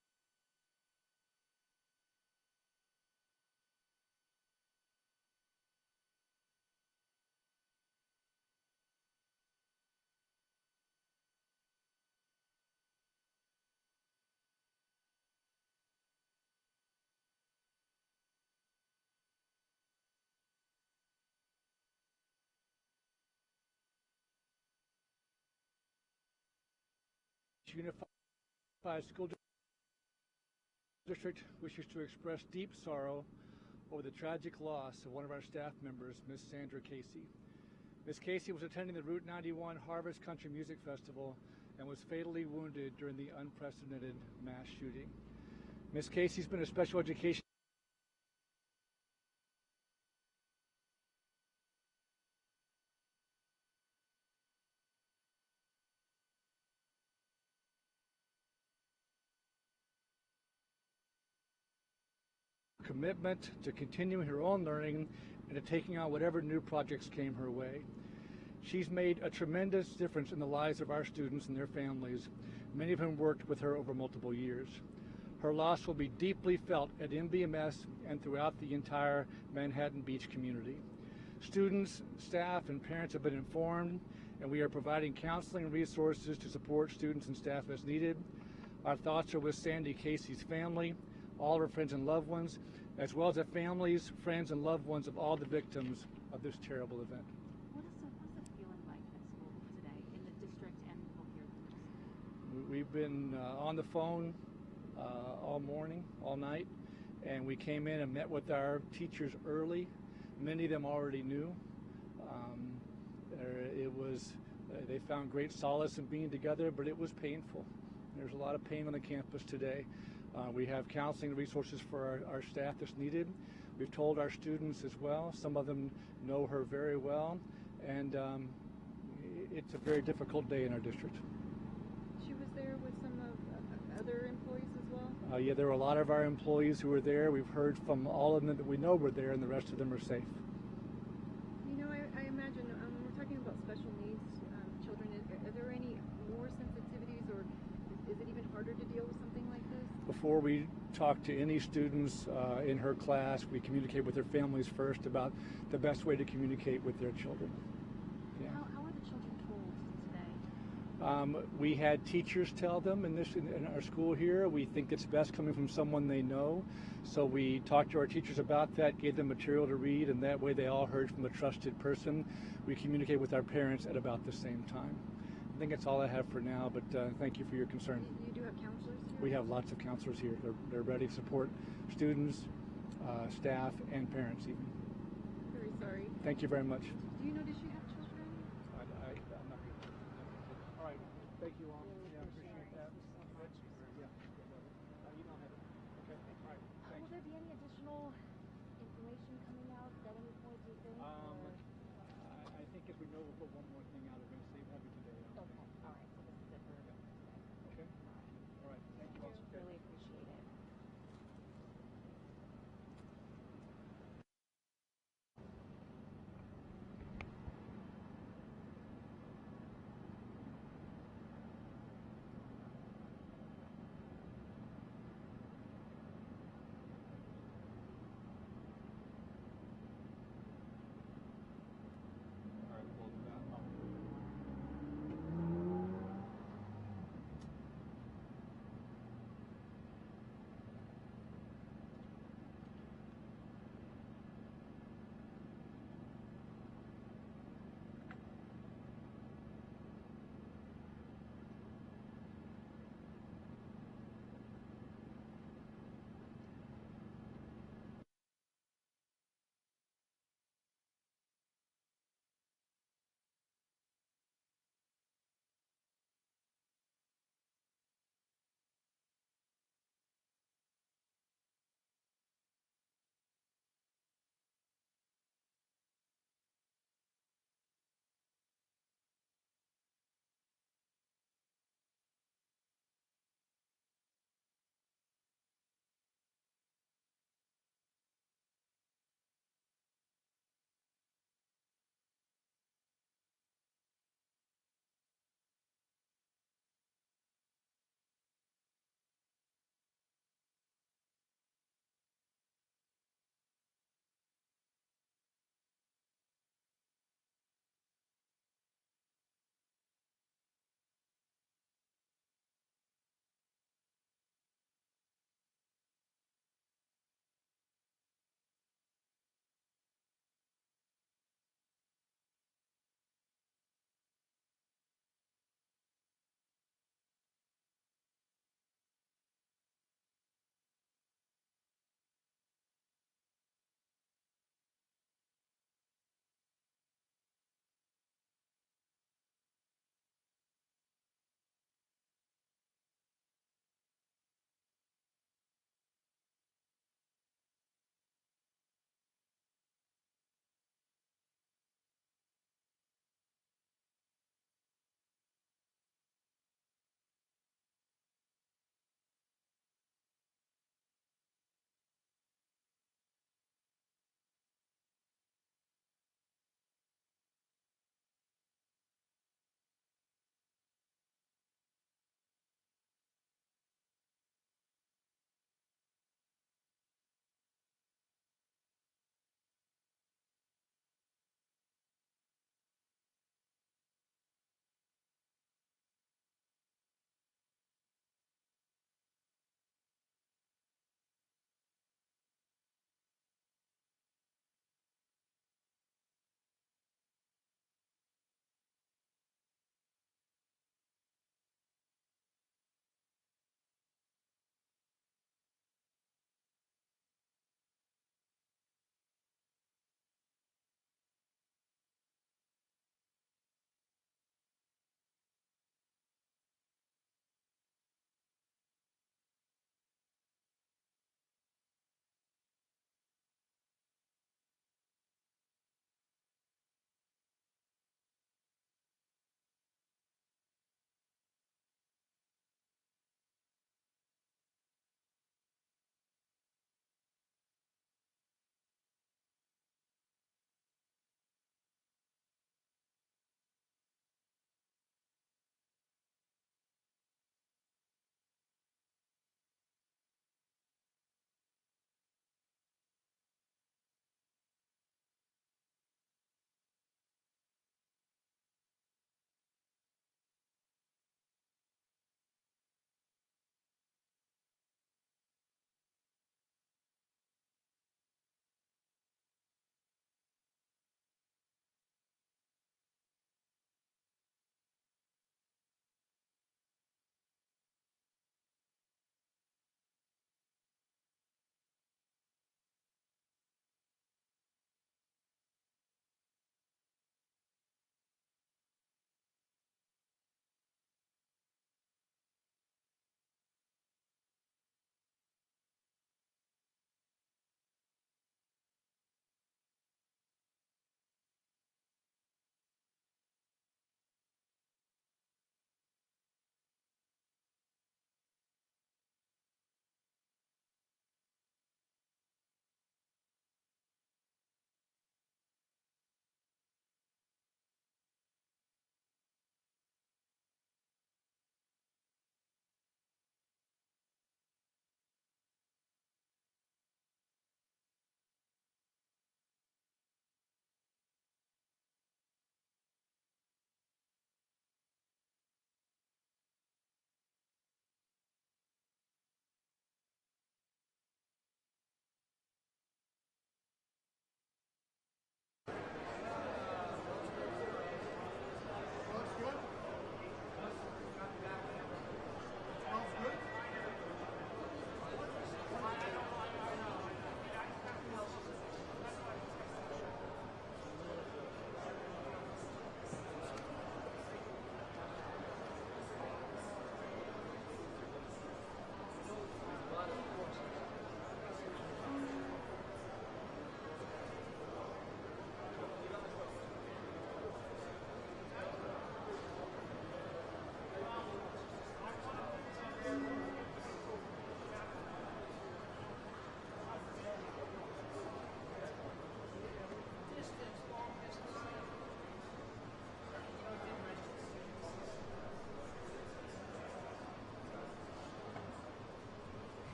Unified School District wishes to express deep sorrow over the tragic loss of one of our staff members, Miss Sandra Casey. Miss Casey was attending the Route 91 Harvest Country Music Festival and was fatally wounded during the unprecedented mass shooting. Miss Casey's been a special education commitment to continuing her own learning and to taking on whatever new projects came her way. She's made a tremendous difference in the lives of our students and their families, many of whom worked with her over multiple years. Her loss will be deeply felt at MBMS and throughout the entire Manhattan Beach community. Students, staff, and parents have been informed, and we are providing counseling and resources to support students and staff as needed. Our thoughts are with Sandy Casey's family, all of her friends and loved ones, as well as the families, friends, and loved ones of all the victims of this terrible event. What is it feeling like at school today in the district and people here at the district? We've been on the phone all morning, all night, and we came in and met with our teachers early. Many of them already knew. They found great solace in being together, but it was painful. There's a lot of pain on the campus today. We have counseling resources for our staff that's needed. We've told our students as well. Some of them know her very well, and it's a very difficult day in our district. She was there with some of other employees as well? Yeah, there were a lot of our employees who were there. We've heard from all of them that we know were there, and the rest of them are safe. You know, I imagine when we're talking about special needs children, are there any more sensitivities, or is it even harder to deal with something like this? Before we talk to any students in her class, we communicate with their families first about the best way to communicate with their children. Yeah. How are the children told today? We had teachers tell them in our school here. We think it's best coming from someone they know. So we talked to our teachers about that, gave them material to read, and that way they all heard from a trusted person. We communicate with our parents at about the same time. I think that's all I have for now, but thank you for your concern. You do have counselors here? We have lots of counselors here. They're ready to support students, staff, and parents even. Very sorry. Thank you very much. Do you know, does she have children? I'm not going to. All right. Thank you all. Yeah, I appreciate that. Yeah. You don't have it. Okay. All right. Will there be any additional